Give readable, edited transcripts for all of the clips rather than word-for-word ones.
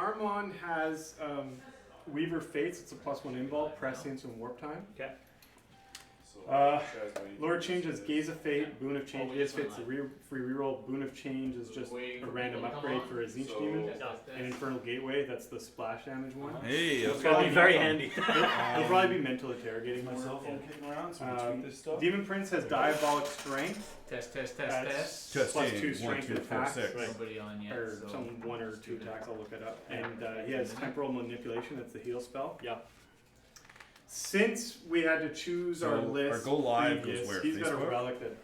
Armon has Weaver Fates. It's a +1 invuln, prescience, and warp time. Okay. Lord Change is Gaze of Fate, Boon of Change. Gaze of Fate's the free reroll. Boon of Change is just a random upgrade for a Zinch Demon. And Infernal Gateway, that's the splash damage one. Hey, It's gonna be very handy. It'll probably be mental interrogating my cell phone kicking around, so we tweet this stuff. Demon Prince has Diabolic Strength. Test. +2 strength and attacks. Nobody on yet. Or So some 1 or 2 attacks, I'll look it up. And he has Temporal Manipulation, that's the heal spell. Yeah. Since we had to choose our list, our go live previous, goes where? he's got a Facebook? relic that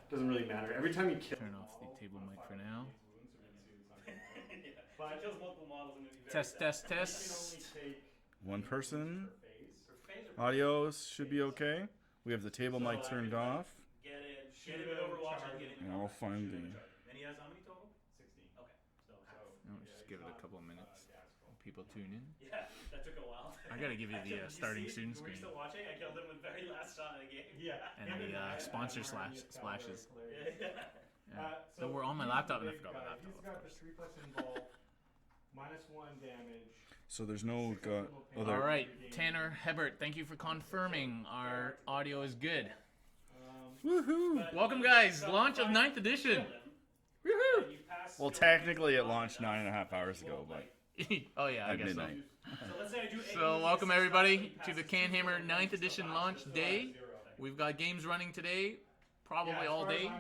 doesn't really matter. Every time you kill. turn off the table mic for now. Test. One person. Audios should be okay. We have the table mic turned off. Get it Overwatch and get it. And I'll find the. And he has how many total? 16. Okay. No, just give it a couple of minutes. People tune in. Yeah, that took a while. I gotta give you the starting student Were you screen still watching? I killed him with very last shot of the game. Yeah. and the sponsor splashes. Yeah. So we're on my laptop and I forgot my laptop. He's got the 3+ invuln, -1 damage. So there's no. All right, Tanner Hebert, thank you for confirming our audio is good. Woohoo! Welcome, guys. Launch of 9th edition. Woohoo! Well, technically it launched 9.5 hours ago, but Oh yeah, I at guess so. midnight. So let's say I do So welcome everybody to the CanHammer 9th edition launch day. We've got games running today, probably all day,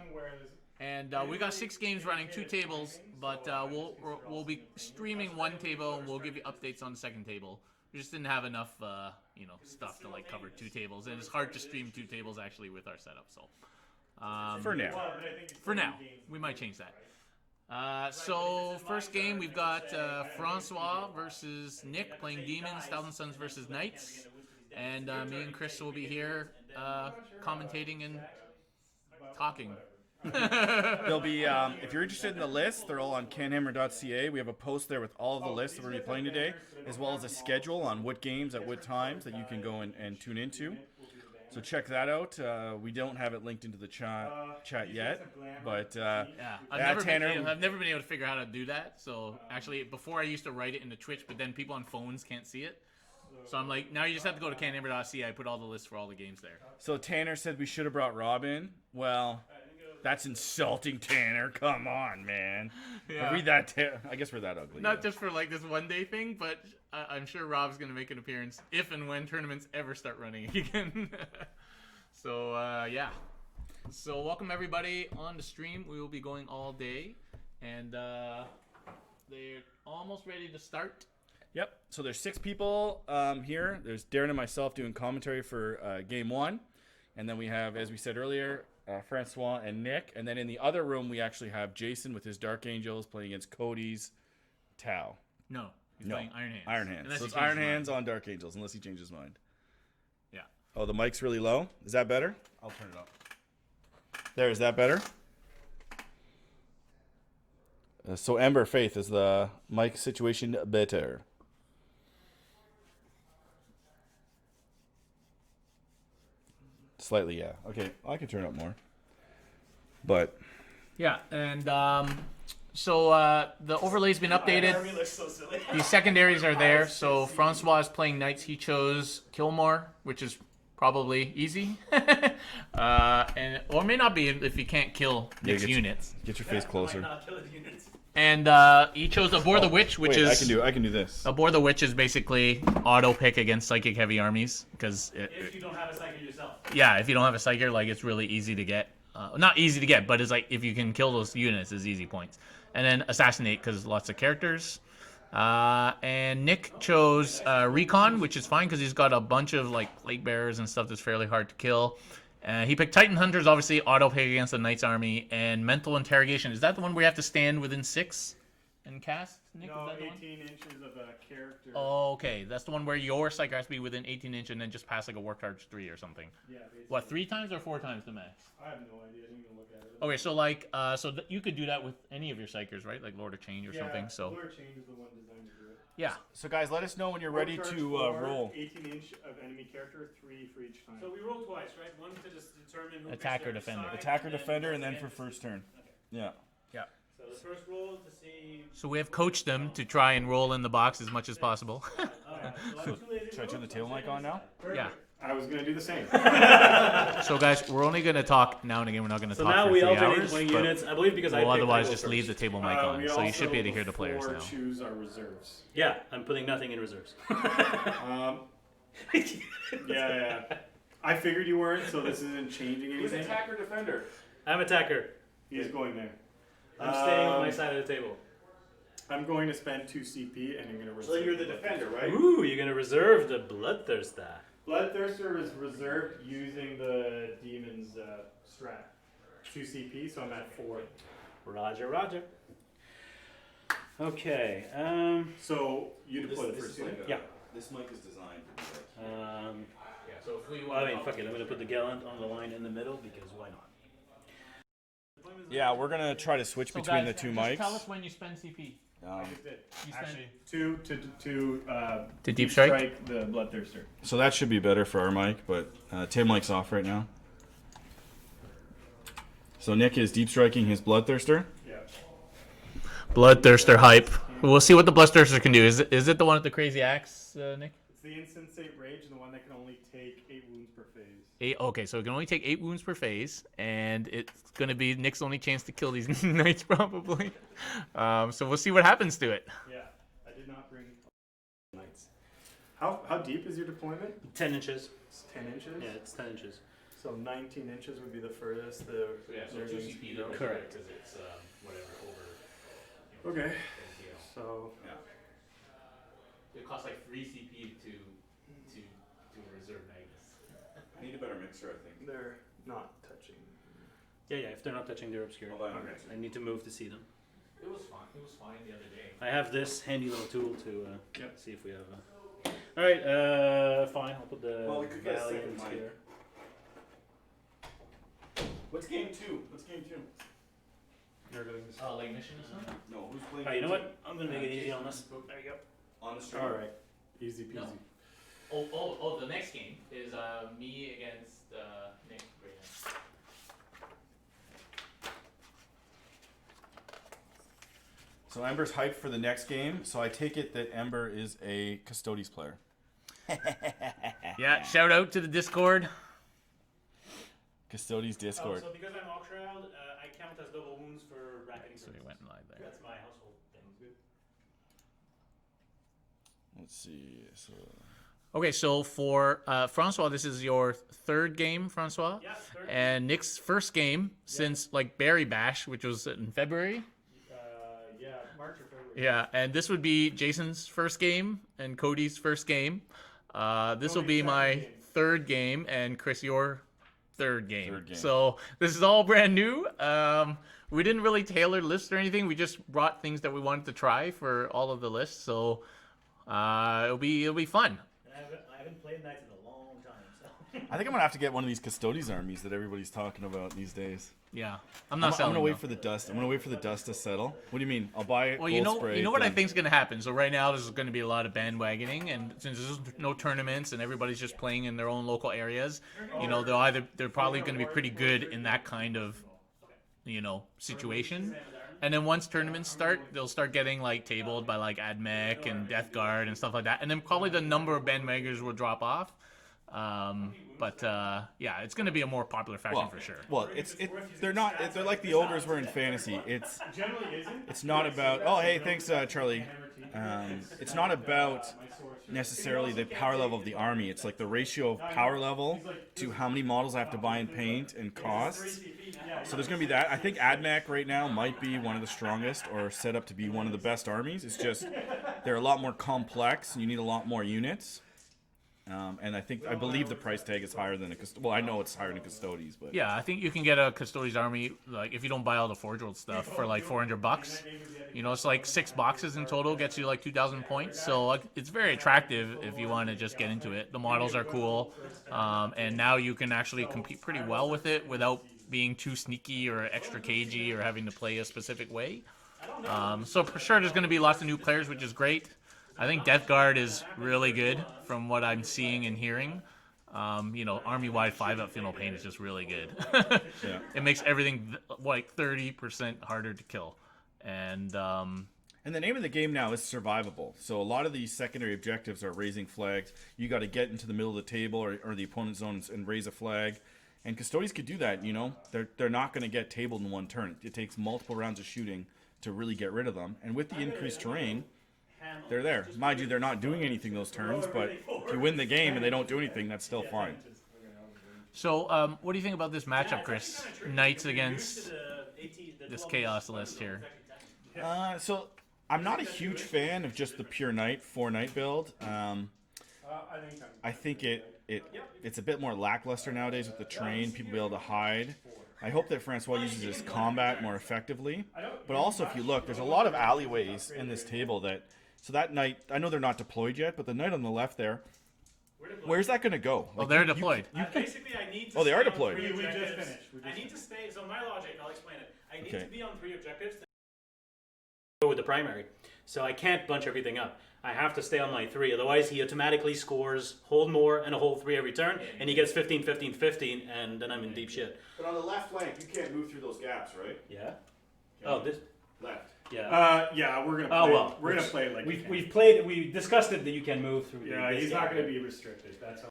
and we got 6 games running, 2 tables. But we'll be streaming 1 table, and we'll give you updates on the 2nd table. We just didn't have enough stuff to like cover 2 tables, and it's hard to stream 2 tables actually with our setup. So for now, we might change that. So first game we've got Francois versus Nick playing Demons, TSons versus Knights, and me and Chris will be here commentating and talking. There'll be, if you're interested in the list, they're all on CanHammer.ca. We have a post there with all of the lists that we're going to be playing today, as well as a schedule on what games at what times that you can go and tune into. So check that out. We don't have it linked into the chat yet, but I've Tanner, never been able to figure out how to do that. So actually, before I used to write it into Twitch, but then people on phones can't see it. So I'm like, now you just have to go to CanHammer.ca. I put all the lists for all the games there. So Tanner said we should have brought Rob in. Well, that's insulting, Tanner. Come on, man. Yeah. Are we that? I guess we're that ugly. Not just for like this one day thing, but I'm sure Rob's gonna make an appearance if and when tournaments ever start running again. So yeah. So welcome everybody on the stream. We will be going all day, and they're almost ready to start. Yep. So there's 6 people here. There's Darren and myself doing commentary for game 1, and then we have, as we said earlier, Francois and Nick, and then in the other room we actually have Jason with his Dark Angels playing against Cody's Tau. No, he's playing Iron Hands. Iron Hands. Unless So he it's changes Iron his Hands mind. on Dark Angels, unless he changes his mind. Yeah. Oh, the mic's really low. Is that better? I'll turn it up. There, is that better? So Ember Faith, is the mic situation better? Slightly, yeah. Okay, I can turn it up more. But Yeah, and so the overlay's been updated. So silly. The secondaries are there. So Francois is playing Knights. He chose Killmore, which is probably easy, and or may not be if you can't kill Nick's units. get your face closer. Not kill the units. And he chose Abhor the Witch, which Wait, is I can do this. Abhor the Witch is basically auto pick against psychic heavy armies because If you don't have a psychic yourself. yeah, if you don't have a psychic, like it's really easy to get. Not easy to get, but it's like if you can kill those units, it's easy points. And then Assassinate because lots of characters. And Nick chose Recon, which is fine because he's got a bunch of like Plague Bearers and stuff that's fairly hard to kill. He picked Titan Hunters, obviously auto pick against the Knight's army, and Mental Interrogation. Is that the one where you have to stand within 6 and cast? Nick, No, is that the 18 inches of a character. Oh, okay. That's the one where your psychic has to be within 18 inches and then just pass like a Warp Charge 3 or something. Yeah, basically. What, 3 times or 4 times the max? I have no idea. I didn't even look at it. Okay, so like, you could do that with any of your psychers, right? Like Lord of Change or something. So Lord Change is the one designed to do it. yeah. So guys, let us know when you're ready Warp to Charge 4, roll. 18 inch of enemy character, 3 for each time. So we roll twice, right? One to just determine who Attack picks or their defender. side, Attacker, and then defender, and then again- for first turn. Okay. Yeah. Yeah. So So the first roll to see. So we have coached them to try and roll in the box as much as possible. Should I turn the table mic on now? Yeah. I was gonna do the same. So guys, we're only gonna talk now and again. We're not gonna So talk now for we 3 alternate hours. 20 but units. I believe because I we'll picked otherwise I go just leave the first. table mic on, We so you also should be able to hear the players before now. choose our reserves. Yeah, I'm putting nothing in reserves. Yeah. I figured you weren't, so this isn't changing Who's anything. attacker defender? I'm attacker. He's going there. I'm staying on my side of the table. I'm going to spend 2 CP, and you're gonna reserve. So you're the defender, right? Ooh, you're gonna reserve the Bloodthirster. Bloodthirster is reserved using the demon's strat. 2 CP, so I'm at 4. Roger, Roger. Okay. So you deploy the first unit. Yeah. This mic is designed to be Yeah. So if we, I mean, fuck it. I'm gonna put the gallant on the line in the middle because why not? Yeah, we're gonna try to switch between the two mics. Tell us when you spend CP. Actually, to deep strike? the Bloodthirster. So that should be better for our mic, but Tim mic's off right now. So Nick is deep striking his Bloodthirster. Yeah. Bloodthirster hype. We'll see what the Bloodthirster can do. Is it the one with the crazy axe, Nick? It's the insensate rage, and the one that can only take 8 wounds per phase. Okay, so it can only take 8 wounds per phase, and it's going to be Nick's only chance to kill these knights, probably. So we'll see what happens to it. Yeah, I did not bring knights. How deep is your deployment? 10 inches. It's 10 inches? Yeah, it's 10 inches. So 19 inches would be the furthest. Correct. Because it's whatever over. Okay. So It costs like 3 CP to reserve Magnus. I need a better mixer, I think. they're not touching. Yeah. If they're not touching, they're obscure. Hold on. Okay. I need to move to see them. It was fine. It was fine the other day. I have this handy little tool to Yep. see if we have. All right. Fine. I'll put the Well, we could get a second Valiant mic. here. What's game 2? What's game 2? Like mission or something? No, who's playing? All right. You know what? I'm gonna make it easy on this. There you go. On the stream. All right. Easy peasy. No. Oh, the next game is me against Nick right now. So Ember's hyped for the next game. So I take it that Ember is a Custodes player. Yeah, shout out to the Discord. Custodes Discord. So because I'm Oxshroud, I count as double wounds for bracketing. So we went live there. That's my household thing. Let's see. So Okay, so for Francois, this is your 3rd game, Francois. Yeah, third. And Nick's first game since like Berry Bash, which was in February. Yeah, March or February. Yeah, and this would be Jason's first game and Cody's first game. This will be Cody's my second game. 3rd game, and Chris, your 3rd game. Third game. So this is all brand new. We didn't really tailor lists or anything. We just brought things that we wanted to try for all of the lists. So it'll be fun. I haven't played Knights in a long time, so. I think I'm gonna have to get one of these Custodes armies that everybody's talking about these days. Yeah, I'm not I'm selling. gonna wait though. for the dust. I'm gonna wait for the dust to settle. What do you mean? I'll buy it. Well, you know what I think's gonna happen. So right now there's gonna be a lot of bandwagoning, and since there's no tournaments and everybody's just playing in their own local areas, you know, they're probably gonna be pretty good in that kind of, situation. And then once tournaments start, they'll start getting like tabled by like Admech and Death Guard and stuff like that. And then probably the number of bandwagoners will drop off. Yeah, it's gonna be a more popular faction for sure. Well, they're like the ogres were in fantasy. It's not about. Oh, hey, thanks, Charlie. It's not about necessarily the power level of the army. It's like the ratio of power level to how many models I have to buy and paint and costs. So there's going to be that. I think Admech right now might be one of the strongest or set up to be one of the best armies. It's just they're a lot more complex and you need a lot more units. And I believe the price tag is higher than well, I know it's higher than Custodes, but Yeah, I think you can get a Custodes army, like if you don't buy all the Forge World stuff, for like $400. It's like 6 boxes in total, gets you like 2,000 points. So like, it's very attractive if you want to just get into it. The models are cool, and now you can actually compete pretty well with it without being too sneaky or extra cagey or having to play a specific way. So for sure, there's going to be lots of new players, which is great. I think Death Guard is really good from what I'm seeing and hearing. Army-wide 5-up Feel No Pain is just really good. yeah. It makes everything like 30% harder to kill. And the name of the game now is survivable. So a lot of these secondary objectives are raising flags. You got to get into the middle of the table or the opponent's zone and raise a flag. And custodians could do that, you know. They're not going to get tabled in one turn. It takes multiple rounds of shooting to really get rid of them. And with the increased terrain, they're there. Mind you, they're not doing anything those turns, but if you win the game and they don't do anything, that's still fine. so, what do you think about this matchup, Chris? Knights against this Chaos list here. So I'm not a huge fan of just the pure Knight 4-Knight build. I think it's a bit more lackluster nowadays with the terrain. People be able to hide. I hope that Francois uses his combat more effectively. But also, if you look, there's a lot of alleyways in this table that. So that Knight, I know they're not deployed yet, but the Knight on the left there, where's that going to go? Well, they're deployed. Basically, I need to Oh, they are stay on deployed. 3 We just objectives. finished. I need to stay. So my logic, I'll explain it. I need Okay. to be on 3 objectives. With the primary. So I can't bunch everything up. I have to stay on my 3. Otherwise, he automatically scores hold more and a hold 3 every turn, and he gets 15, 15, 15, and then I'm in deep shit. But on the left flank, you can't move through those gaps, right? Yeah? Oh, this? Left. Yeah. Yeah, we're gonna. Play, Oh, well. we're gonna play it like we discussed it that you can move through. Yeah, this he's gap. not gonna be restricted. That's all.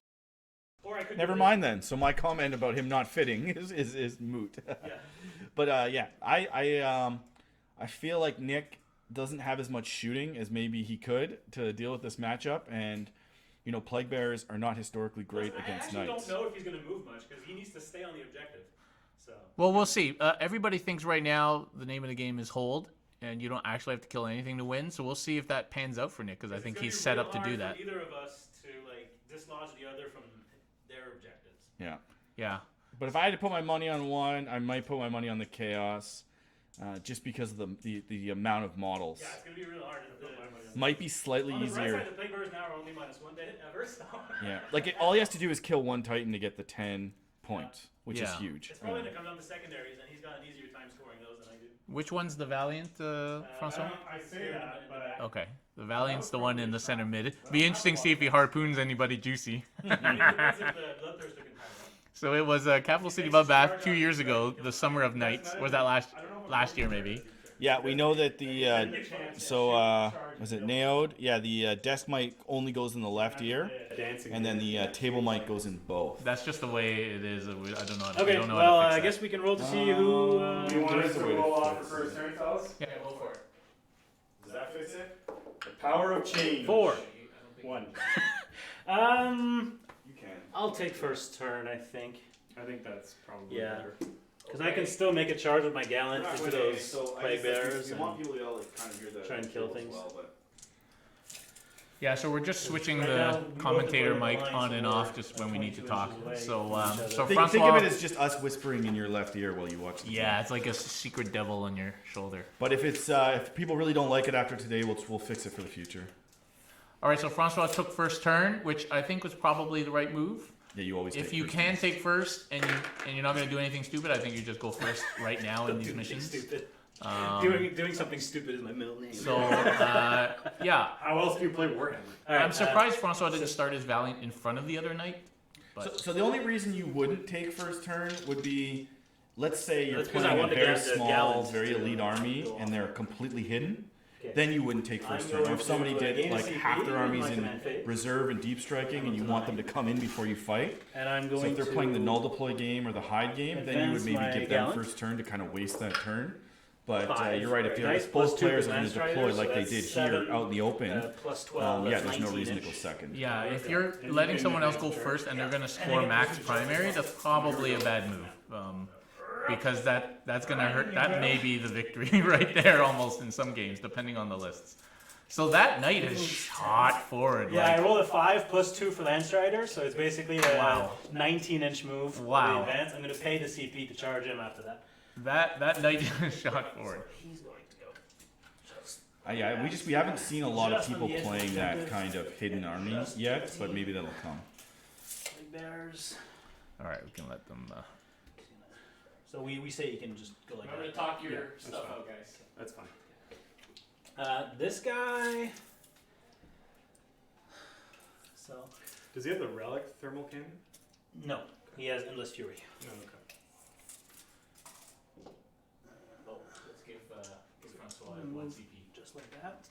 Or I could. Never mind then. So my comment about him not fitting is moot. But yeah, I feel like Nick doesn't have as much shooting as maybe he could to deal with this matchup, and you know, Plague Bearers are not historically great against I actually Knights. don't know if he's going to move much because he needs to stay on the objective. So. Well, we'll see. Everybody thinks right now the name of the game is hold, and you don't actually have to kill anything to win. So we'll see if that pans out for Nick, because I think he's set up to do that. It's going to be real hard for either of us to like dislodge the other from their objectives. Yeah. Yeah. But if I had to put my money on one, I might put my money on the Chaos, just because of the amount of models. Yeah, it's going to be real hard. Might be slightly On the right easier. side, the Plague Bearers now are only -1 hit ever, so. Yeah, like all he has to do is kill one Titan to get the 10 points, which is Yeah. huge. It's probably going to come down to secondaries, and he's got an easier time scoring those than I do. Which one's the Valiant, Francois? I say that, but Okay. The Valiant's the one in the center mid. Be interesting to see if he harpoons anybody juicy. I mean, it was if the Bloodthirster can have it. So it was Capital City Bloodbath 2 years ago, the Summer of Nights. Or was that last year maybe? Yeah, we know that the was it Naod? Yeah, the desk mic only goes in the left ear, dancing. and then the table mic goes in both. That's just the way it is. I don't know. Okay, don't know well, how to I fix guess we can roll to see who. Do you want there us is a to way to roll off fix for first turn, fellas? Yeah, go for it. Does that fix it? The power of change. 4. 1. You can. I'll take first turn, I think. I think that's probably Yeah. better. Because I can still make a charge with my Gallant into those Plague Bearers We want and people to like, kind of hear the try and kill kills as things. well, but Yeah, so we're just switching Right the now, we commentator both play mic line, on so and we're off just when we need to 22 talk. inches away So, from each other. so think of Francois. it as just us whispering in your left ear while you watch the Yeah, it's like a secret devil on your shoulder. But if people really don't like it after today, we'll fix it for the future. All right, so Francois took first turn, which I think was probably the right move. Yeah, you always. If take you first can turns. take first and you're not going to do anything stupid, I think you just go first right now in these missions. Stupid. Um, Doing something stupid is my middle name. So yeah, How else do you play Warhammer? All right, I'm surprised Francois didn't start his Valiant in front of the other knight. But So the only reason you wouldn't take first turn would be, let's say you're That's 'cause I playing a want to very get the small, Gallants very to elite army, go and they're completely hidden. Okay. Then you wouldn't take first turn. Or if somebody did like half their armies in phase. reserve and deep striking, and you want them to come in before you fight. And I'm going So if they're to playing the null deploy game or the hide game, then you would advance maybe my give them Gallant. first turn to kind of waste that turn. But 5. you're right. If Nice, both plus 2 players are going advanced to deploy riders, like so they that's did 7, here out in the open, plus 12. yeah, that's there's no 19 reason to go -ish. second. yeah, if you're letting someone else go first and they're going to score max primary, that's probably a bad move. Because that's going to hurt. That may be the victory right there almost in some games, depending on the lists. So that knight is shot forward. Yeah, I Like, rolled a 5 plus 2 for Lance Rider, so it's basically a Wow. 19-inch move. for Wow. the advance. I'm going to pay the CP to charge him after that. that knight is shot forward. He's going to go. Yeah, we haven't seen a lot of Just on people the edge of playing that objective. kind of hidden army Just yet, 15. but maybe that'll come. Plague Bears. All right, we can let them. So we say you can just go like Remember that. to talk your Yeah, stuff fine. out, guys. That's fine. This guy. So Does he have the relic thermal cannon? no, he has endless fury. No, okay. Oh, let's give Francois So I have 1 CP. Just like that.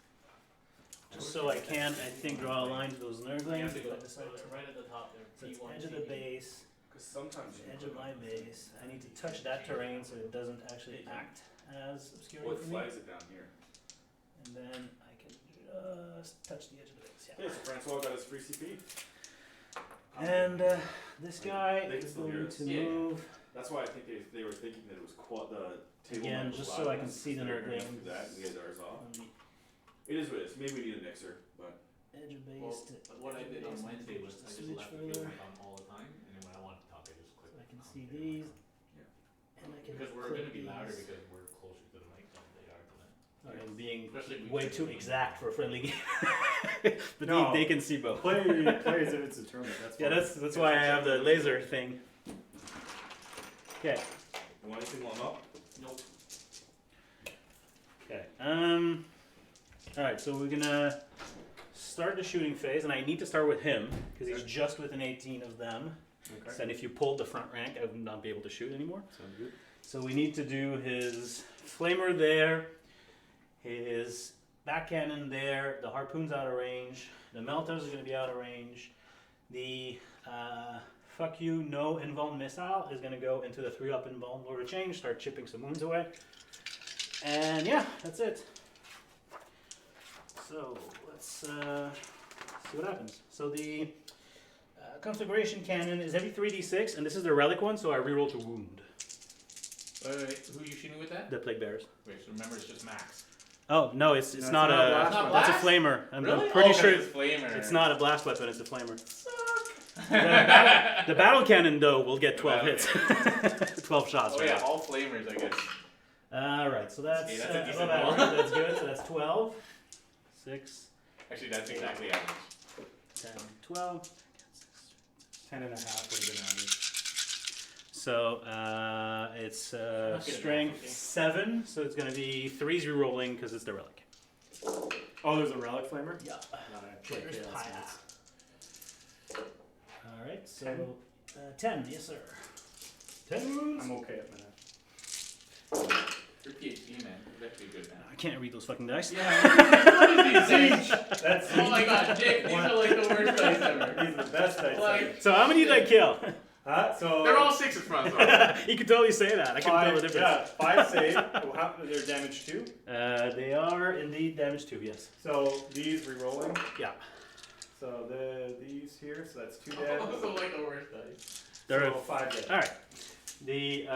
Just so I can, I think, draw a line to those nerdlings. If I decide to. right at the top there. So it's P1 edge of the base, Because sometimes edge of my base. I need to touch that terrain so it doesn't actually act as obscurity what for me. flags it down here? And then I can just touch the edge of the base. Yeah, so Francois got his free CP. And this guy They is can still going hear to us. Yeah. move That's why I think they were thinking that it was the table. again, mic was just loud so I enough can see the because they're hearing nerdlings. through that. We had ours off. on the It is what it is. Maybe we need a mixer, but edge of base Well, to but what I edge of did on base, Wednesday was I just switch left the further. mic on all the time, and then when I wanted to talk, I just clicked. So I can see these. Yeah. And I can Because we're click going to be louder these. because we're closer to the mic than they are to them. I'm being Especially if we way do too it. exact for a friendly game. But No. they can see both. Players if it's determined. That's Yeah, fine. that's why I have the laser thing. Okay. you want anything warm up? Nope. Okay. All right. So we're gonna start the shooting phase, and I need to start with him because he's just within 18 of them. Okay. And if you pulled the front rank, I would not be able to shoot anymore. Sounds good. So we need to do his flamer there, his back cannon there, the harpoon's out of range, the melters are going to be out of range, the fuck you no invuln missile is going to go into the 3-up invuln lower change, start chipping some wounds away, and yeah, that's it. So let's see what happens. So the conflagration cannon is every 3d6, and this is the relic one, so I reroll to wound Wait, who are you shooting with that? the plague bearers. Wait, so remember it's just max. Oh no, it's No, not it's not a blast weapon. that's a Blast? flamer. I'm Really? pretty Oh, sure it's flamer. it's not a blast weapon. It's a flamer. The battle cannon though will get 12 hits, 12 shots. Oh right? yeah, all flamers, I guess. All right, so that's Okay, that's a decent above roll. average. That's good. So that's 12, 6, Actually, that's exactly average. 10, 12. 10 and a half would have been average. So it's Not good strength enough, okay. 7. So it's going to be 3s rerolling because it's the relic. Oh, there's a relic flamer? Yeah. Traitor's Traitor's Pyre. Pyre. All right, so 10, yes sir. 10 wounds. I'm okay at minute. Your PhD, man. You're actually good, man. I can't read those fucking dice. What is these things? That's Oh my god, Jake, these are like the worst dice ever. He's the best dice. Like, So how many did I kill? So they're all 6 in front, so. You can totally say that. I can tell the difference. Yeah, 5 save. They're damage 2. They are indeed damage 2, yes. So these re-rolling. Yeah. So these here. So that's 2 dead. Also like the worst dice. They're So 5 dead. all right. The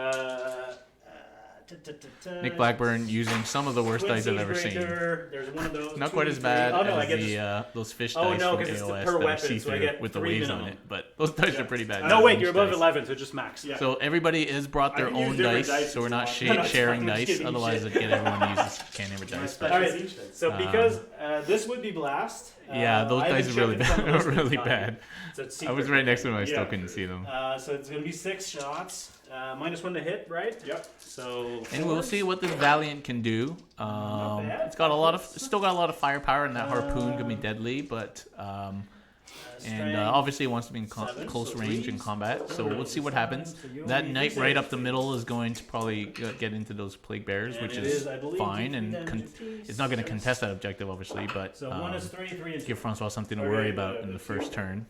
Nick Blackburn using some of the worst Twin dice I've Siege ever seen. Breaker, there's one of those. Not 2 quite and as 3. bad Oh no, I as get those fish Oh, dice no, from 'cause it's the AOS per that are weapon, so I see-through get with the 3 waves on minimum. it. But those dice Yeah. are pretty bad. No, Those wait, you're above dice. 11, so just max. Yeah. So everybody has brought their I can use own different dice, dice so we're if not you want. No, it's sharing fine, I'm just dice. giving you Otherwise, shit. get everyone uses CanHammer My dice. special But, siege dice. So because this would be blast. yeah, those I dice haven't are really checked bad. them most of the really time. bad. So it's I was secret. right next to them. I still Yeah. couldn't see them. So it's gonna be 6 shots. -1 to hit, right? Yep. So. And we'll see what this Valiant can do. bad. It's got a lot of, still got a lot of firepower, and that harpoon can be deadly. But and obviously, it wants to be in 7, close so range in 3s. combat. So we'll see what happens. So you That only knight do right 6. up the middle is going to probably get into those plague bears, And which it is I believe, fine, 2, 3 and damage apiece. it's not going to contest that objective, obviously. But So 1 is 3, 3 is 2. give Francois something to Okay, worry about the in the 2. first turn.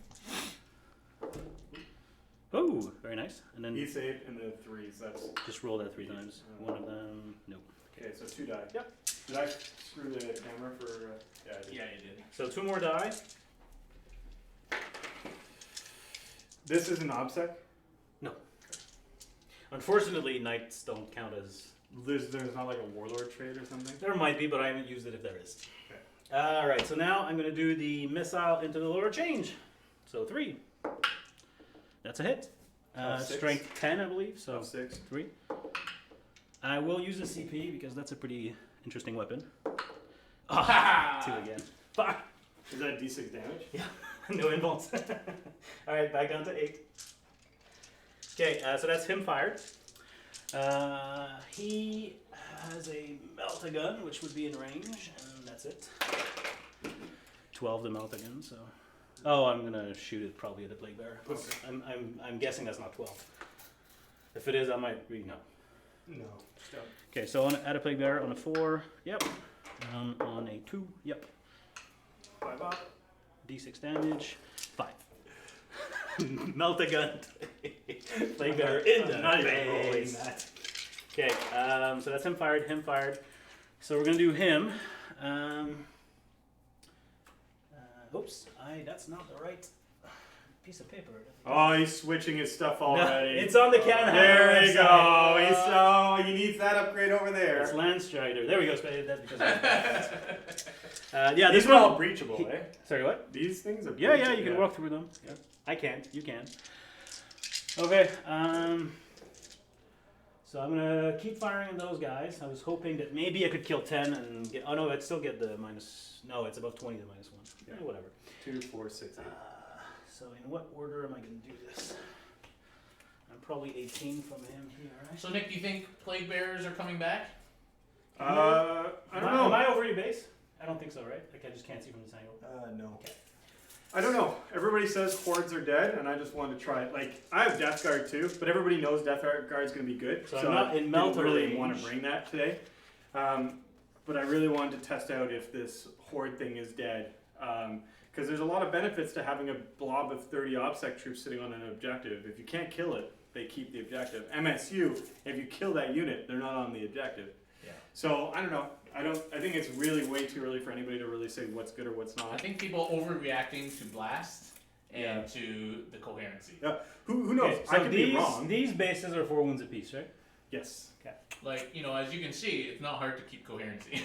Oh, very nice. And then He saved in the 3s. That's just roll that 3 times. One of them, nope. okay. So 2 die. Yep. Did I screw the camera for? Yeah, I did. you did. So 2 more die. This is an obsec. Unfortunately, knights don't count as. There's not like a warlord trait or something. There might be, but I haven't used it if there is. Okay. All right, so now I'm going to do the missile into the lower change. So 3. That's a hit. Of 6. Strength 10, I believe. So So 6. 3. I will use a CP because that's a pretty interesting weapon. Ah, 2 again. Fuck. Is that D6 damage? No involves. All right, back down to 8. Okay, so that's him fired. He has a melt-a-gun, which would be in range, and that's it. 12 to melt-a-gun, so. Oh, I'm gonna shoot it probably at the plague bearer. Okay. I'm guessing that's not 12. If it is, I might no. No. Okay, so add a plague bearer on a 4. Yep. On a 2. Yep. 5 up. D6 damage. 5. Melt a gun. Plague bearer in the not even rolling face. that. Okay, so that's him fired. So we're gonna do him. Oops, that's not the right piece of paper. Oh, he's switching his stuff already. It's on the CanHammer. There we website. go. He needs that upgrade over there. It's Landstrider. There we go. That's because of yeah, These this are one. all breachable, eh? Sorry, what? These things are Yeah, breachable. you can walk through them. Yeah. I can't. You can. Okay. So I'm gonna keep firing at those guys. I was hoping that maybe I could kill 10 and get. Oh no, I'd still get the minus. No, it's above 20 to -1. Yeah. Whatever. 2, 4, 6, 8. So in what order am I gonna do this? I'm probably 18 from him here. Right? So Nick, do you think plague bearers are coming back? I don't know. Am I over your base? I don't think so, right? Like I just can't see from this angle. No. I don't know. Everybody says hordes are dead, and I just wanted to try it. Like, I have Death Guard too, but everybody knows Death Guard's going to be good. So I'm not I in Melter didn't really range. want to bring that today. But I really wanted to test out if this horde thing is dead. Because there's a lot of benefits to having a blob of 30 OBSEC troops sitting on an objective. If you can't kill it, they keep the objective. MSU, if you kill that unit, they're not on the objective. Yeah. So, I don't know. I think it's really way too early for anybody to really say what's good or what's I not. think people overreacting to blast and to the coherency. Yeah. Who knows? Okay, I so could these, be wrong. These bases are 4 wounds apiece, right? Yes. Like, you know, as you can see, it's not hard to keep coherency.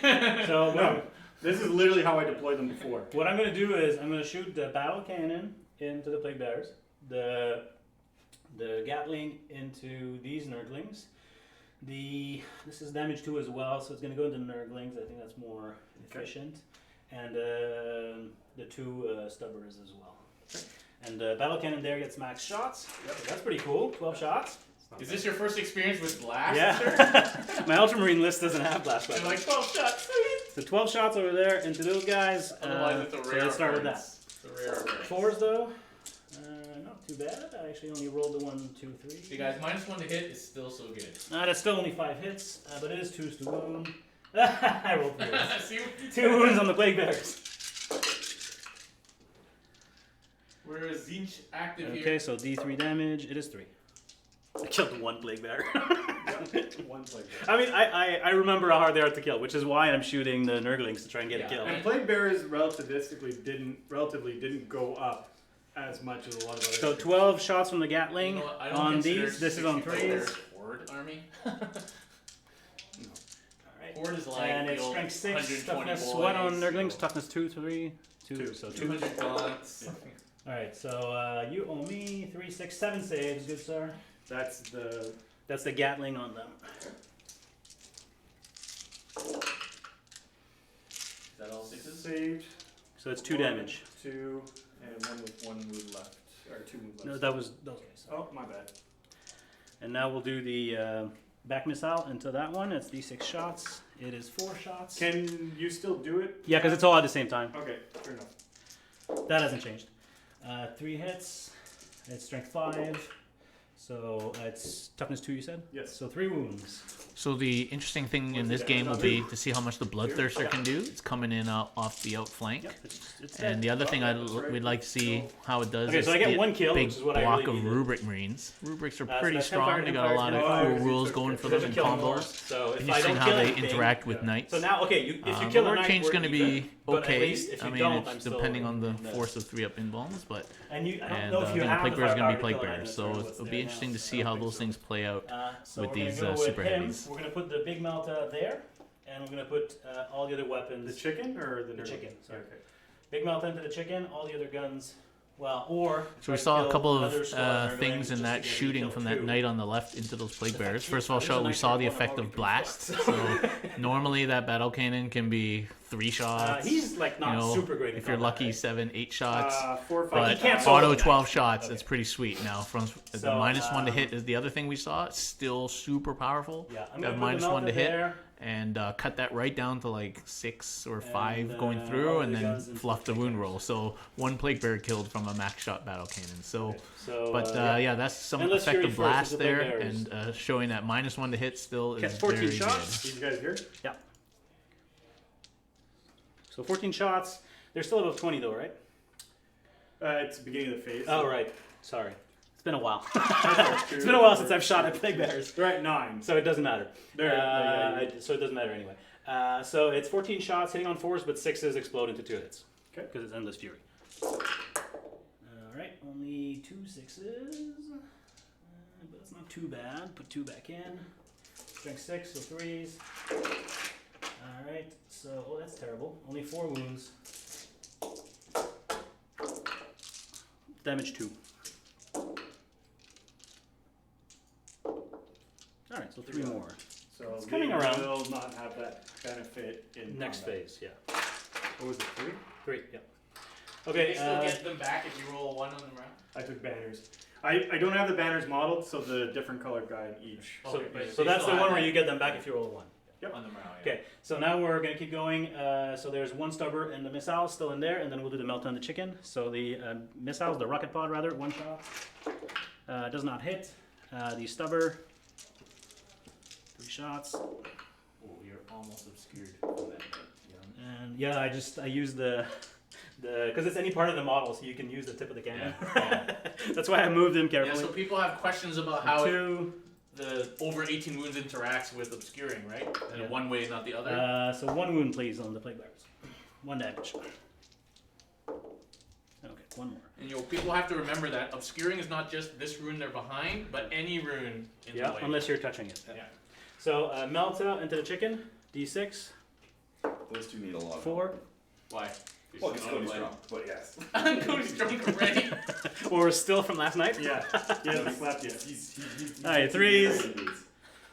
So No. This is literally how I deployed them before. what I'm going to do is I'm going to shoot the battle cannon into the plague bearers, the Gatling into these Nurglings. This is damage 2 as well, so it's going to go into Nurglings. I think that's more efficient, and the 2 Stubbers as well. Okay. And the battle cannon there gets max shots. Yep. So that's pretty cool. 12 shots. Is this your first experience with blast? Yeah. My Ultramarine list doesn't have blast You're weapons. like 12 shots. So 12 shots over there into those guys. Otherwise, it's a so rare let's start with that. occurrence. It's a rare occurrence. 4s though, not too bad. I actually only rolled the 1, 2, 3. You guys, -1 to hit is still so good. That's still only 5 hits, but it is 2s to wound. I rolled 3. See? 2 wounds on the plague bears. We're Zinch active Okay, here. so D3 damage. It is 3. I killed 1 plague bear. One plague bear. I mean, I remember how hard they are to kill, which is why I'm shooting the Nurglings to try and get a kill. And plague bearers relatively didn't go up as much as a lot of other. So troops. 12 shots from the Gatling You know what, I don't on consider these. This is on 60 plague bears 3s. Horde army. Alright. Horde is like And the it's old strength 6, 120 toughness boys, 1 on you Nurglings, know, toughness 2, 3, 2. So 2. 200 gaunts. Alright, so you owe me 3, 6, 7 saves, good sir. That's the Gatling on them. Is that all 6s? Saved. So it's 2 damage. 2, and 1 with 1 wound left, or 2 wounds left. No, that was those guys. Oh, my bad. And now we'll do the back missile into that one. It's D6 shots. It is 4 shots. Can you still do it? Yeah, because it's all at the same time. Okay, fair enough. That hasn't changed. 3 hits. It's strength 5. So it's toughness 2, you said? Yes. So 3 wounds. So the interesting thing in this game will be to see how much the Bloodthirster can do. It's coming in off the outflank. Yep, it's And the other thing we'd like to see how it does Okay, is so I get the 1 kill, big which is what I block really of needed. Rubric Marines. Rubrics are so pretty that's strong. Empire, They got a lot of Empire, cool Empire, rules going for them in kill more. combos. So if I Interesting don't how kill they anything, interact with knights. So now, okay, if you The kill a word knight, change is we're going to even, be but at okay. least if I you mean, don't, it's I'm still depending on the in force of 3 up inbounds, but And I don't and know if you again, have plague the bears are going to firepower be plague kill a knight bears, in so this turn, what's it'll be there interesting now. to see how those things play out. So with we're gonna these, go with super him. heavies. We're gonna put the big Melta there, and we're gonna put all the other weapons. The chicken or the nerd? chicken, sorry. Okay. Big Melta into the chicken. All the other guns. Well, or So we try to saw a kill couple another of squad of things Nurglings in just that to get me shooting kill from that 2. knight on the left into those plague bearers. First of all, There's a we knight saw there, the one effect already of can blast. fuck. So normally that battle cannon can be 3 shots. He's like not you know, super great. in if you're combat, lucky, right? 7, 8 shots. 4 or 5. But he can't solo auto knights. 12 shots, Okay. it's pretty sweet. Now, from the So, -1 to hit is the other thing we saw. It's still super powerful. Yeah, I'm You gonna have put the -1 to Melta hit. there. and cut that right down to like 6 or 5 And, going all through, and the then guns into fluff the the wound plague roll. So 1 plague bearer killed from a max shot battle cannon. So, Okay, so, but yeah. that's some Endless Fury effective first blast is the there, plague bearers. and showing that -1 to hit still Okay, is 14 very shots. These guys here? Yeah. So 14 shots. They're still above 20 though, right? It's the beginning of the phase. Oh, right. Sorry. It's been a while. It's It's been a while since I've shot at plague bearers. They're at 9. So it doesn't matter. They're- So it doesn't matter anyway. So it's 14 shots hitting on 4s, but 6s explode into 2 hits. Okay. Because it's Endless Fury. Alright, only 2 6s. But it's not too bad. Put 2 back in. Strength 6, so 3s. Alright, so, oh, that's terrible. Only 4 wounds. Damage 2. Alright, so 3 more. So It's coming they around. will not have that benefit in Next combat. phase, yeah. What was it, 3? 3, yeah. Can Okay, you still get them back if you roll a 1 on the round? I took banners. I don't have the banners modeled, so the different colored guy in each. so, Okay, but so you that's still the have one where that. you get them back if you roll a 1. On the round, Okay, so now we're going to keep going. So there's 1 stubber and the missile still in there, and then we'll do the melt on the chicken. So the missiles, the rocket pod rather, 1 shot. Does not hit. The stubber, 3 shots. Oh, you're almost obscured from that. And yeah, I use the because it's any part of the model, so you can use the tip of the cannon. That's why I moved them Yeah, carefully. so people have questions about how it, 2. the over 18 wounds interacts with obscuring, right? And Yeah. one way, not the other. So 1 wound, please, on the plague bearers. 1 damage. Okay, 1 more. And people have to remember that obscuring is not just this rune they're behind, but any rune in the Yeah, way. unless you're touching it. Yeah. So Melta into the chicken, D6, Those two need a lot. 4. Why? Well, it's Cody's strong, but yes. Cody's drunk already. Or still from last night. Yeah, he hasn't slept yet. Alright, 3s.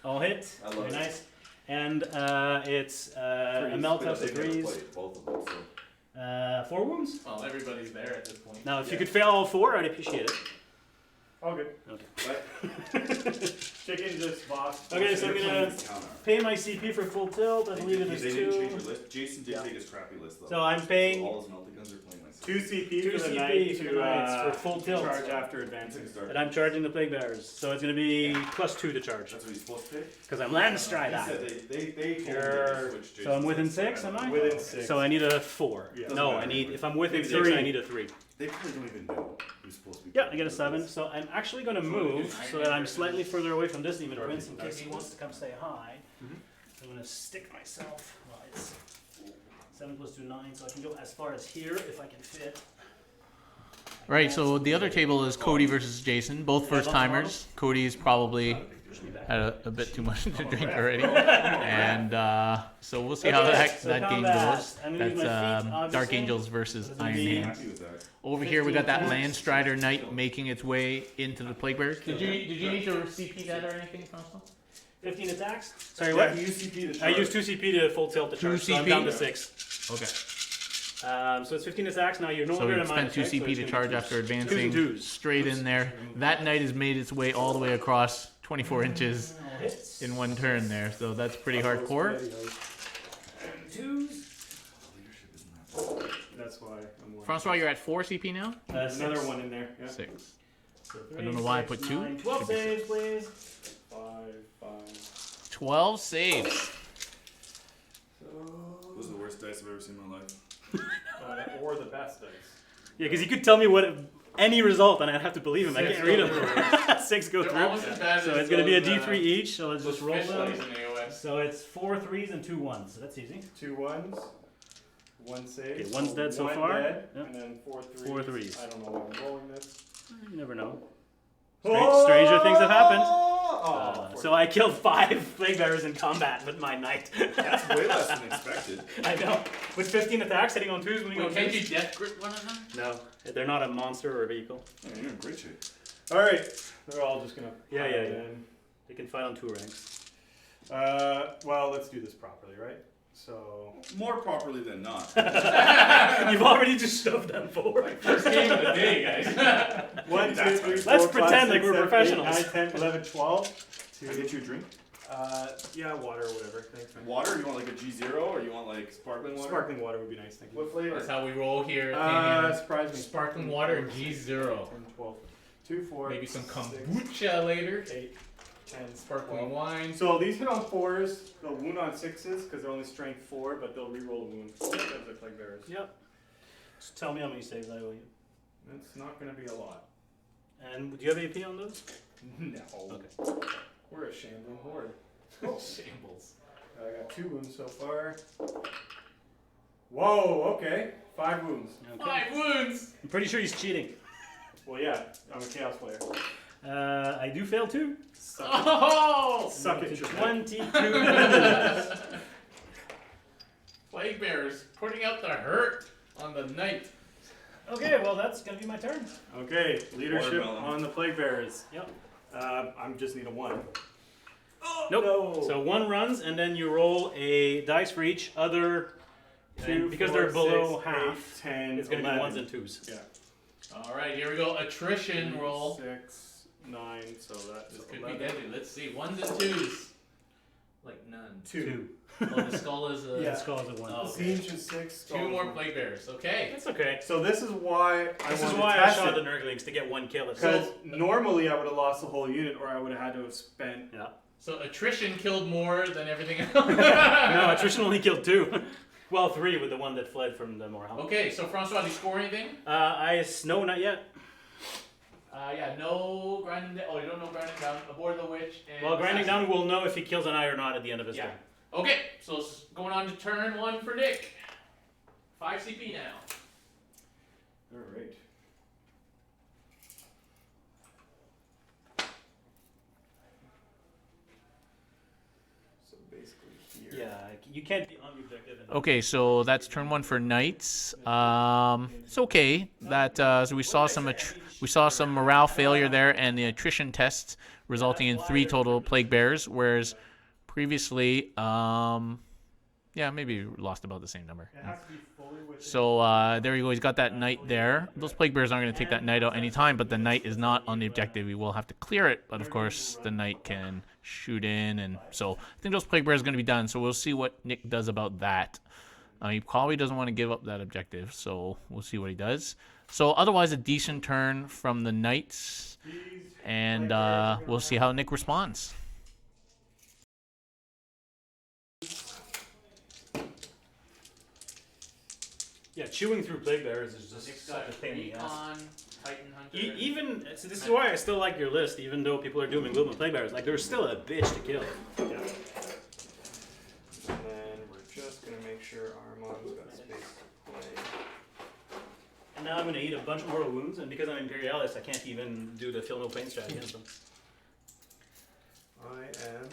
All hit. I love Very it. nice. And it's a Melta, so 3s. Both of them, so. 4 wounds. Well, everybody's there at this point. Now, if you could fail all 4, I'd appreciate it. All good. Okay. Chicken just boss. Okay, so I'm gonna Counter. pay my CP for full tilt. I believe it They is didn't change 2. your list. Jason did Yeah. take his crappy list though. So I'm paying all his melted guns are playing myself. 2 CP 2 for the CP night for to the night for full tilt. charge after advancing. And I'm charging the plague bearers. So it's going to be +2 to charge. That's what he's supposed to take. Because I'm Landstride He at said it. they told You're- me to switch So I'm Jason's within list, 6, but I am don't I? know. Within 6. So I need a 4. Yeah. No, Doesn't I matter. need, if I'm within It's 6, I 3. need a 3. They probably don't even know who's supposed to be. Yeah, I playing get a this. 7. So I'm actually going to move so that I'm slightly further away from this demon prince in case he wants to come say hi. I'm going to stick myself. Well, it's 7 + 2, 9, so I can go as far as here if I can fit. Right, so the other table is Cody versus Jason, both first timers. Cody's probably had a bit too much to drink already, and so we'll see how Okay, so that game combat. goes. I'm gonna use That's my feet, Dark obviously. Angels versus It's gonna Iron be- Hands. Happy with that. Over here we got that 15 Landstrider Knight making its way into the Plague Bearers. Did you need to CP that or anything, Francois? 15 attacks? Sorry, Yeah, what? he used CP to I charge. used 2 CP to full tilt the 2 charge, so I'm CP? down to 6. Okay. So it's 15 attacks. Now you're no So longer we in a spent minus 2 check, so CP it's to gonna charge be after 2s and advancing 2s. straight in there. That knight has made its way all the way across 24 inches All hits. in one turn there, so that's pretty hardcore. 2s. That's why I'm worried. Francois, you're at 4 CP now? There's another Six. one in there. Yeah. 6. So I don't know why I 3, put 2. 9, 12 Should be saves, please. 5. 12 saves. Those are the worst dice I've ever seen in my life. Or the best dice. Yeah, because he could tell me what any result, and I'd have to believe him. I Six can't read go them. 6 go They're through. almost as bad So as it's going to be a those, D3 each. So let's those just roll fish them. slices in AOS. So it's 4 3s and 2 1s. So that's easy. 2 1s. 1 save. Okay, one's dead so one far. Dead, Yep. And then 4 3s. 4 3s. I don't know why I'm rolling this. You never know. Stranger things have happened. Oh, So I killed 5 plague bearers in combat with my knight. That's way less than expected. I know. With 15 attacks, hitting on 2s, winning on Wait, can't 2s. you death grip one of them? No, they're not a monster or a vehicle. Yeah, you're in great shape. All right. They're all just gonna. Yeah, pile yeah, it yeah. in. They can fight on 2 ranks. Well, let's do this properly, right? So. More properly than not. You've already just shoved them forward. First game of the day, guys. 1, 2, 3, 4, Let's 5, pretend 6, like we're 7, 8, professionals. 9, 10, 11, 12. Can I get you a drink? Yeah, water or whatever. Thanks, man. Water? You want like a G0 or you want like sparkling water? Sparkling water would be nice, thank you. What flavor? That's how we roll here. At Surprise me. Sparkling water G0. 10, 12. 2, 4. Maybe some 6, kombucha later. 8, 10, Sparkling wine. So these hit on 4s, they'll wound on 6s because they're only strength 4, but they'll re-roll a wound. Those are plague bearers. Yep. Just tell me how many saves I owe you. It's not going to be a lot. And do you have AP on those? No. Okay. We're a shambling horde. Shambles. I got 2 wounds so far. Whoa, okay. 5 wounds. Okay. 5 wounds! I'm pretty sure he's cheating. Well, yeah, I'm a chaos player. I do fail too. Suck, Oh! suck it, 22. Plague bearers putting out the hurt on the knight. Okay, well that's gonna be my turn. Okay, leadership Watermelon. on the plague bearers. Yep. I just need a 1. Nope. No. So 1 runs, and then you roll a dice for each other. 2, And because 4, they're below 6, half, 8, 10, it's gonna 11. be 1s and 2s. Yeah. Alright, here we go. Attrition roll. 6, 9, so that's This could 11. be deadly. Let's see. 1s and 2s. Like none. 2. Oh, the skull is a. Yeah. Let's call it a 1. Oh. Siege is 6. 2 more plague bearers. Okay. That's okay. So this is why This I is wanted why to I test shot it. the Nurglings to get 1 kill. Because normally I would have lost the whole unit, or I would have had to have spent. Yeah. So attrition killed more than everything else. No, attrition only killed 2. Well, 3 with the one that fled from the morale. Okay, so Francois, do you score anything? No, not yet. Yeah, no grinding down. Oh, you don't know grinding down. Aboard the witch. And Well, grinding assassin. down, we'll know if he kills an eye or not at the end of his Yeah. turn. Okay, so going on to turn 1 for Nick. 5 CP now. Alright. So basically here. Yeah, you can't be on the objective. Okay, so that's turn 1 for knights. It's okay. That so we saw some morale failure there, and the attrition test resulting in 3 total plague bearers, whereas previously, yeah, maybe we lost about the same number. It has to be fully within. So there you go. He's got that knight there. Those plague bears aren't going to take that knight out anytime, but the knight is not on the objective. We will have to clear it, but of course the knight can shoot in, and so I think those plague bears are going to be done. So we'll see what Nick does about that. He probably doesn't want to give up that objective, so we'll see what he does. So otherwise, a decent turn from the knights, and we'll see how Nick responds. Yeah, chewing through plague bearers is just such a pain in the ass. Titan Hunter. Even so this is why I still like your list, even though people are doom and gloom with plague bearers. Like they're still a bitch to kill. Yeah. And then we're just gonna make sure Armand's got space to play. And now I'm gonna eat a bunch more wounds, and because I'm Imperialist, I can't even do the feel no pain strat against them. I am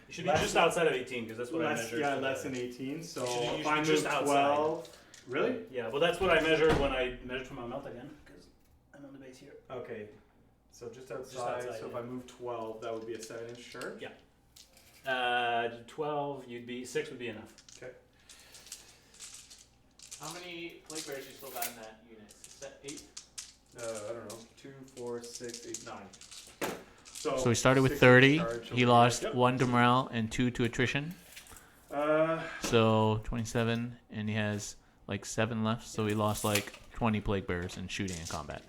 You should be just outside of 18, because that's what I less, measured. yeah, for less the- than 18. So You should- you if should I be move just outside. 12, really? Yeah, well that's what I measured when I measured from my melt again, because I'm on the base here. Okay. So just outside. outside, so if yeah. I move 12, that would be a 7-inch charge. Yeah. 12, you'd be 6 would be enough. Okay. How many plague bears you still got in that unit? Is that 8? I don't know. 2, 4, 6, 8, 9. So he started with 6 30. charge He over lost here. 1 to morale and 2 to attrition. Yep. So 27, and he has like 7 left. So he lost like 20 plague bears in shooting and combat.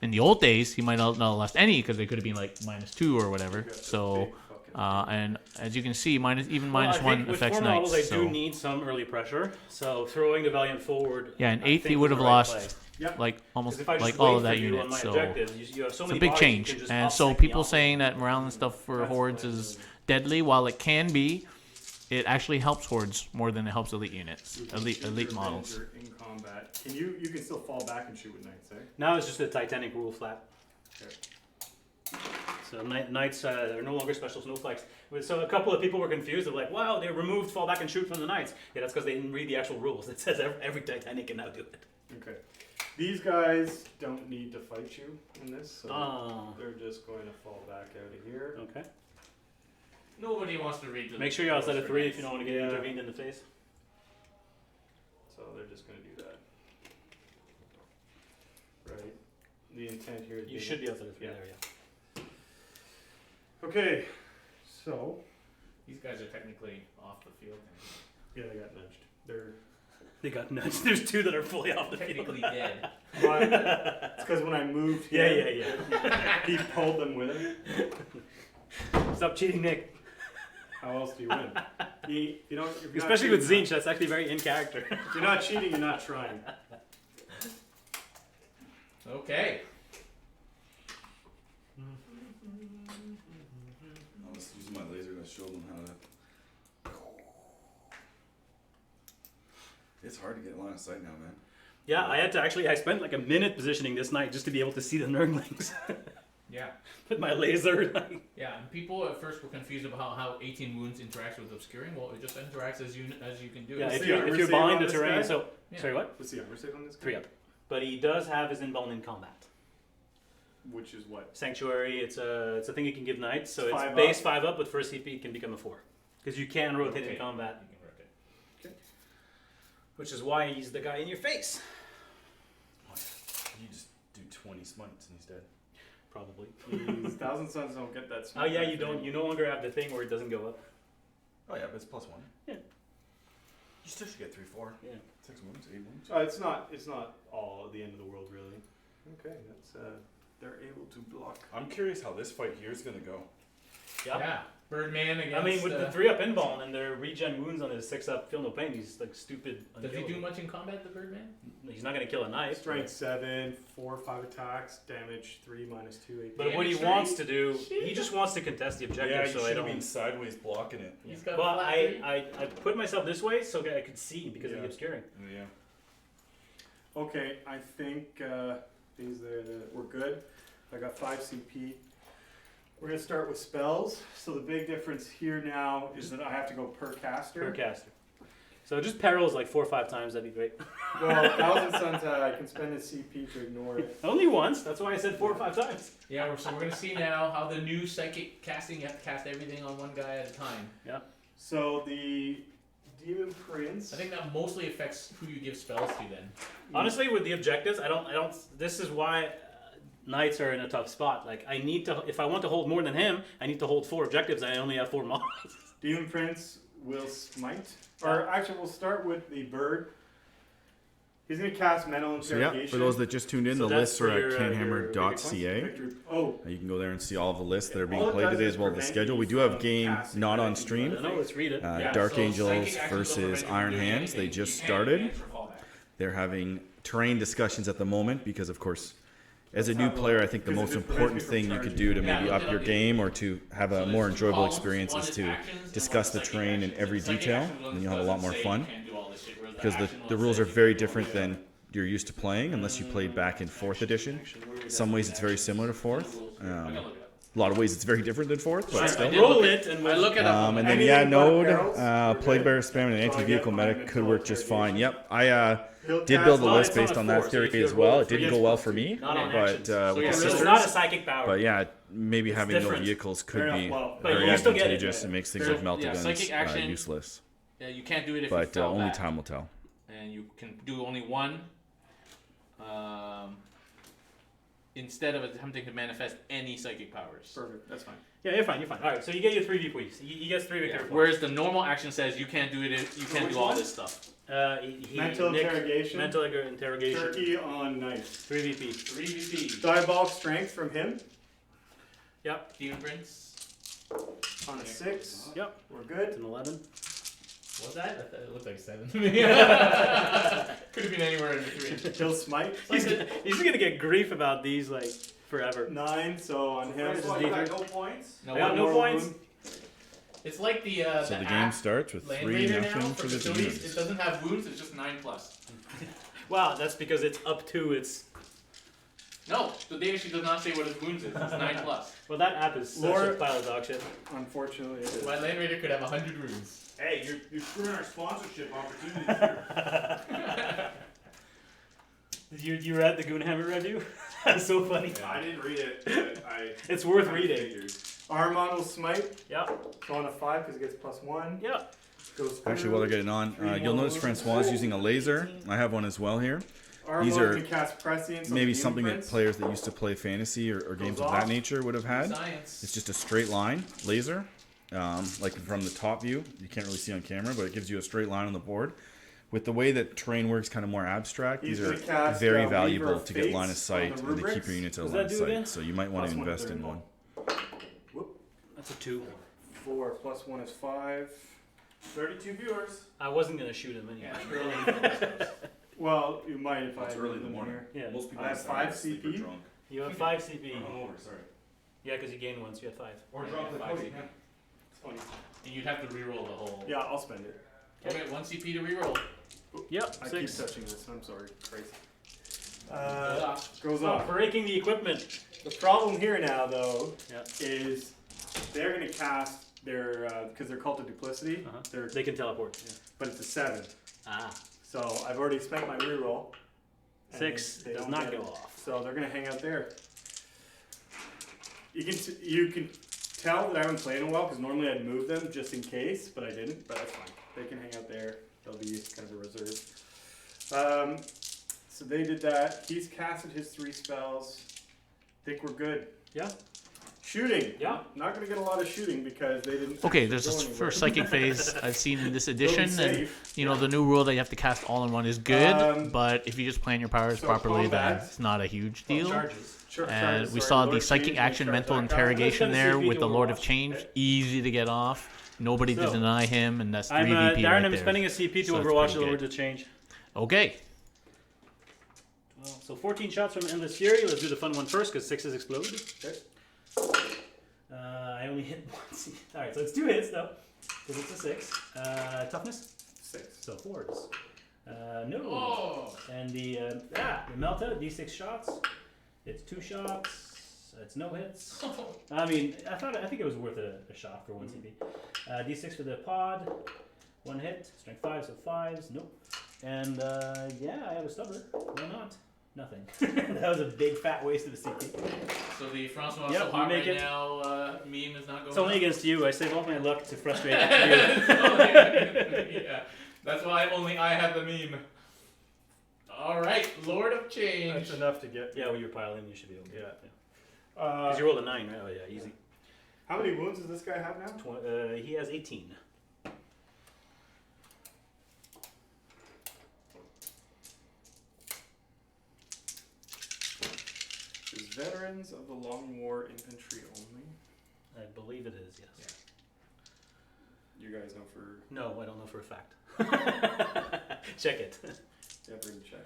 In the old days, he might not have lost any because they could have been like -2 or whatever. So, and as you can see, even Well, I minus think 1 with affects 4 models, knights. I do need some early pressure. So throwing the Valiant forward. Yeah, in I 8th he think would is have the right lost play. Yep. like 'Cause almost if I just like all wait of that for you on unit. my So objectives, you have so it's a many big bodies, you change. can just And so offset me people off. saying that morale and stuff for That's hordes fine. is deadly, while it can be, it actually helps hordes more than it helps elite units, You can elite shoot elite your models. Avenger in combat. You can still fall back and shoot with knights, eh? Now it's just a Titanic rule flat. Okay. So knights are no longer special snowflakes. So a couple of people were confused of like, wow, they removed fall back and shoot from the knights. Yeah, that's because they didn't read the actual rules. It says every Titanic can now do it. Okay. These guys don't need to fight you in this, so Oh. they're just going to fall back out of here. Okay. Nobody wants to read the Make sure you're outside of 3 if you don't want to get Yeah. intervened in the face. So they're just going to do that. Right the intent here is You should be able to do Yeah. there, yeah. Okay, so These guys are technically off the field. yeah, they got nudged. They got nudged. There's two that are fully off the field. Technically dead. It's because when I moved Yeah, him, yeah. he pulled them with him. Stop cheating, Nick. How else do you win? If you're not Especially with cheating, Zinch, that's actually very in character. If you're not cheating, you're not trying. Okay. I was using my laser to show them how to. It's hard to get line of sight now, man. Yeah, I spent like a minute positioning this night just to be able to see the Nurglings. Yeah. With my laser, like. Yeah, and people at first were confused about how 18 wounds interacts with obscuring. Well, it just interacts as you can do. Yeah, it. if the you're armor behind save the on this terrain, guy? so... Yeah. Sorry, what? What's the armor save on this guy? 3 up. But he does have his inbound in combat. Which is what? Sanctuary, it's a thing you can give knights, so It's it's 5 base up. 5 up, with first CP can become a 4. Because you can rotate in Okay. combat, You can rotate. which is why he's the guy in your face. You just do 20 smites and he's dead. Probably. These Thousand Suns don't get that. Oh yeah, you don't. You no longer have the thing where it doesn't go up. Oh yeah, but it's +1. Yeah. You still should get 3, 4. Yeah. 6 wounds, 8 wounds. It's not. It's not all the end of the world, really. Okay, that's. They're able to block. I'm curious how this fight here is gonna go. Yeah. Birdman against. I mean, with the 3 up inbound and their regen wounds on his 6 up, feel no pain. He's like stupid. Does he do unkillable. much in combat, the Birdman? He's not gonna kill a knight. Strength 7, 4, 5 attacks, damage 3, -2, 8. But what he Damage wants three? to do, he just wants to contest the objective. Yeah, you so I should have don't. been sideways blocking it. Yeah. He's got Well, flat three. I put myself this way so I could see because of Yeah. the obscuring. Yeah. Okay, I think we're good. I got 5 CP. We're gonna start with spells. So the big difference here now is that I have to go per caster. Per caster. So just perils like 4 or 5 times. That'd be great. Well, Thousand Suns, I can spend a CP to ignore it. Only once. That's why I said 4 or 5 times. Yeah, so we're gonna see now how the new psychic casting, you have to cast everything on one guy at a time. So the Demon Prince. I think that mostly affects who you give spells to then. Honestly, with the objectives, I don't. This is why knights are in a tough spot. Like I need to, if I want to hold more than him, I need to hold 4 objectives. I only have 4 models. Demon Prince will smite. Or actually, we'll start with the bird. He's going to cast Mental So Interrogation. yeah, for those that just tuned in, So the that's lists for are your, at CanHammer.ca. Victory- Oh, You can go there and see all of the lists that are All being it played does today, is as well as the prevent schedule. you We do have from game casting not on anything. I stream. don't know. Let's read it. Dark so Angels psychic actions versus don't prevent you from Iron doing Hands. They anything. just You can't started. manage for fallback. They're having terrain discussions at the moment because, of course, as a new player, I think the Because most it prevents important me from thing you could charging. do to Yeah, maybe look up it your up. game or to have So a there's more 2 enjoyable columns. experience One is is to actions, and discuss one the is terrain in psychic every actions. Psychic detail, actions, one and you'll have a lot more doesn't say fun. you can't do all this shit, whereas Because action the one rules are says very you can do different all than you're used to playing, unless you played back in 4th edition. Some ways it's very similar to 4th. I can look it up. A lot of ways it's very different than 4th, but still. Roll it and I we'll look it up. And then Anything yeah, but Node, barrels, we're Plague good. Bearer spam and So I anti-vehicle get my medic could work just mental fine. Yep, I He'll did cast build a Well, list it's on based a on 4, that so if theory you as roll well. It three, didn't it's go well +2. for me, Not on but actions. with So the yeah, So sisters. it's not a psychic power. But yeah, maybe It's having no different. vehicles Fair could enough, be well, but very you still get it, advantageous yeah. and makes things So, with yeah, meltaguns psychic action- useless. Yeah, you can't do it if you But fall only back. time will tell. And you can do only one. Instead of attempting to manifest any psychic powers. Perfect, that's fine. Yeah, you're fine. You're fine. All right, so you get your 3 VPs. He gets 3 Yeah. victory points. Whereas the normal action says you can't do it. You can't which do all one? this stuff. Mental interrogation. Mental interrogation. Turkey on knife. 3 VP. 3 VP. Diabolic strength from him Yep. Demon Prince. on a 6. Yep. We're It's good. an 11. What's that? I thought it looked like 7 to me. Could have been anywhere in between. He'll smite. He's just gonna get grief about these like forever. 9, so on him. First one, I I got no points. No, I got one no more points. wound. It's like the So the game app starts with Land 3 Raider nothing now for the facilities. demons. It doesn't have wounds. It's just 9+. Wow, that's because it's up to its. No, the data sheet does not say what its wounds is. It's 9+. Well, that app is such a Lord- pile of dog shit. Unfortunately, it is. My Land Raider could have 100 wounds. Hey, you're screwing our sponsorship opportunities here. You read the Goonhammer review? That's so funny. I didn't read it, but I. It's worth kinda reading. figured. Armon will smite. Yep. So on a 5 because it gets +1. Yep. Goes Actually, while they're getting on, Three you'll more notice wounds. Francois is using a laser. I have one as well here. These Armor are can cast prescience. maybe on the something that imprints. players that used to play fantasy or games of that off. nature would have had. Science. It's just a straight line laser, like from the top view. You can't really see on camera, but it gives you a straight line on the board. With the way that terrain works, kind of more abstract, He's these are gonna cast, very Weaver valuable of to get line of Fates on sight the and to keep rubrics. your units at Does line that of do sight. again? So you might want Plus to one invest third in roll. one. That's a 2. 4 plus 1 is 5. 32 viewers. I wasn't gonna shoot him anyway. Well, you might if It's I early leave in the them morning. here. Yeah. Most people I have inside 5 are asleep or CP. drunk. You have 5 CP. Hungover, sorry. Yeah, because you gained once. You had 5. Or Yeah, drunk like 5 Cody. CP. It's funny. And you'd have to reroll the whole. Yeah, I'll spend it. Okay, 1 CP to reroll. Yep. I 6. keep touching this. I'm sorry. Crazy. Goes Goes off. Breaking the equipment. The problem here now, though, Yeah. is they're going to cast their because they're cult of duplicity. Uh-huh. They're, They can teleport. Yeah. but it's a 7. Ah. So I've already spent my reroll. and 6 they does don't not get go it. off. So they're gonna hang out there. You can tell that I haven't played in a while because normally I'd move them just in case, but I didn't. But that's fine. They can hang out there. They'll be kind of a reserve. So they did that. He's casted his 3 spells. Think we're good. Yeah. Shooting. Yeah. Not gonna get a lot of shooting because they didn't. Okay, actually there's go this anywhere. first psychic phase I've seen in this edition, and safe. you know the new rule that you have to cast all in one is good, Um, but if you just plan your powers so properly, then combat. it's not a huge deal. Charges. And we Sorry, saw Lord the psychic Change, action make mental sure I got that. interrogation Let's there see if with the we Lord do of Overwatch. Change, easy to get off. Nobody to So, deny him, and that's 3 I'm VP Darren. right I'm there. spending a CP to So it's Overwatch pretty the good. Lords of Change. Okay, Well, so 14 shots from Endless Fury. Let's do the fun one first because 6s explode. Okay. I only hit once. All right, so it's 2 hits though, because it's a 6. Toughness, 6. so 4s. No. And the Melta D6 shots. It's 2 shots. It's no hits. I mean, I think it was worth a shot for 1 CP. D6 for the pod. 1 hit. Strength 5, so 5s. Nope. And I have a stubber. Why not? Nothing. That was a big fat waste of a CP. so the Francois Yep, you make it. now meme is not going. It's only against you. I save all my luck to frustrate you. Yeah, that's why only I have the meme. All right, Lord of Change. That's enough to get. Yeah, well, you're piling. You should be able to. Yeah. Because you rolled a 9, right? Oh yeah, easy. How many wounds does this guy have now? He has 18. Is veterans of the Long War infantry only? I believe it is. Yes. You guys know for No, I don't know for a fact. Check it. every check.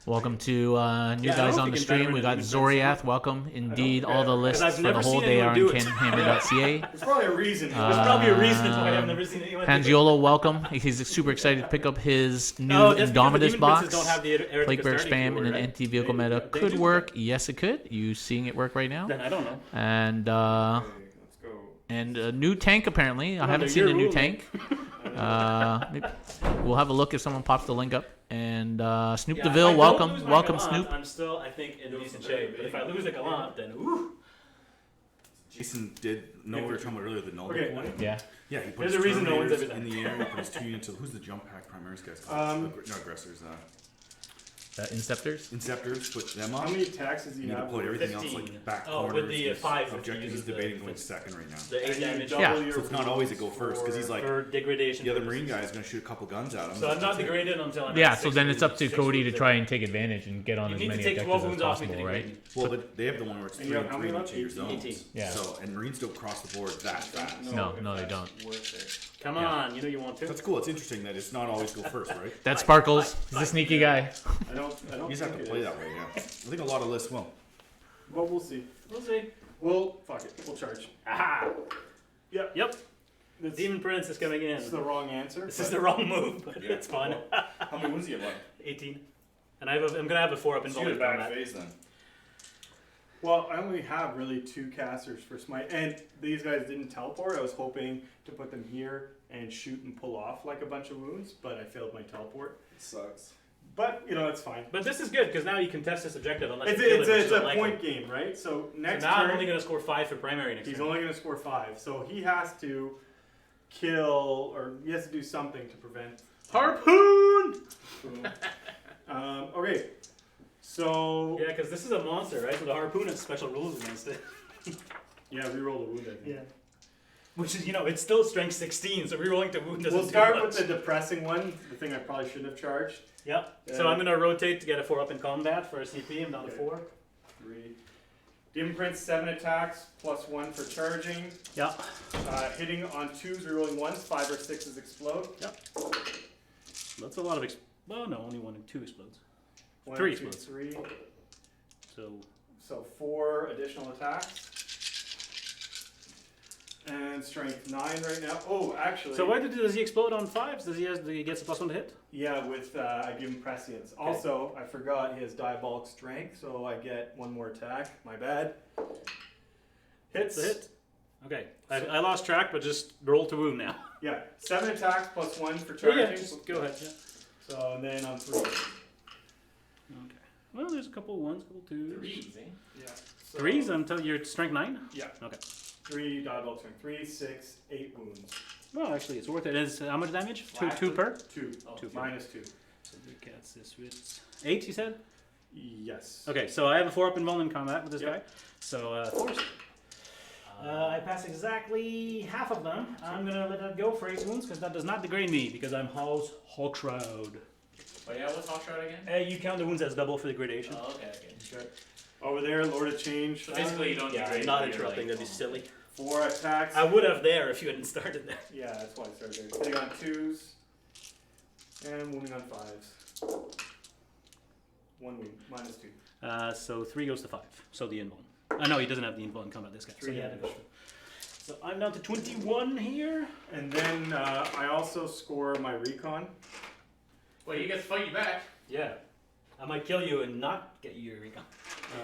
Welcome to new Yeah, I guys don't on think the in stream. veteran We got defense- Zoriath. Welcome. Indeed, all the lists I've for the never whole seen day are on anyone do it. CanHammer.ca. There's probably a reason. There's probably a reason why I've never seen anyone. do it. Pangiolo, welcome. He's super excited to pick up his new Oh, that's because the Indomitus Demon box. Princes don't have the Eric Plague Bear Bastardi spam in keyword, an right? anti-vehicle They- meta they could do. work. Yes, it could. You seeing it work right now? Then I don't know. And Okay, let's go. and a new tank apparently. I haven't they're seen your a new rule, tank. Maybe- we'll have a look if someone pops the link up. And Snoop Yeah, if I DeVille, don't welcome, lose my welcome Gallant, Snoop. I'm still, I think, in decent shape. But if I lose a Gallant, then ooh. Jason did know we were talking about earlier the null Okay. point. Yeah. Yeah, he put There's his a reason no one's Terminators ever in done. the air. He put his 2 units. Who's the jump pack primaries guys called? Not aggressors. Inceptors. Inceptors. Put them How on. many attacks does he You need to have? play everything 15. else like back Oh, with corners. the his 5 if he objective. He's uses the debating going 15. second right now. The 8 And you damage. double Yeah. your So it's not always to go wounds first because he's like For degradation. the other purposes. Marine guy is going to shoot a couple guns at him. So I'm not degraded until I'm Yeah, at so 6 then it's up to wounds, Cody to 6 try wounds. and take advantage and get on You as need to many take 12 objectives as wounds off me to possible, right? degrade me. Well, but they have the one where it's And 3 you and have how 3 in many each of your left? zones. 18. Yeah. So and Marines don't cross the board that fast. No, if no, they that's don't. worth it. Come on, you know you want to. That's cool. It's interesting that it's not always go first, right? That Sparkles. He's a sneaky guy. I don't You just have think to it play is. that way. Yeah. I think a lot of lists will. But we'll see. We'll see. Well, fuck it. We'll charge. Aha! Yep. Yep. That's, Demon Prince is coming in. this is the wrong answer. This but- is the wrong move, but Yeah. it's fun. How many wins do you have? 18. And I'm gonna have a 4 up in So you had a volume bad combat. phase then. Well, I only have really 2 casters for smite, and these guys didn't teleport. I was hoping to put them here and shoot and pull off like a bunch of wounds, but I failed my teleport. It sucks. But you know, it's fine. But this is good because now you can test this objective unless It's you kill it's, it, which it's is a unlikely. point game, right? So So next now I'm turn, only gonna score 5 for primary next he's turn. only going to score 5. So he has to kill, or he has to do something to prevent. Harpoon! Okay, so Yeah, because this is a monster, right? So the harpoon has special rules against it. yeah, reroll the wound. I think. Yeah. Which is, it's still strength 16, so rerolling the wound doesn't We'll start do with much. the depressing one, the thing I probably shouldn't have charged. Yep. So I'm gonna rotate to get a 4 up in combat for a CP. I'm down to Okay. 4. 3. Demon Prince, 7 attacks, +1 for charging. Yeah. Hitting on 2s, rerolling 1s, 5 or 6s explode. That's a lot of well, no, only 1 and 2 explodes. 1, 3 2, explodes. 3. So 4 additional attacks. And strength 9 right now. Oh, actually. why does he explode on 5s? Does he gets a +1 to hit? Yeah, with I give him prescience. Also, I forgot he has diabolic strength, so I get 1 more attack. My bad. Hits. It's a hit. Okay. I lost track, but just roll to wound now. Yeah, 7 attacks +1 for charging. Yeah, just go ahead. Yeah. So and then on 3. Okay. Well, there's a couple 1s, couple 2s. 3s, eh? Yeah. So, 3s until you're strength 9? Yeah. Okay. 3 diabolic strength. 3, 6, 8 wounds. Well, actually, it's worth it. Is how much damage? Flat. 2 per? 2. Oh, 2 per. Minus 2. So look at this with 8, you said? Yes. Okay, so I have a 4 up in in combat with this Yep. guy. So, force. I pass exactly half of them. I'm gonna let that go for 8 wounds because that does not degrade me because I'm Hall's Hulk Shroud. Oh yeah, what's Hawk Shroud again? You count the wounds as double for degradation. Oh, okay. Okay. Over there, Lord of Change. So basically, you don't Yeah, degrade. I'm not but you're interrupting. like, That'd be silly. 4 attacks. I would have there if you hadn't started there. Yeah, that's why I started there. Hitting on 2s. And wounding on 5s. 1 wound. Minus 2. So 3 goes to 5. So the invuln. No, he doesn't have the invuln in combat. This guy. So 3 yeah, damage. So I'm down to 21 here. And then I also score my recon. Well, you get to fight you back. Yeah. I might kill you and not get you your recon.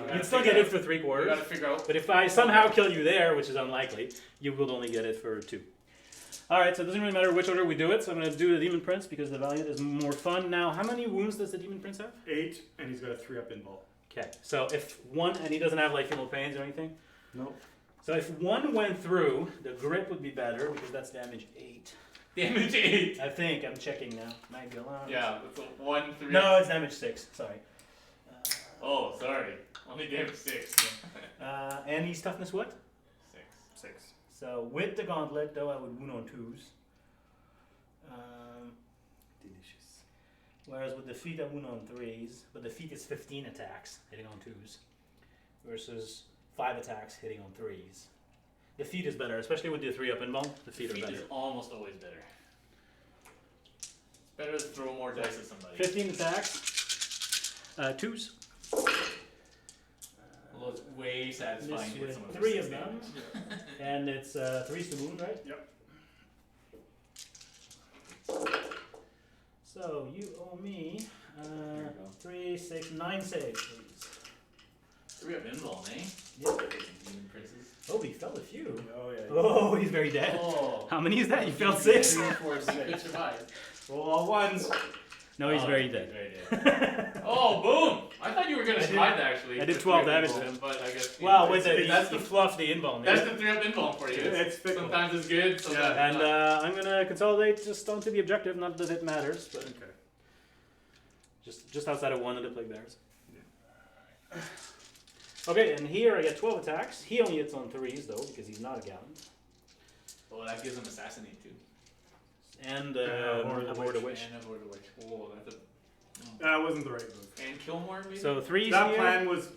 gotta You'd still figure get it out- for 3 You quarters. gotta figure out. But if I somehow kill you there, which is unlikely, you will only get it for 2. Alright, so it doesn't really matter which order we do it, so I'm going to do the Demon Prince because the Valiant is more fun. Now, how many wounds does the Demon Prince have? 8, and he's got a 3 up in ball. Okay, so if 1, and he doesn't have like fatal pains or anything? Nope. So if 1 went through, the grip would be better because that's damage 8. Damage 8. I think, I'm checking now. Might be allowed. Yeah, it's a 1, 3. No, it's damage 6, sorry. Oh, sorry. Only damage 6. And he's toughness what? 6. 6. So with the gauntlet, though, I would wound on 2s. Delicious. Whereas with the feet, I wound on 3s, but the feet is 15 attacks, hitting on 2s, versus 5 attacks, hitting on 3s. The feet is better, especially with the 3 up invuln. The feet are Feet better. is almost always better. It's better to throw more dice at somebody. 15 attacks, 2s. Although it's way satisfying to hit This someone with for 3 of 6 them, damage. and it's 3s to wound, right? Yep. So you owe me you go. 3, 6, 9 saves, please. 3 up invuln, eh? Yep. Demon princes. Oh, he fell a few. Oh, yeah. Oh, he's very dead. Oh. How many is that? You failed 6? 3, 4, 6. Could survive. Roll all 1s. No, he's Oh, very he's dead. very dead. Oh, boom! I thought you were gonna survive actually. I did with 12 3 up damage to invuln, him. But I guess. Well, with it, that's he the fluffed the invuln. that's the 3 up invuln for you. It's fickle. Sometimes it's good. Sometimes Yeah, it's And not. I'm gonna consolidate just onto the objective. Not that it matters, but Okay. just outside of 1 of the plague bears. Okay, and here I get 12 attacks. He only hits on 3s though because he's not a gallant. Oh, that gives him assassinate too. And Horde of Horde of Witch. And a Horde of Witch. Oh, that's a. That wasn't the right move. And kill more maybe. So 3s That here. plan was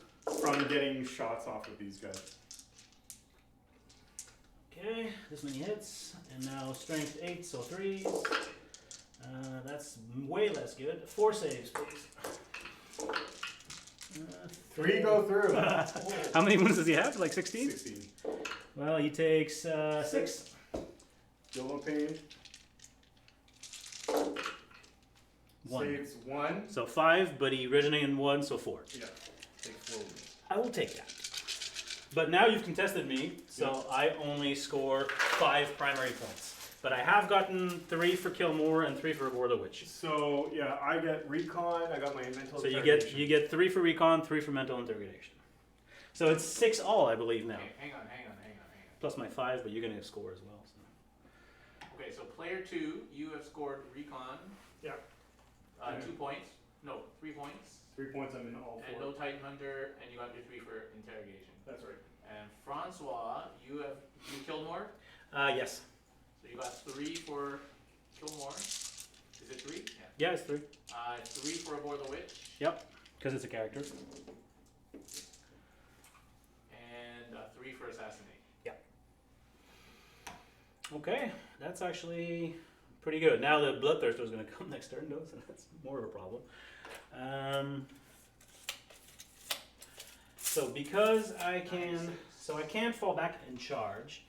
from getting shots off with these guys. Okay, this many hits, and now strength 8, so 3s. That's way less good. 4 saves, please. 3 go through. How many wounds does he have? Like 16? 16. Well, he takes 6. Deal no pain. 1. Saves 1. So 5, but he originated in 1, so 4. Yeah. Take 4 wounds. I will take that. But now you've contested me, so I only score 5 primary points. But I have gotten 3 for Kill More and 3 for Reward the Witch. So, yeah, I get recon. I got my mental So you interrogation. get 3 for Recon, 3 for Mental Interrogation. So it's 6 all, I believe now. Okay, hang on. Plus my 5, but you're going to score as well. So. Okay, so player 2, you have scored recon. Yeah. 2 points. No, 3 points. 3 points. I'm in all And 4. no Titan Hunter, and you got your 3 for interrogation. That's right. And Francois, you killed more. Yes. So you got 3 for kill more. Is it 3? Yeah, it's 3. 3 for Aboard the Witch. Yep. Because it's a character. And 3 for assassinate. Okay, that's actually pretty good. Now the Bloodthirster is going to come next turn, though, so that's more of a problem. So because I can't fall back and charge.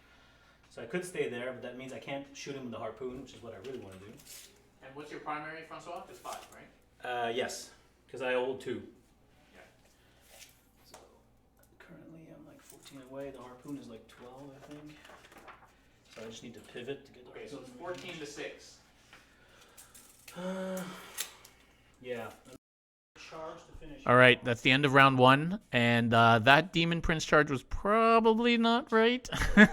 So I could stay there, but that means I can't shoot him with the harpoon, which is what I really want to do. And what's your primary, Francois? It's 5, right? Yes, because I hold 2. Yeah. So currently I'm like 14 away. The harpoon is like 12, I think. So I just need to pivot to get the Okay, so it's 14 to 6. Yeah. Charge to finish. All right, that's the end of round 1, and that Demon Prince charge was probably not right. No,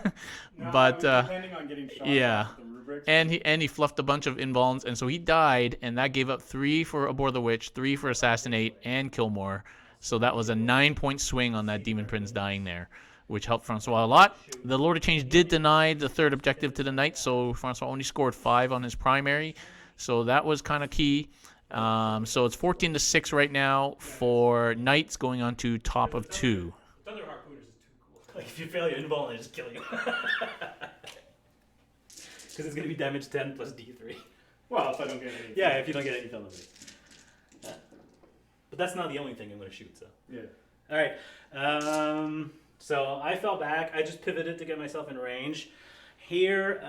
but I was depending on getting shot yeah. off the rubrics. and he fluffed a bunch of invulns, and so he died, and that gave up 3 for Aboard the Witch, 3 for assassinate, and kill more. So that was a 9-point swing on that Demon Prince dying there, which helped Francois a lot. The Lord of Change did deny the 3rd objective to the Knight, so Francois only scored 5 on his primary. So that was kind of key. So it's 14 to 6 right now for Knights going on to top of 2. Thunder Harpooners is too cool. Like if you fail your invuln, they just kill you. Because it's going to be damage 10 plus D3. Well, if I don't get any. Yeah, if you don't get any penalty. But that's not the only thing I'm going to shoot, so. Yeah. All right. So I fell back. I just pivoted to get myself in range. Here,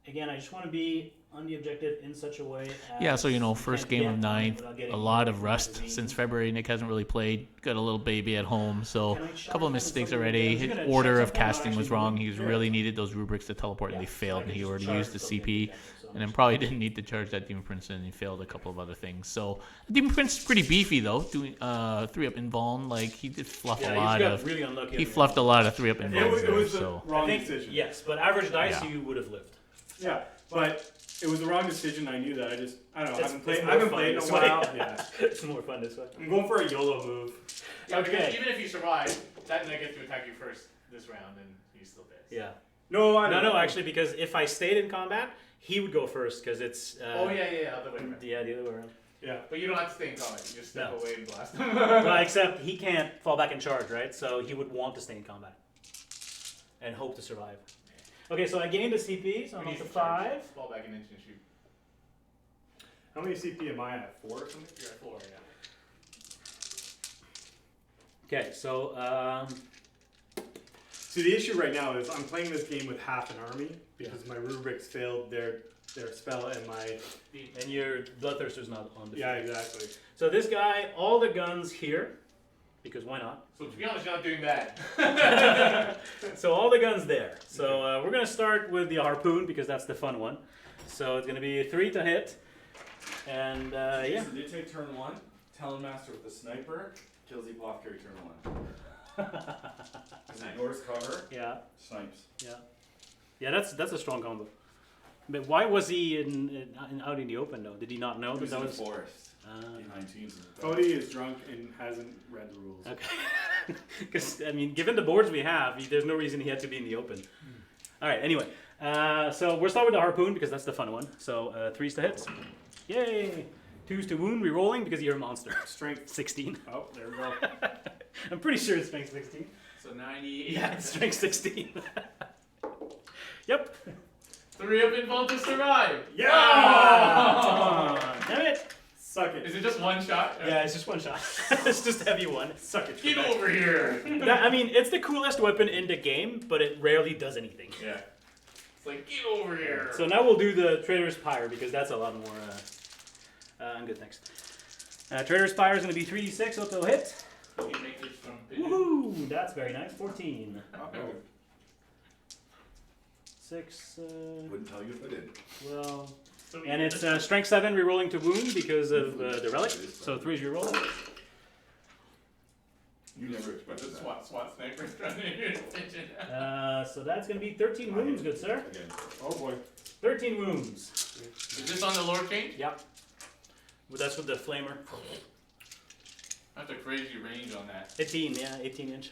again, I just want to be on the objective in such a way as Yeah, so you first can't game of get on it 9th, without getting a lot of hit rust by the since beam. February. Nick hasn't really played. Got a little baby at home, so Can I a charge couple of him mistakes with something already. like that? His He's gonna order check of something casting out was actually wrong. do. He was Yeah. really needed those rubrics to teleport, and Yeah, they failed, so I and can he just already charge used the till the end CP. of the game, so I'm And then just- probably didn't need to charge that Demon Prince, and he failed a couple of other things. So Demon Prince is pretty beefy though, doing 3-up invuln. Like he did fluff Yeah, a he's lot got of. really unlucky. He on the fluffed a invuln. lot of 3-up It invulns was there. the So wrong I think, decision. yes, but average dice Yeah. you would have lived. Yeah, but it was the wrong decision. I knew that. I don't know. It's- I it's haven't played more in fun a this while. way. Yeah. It's more fun this way. I'm going for a YOLO move. Yeah, because Okay. even if you survive, that Knight gets to attack you first this round, and he's still pissed. Yeah. No, I don't No, know. actually, because if I stayed in combat, he would go first because it's. Oh yeah, other way around. Yeah, the other way around. Yeah. But you don't have to stay in combat. You just step No. away and blast him. Well, except he can't fall back and charge, right? So he would want to stay in combat and hope to survive. Okay, so I gained a CP, so I'm We up need to to charge. 5. Fall back an inch and shoot. How many CP am I at? 4 or something? You're at 4, yeah. Okay, so See, the issue right now is I'm playing this game with half an army because my rubrics failed their spell and my. and your Bloodthirster's not on the Yeah, field. exactly. So this guy, all the guns here, because why not? So to be honest, you're not doing bad. So all the guns there. So we're gonna start with the harpoon because that's the fun one. So it's gonna be 3 to hit, and yeah. Jason did take turn 1. Talonmaster with the sniper kills the apothecary turn 1. Ignores cover, Yeah, snipes. yeah. That's a strong combo. But why was he out in the open though? Did he not know He was that in the was? forest behind teams. Cody is drunk and hasn't read the rules. Okay. Because I mean, given the boards we have, there's no reason he had to be in the open. All right. Anyway, so we'll start with the harpoon because that's the fun one. So 3s to hit. Yay! 2s to wound. Rerolling because you're a monster. Strength. 16. Oh, there we go. I'm pretty sure it's strength 16. So 98. Yeah, it's strength 16. Yep. 3-up invuln to survive. Yeah! Oh, damn it. Suck it. Is it just one shot? Yeah, it's just one shot. It's just a heavy one. Suck it. Get Trebek. over here. I mean, it's the coolest weapon in the game, but it rarely does anything. Yeah. It's like, get over here. So now we'll do the Trader's Pyre because that's a lot more. I'm good, thanks. Trader's Pyre is going to be 3d6 auto hit. You make this from pigeon. Woohoo! That's very nice. 14. Oh. 6. Wouldn't tell you if I did. Well, So and it's strength 7 rerolling to wound because of the relic. So 3 is rerolling. You never expected Just that. what? SWAT snipers running in your attention. So that's gonna be 13 wounds, good sir. Again. Oh boy. 13 wounds. Is this on the lore change? Yep. Well, that's with the flamer. That's a crazy range on that. 18, yeah, 18 inch.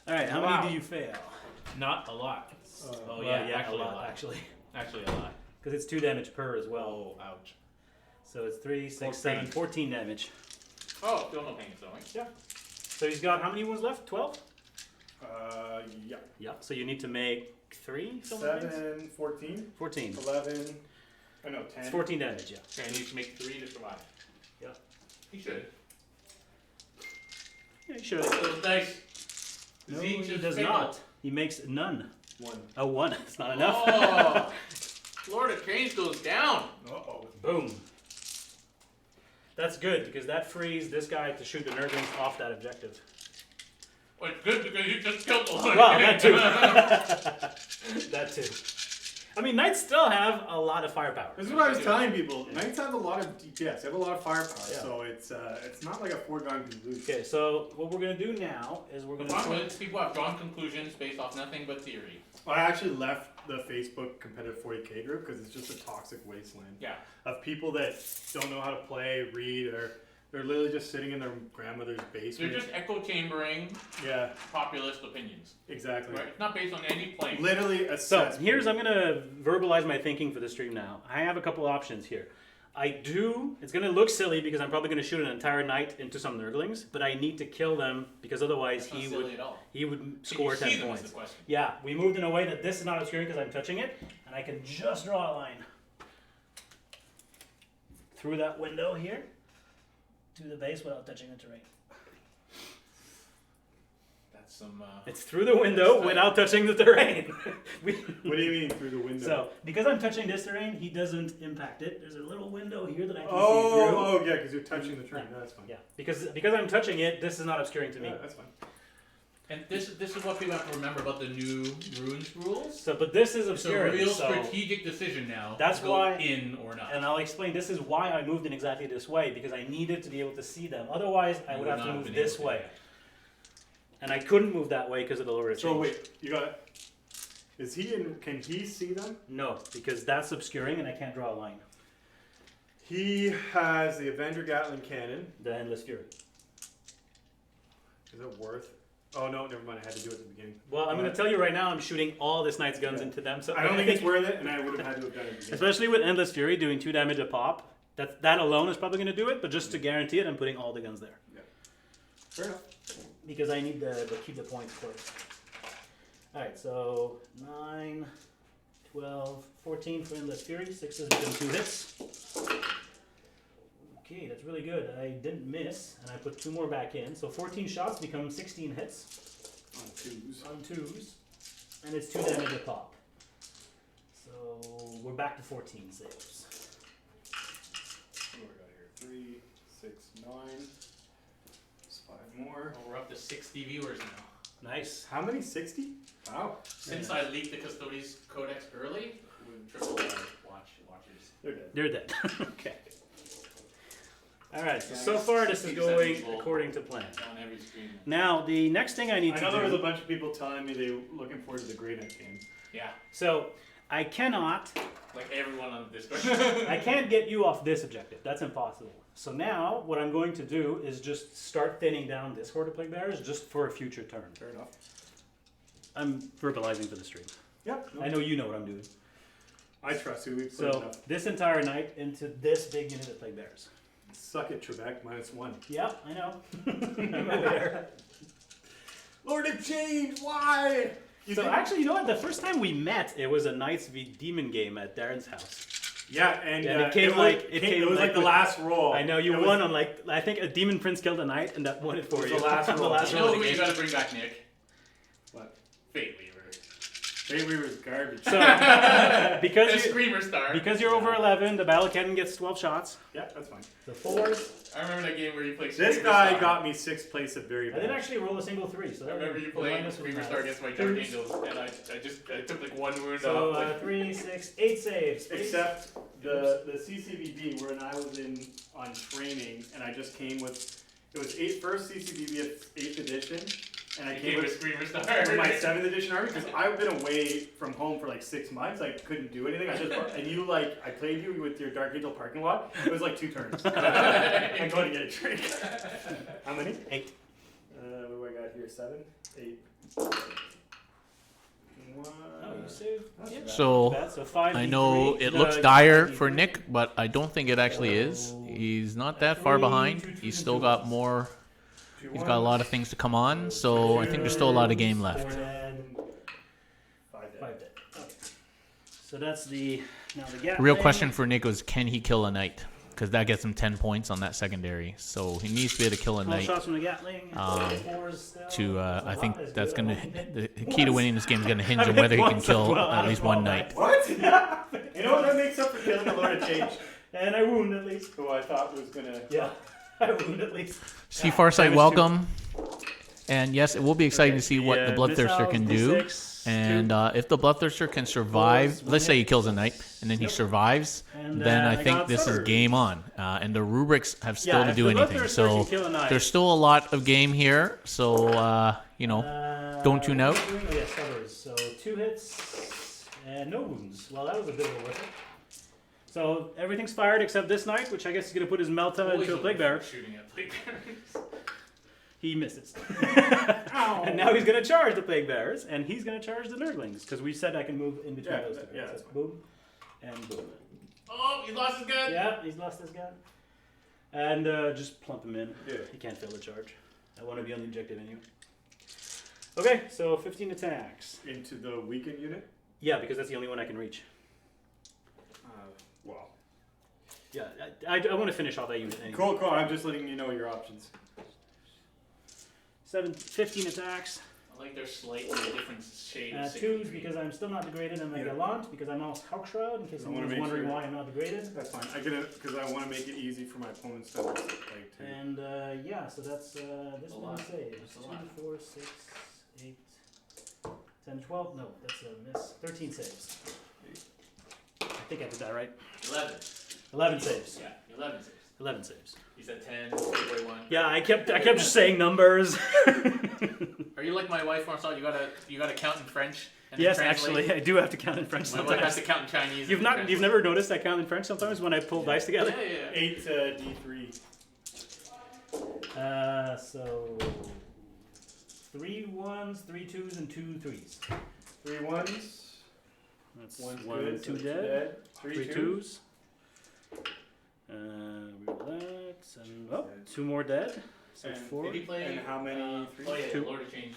Alright, how Wow. many do you fail? Not a lot. Well, yeah, a lot, actually. Actually a lot. Because it's 2 damage per as well. Oh, ouch. So it's 3, 6, 7, 14 damage. Oh, still no pain, so. Yeah. So he's got how many wounds left? 12? Yeah. Yeah. So you need to make 3? something like that? 7, 14, 14. 11. Oh no, 10. It's 14 damage, yeah. Okay, I need to make 3 to survive. Yeah. He should. Yeah, you should. Those dice. No, Zeke he just does failed. not. He makes none. 1. Oh, 1. It's not enough. Oh! Lord of Change goes down. Uh-oh. Boom. That's good because that frees this guy to shoot the nerdlings off that objective. Well, it's good because you just killed the Lord Well, of that Change. too. That too. I mean, knights still have a lot of firepower. This is what I was telling people. Knights have a lot of DPS. They have a lot of firepower, Yeah. so it's not like a foregone conclusion. Okay, so what we're gonna do now is we're The gonna. problem is people have drawn conclusions based off nothing but theory. Well, I actually left the Facebook competitive 40K group because it's just a toxic wasteland Yeah. of people that don't know how to play, read, or they're literally just sitting in their grandmother's They're basement. just echo chambering Yeah, populist opinions. exactly. Right? It's not based on any plane. Literally a So cesspool. here's I'm gonna verbalize my thinking for the stream now. I have a couple options here. It's gonna look silly because I'm probably gonna shoot an entire knight into some nerdlings, but I need to kill them because otherwise That's not silly at all. he would Can score you see 10 them is points. the question. Yeah, we moved in a way that this is not obscuring because I'm touching it, and I can just draw a line through that window here to the base without touching the terrain. That's some. It's through the window without touching the terrain. What do you mean through the window? So, because I'm touching this terrain, he doesn't impact it. There's a little window here that I can see through. oh yeah, because you're touching the train. No, that's fine. Yeah, because I'm touching it, this is not obscuring to me. Yeah, that's fine. And this is what people have to remember about the new runes rules. So, but this is It's a obscuring. real so, strategic decision now. That's to go why- in or not. and I'll explain. This is why I moved in exactly this way because I needed to be able to see them. Otherwise, I You would have to not move been this able to way, do that. and I couldn't move that way because of the lower change. So wait, you got. Is he in? Can he see them? No, because that's obscuring, and I can't draw a line. He has the Avenger Gatling cannon. The endless fury. Is it worth? Oh no, never mind. I had to do it at the beginning. Well, I'm going to tell you right now, I'm shooting all this knight's guns Yeah. into them. So I don't think it's worth it, and I would have had to have done it. At the beginning. especially with endless fury doing 2 damage a pop. That alone is probably going to do it. But just to guarantee it, I'm putting all the guns there Fair enough. because I need to keep the points close. All right, so 9, 12, 14 for endless fury. 6s become 2 hits. Okay, that's really good. I didn't miss, and I put 2 more back in. So 14 shots become 16 hits On 2s. on 2s, and it's 2 damage a pop. So we're back to 14 saves. What do we got here? 3, 6, 9. Just 5 more. Oh, we're up to 60 viewers now. Nice. How many? 60? Wow. Since I leaked the Custodes Codex early, we've tripled our watchers. They're dead. They're dead. Okay. All right. Yeah, So far, this is 60 to going 70 volt. according to plan. On every screen. Now, the next thing I need I to know there was a do. bunch of people telling me they were looking forward to the Grey Knight game. Yeah, So I cannot. like everyone on the Discord. I can't get you off this objective. That's impossible. So now, what I'm going to do is just start thinning down this horde of plague bearers just for a future turn. Fair enough. I'm verbalizing for the stream. Yep. I know you know what I'm doing. I trust you. We've played So enough. this entire night into this big unit of plague bearers. Suck it, Trebek. -1. Yeah, I know. I'm aware. Lord of Change, why? So actually, you know what? The first time we met, it was a Knights v Demon game at Darren's house. Yeah, and Yeah, and it came it was like the with- last roll. I know you It was- won on I think a Demon Prince killed a knight, and that won it for It was you. the last roll. last You roll know of who the you game. gotta bring back, Nick? What? Fate Weaver. Fate Weaver's garbage. So The because Screamer Star. you're over 11, the battle cannon gets 12 shots. Yeah, that's fine. The 4s. I remember that game where you played This Screamer guy Star. got me 6th place at very I bad. didn't actually roll a single 3, so I that remember you the playing minus was Screamer nice. Star against my Dark Twos. Angels, and I took like 1 wound So off. Like, 3, 6, 8 saves. Except the CCVB when I was on training and I just came with It was first CCBB 8th edition, and I You came gave a with screamer star. my 7th edition army because I've been away from home for like 6 months. I couldn't do anything. And you I played you with your Dark Angel parking lot. It was like 2 turns. I'm going to get a drink. How many? 8. What do I got here? 7, 8. One. Oh, you saved. Yeah. So So 5. I know D3. it looks You dire got for D3. Nick, but I don't think it actually is. He's not that far 3, behind. 2 twos, He's and still 2 got ones. more. 2 He's got a lot of things to come on, so I think there's still a lot of game left. 5 5 dead. Okay. So that's the the gap. Real question for Nick was, can he kill a knight? Because that gets him 10 points on that secondary. So he needs to be able to kill a 12 knight. shots from the Gatling. 4s still. I think That's that's good. gonna the key to winning this game is gonna hinge on whether he can kill at least one knight. What? You know what? That makes up for killing the Lord of Change, And I wound at least. who I thought was gonna. Yeah, I wound at least. See Farsight, Damage welcome. And yes, it will be exciting to see what the Bloodthirster missiles, can do. D6, And if the Bloodthirster can survive, let's say he kills a knight and then he survives, And, then I I think got this is third. game on. And the rubrics have still to if do the anything. Bloodthirster So can kill a knight, there's still a lot of game here. So don't tune out. what are we doing? Oh, yes, covers. So 2 hits and no wounds. Well, that was a bit of a whiff. So everything's fired except this knight, which I guess he's gonna put his Melta into a plague bearer. Shooting at plague bearers. He misses. And now he's gonna charge the plague bearers, and he's gonna charge the nurglings because we said I can move in between Yeah, those two. yeah, So that's boom and boom. Oh, he lost his gun. Yeah, he's lost his gun. And just plump him in. Yeah. He can't fail the charge. I want to be on the objective anyway. Okay, so 15 attacks. Into the weakened unit. Yeah, because that's the only one I can reach. Well. Yeah, I want to finish off that unit anyway. Cool. I'm just letting you know your options. 15 attacks. I like their slightly different shade of 2s because I'm still not degraded, and my Gallant because I'm also Hawkshroud, in case I wanna anyone's make wondering sure- why I'm not degraded. That's fine. Because I want to make it easy for my opponents to like to. And yeah, so that's this a one lot. saves. That's a 2, lot. 4, 6, 8, 10, 12. No, that's a miss. 13 saves. I think I did that right. 11. 11 saves. Yeah, 11 saves. 11 saves. He said 10, Boy 1. Yeah, I kept just saying numbers. Are you like my wife, Marcel? You gotta count in French and then Yes, translate? actually, I do have to count in French My wife has sometimes. to count in Chinese. You've and not translate. you've never noticed I count in French sometimes when I pull dice together. Yeah, yeah, yeah. 8 D3. So 3 1s, 3 2s, and 2 3s. 3 1s. That's 1's 1 good. and 2 so dead. 3 3 2s. 2s. We roll that, and 2 more dead. So And 4. Did he play? And how many threes? Oh yeah, 2. Lord of Change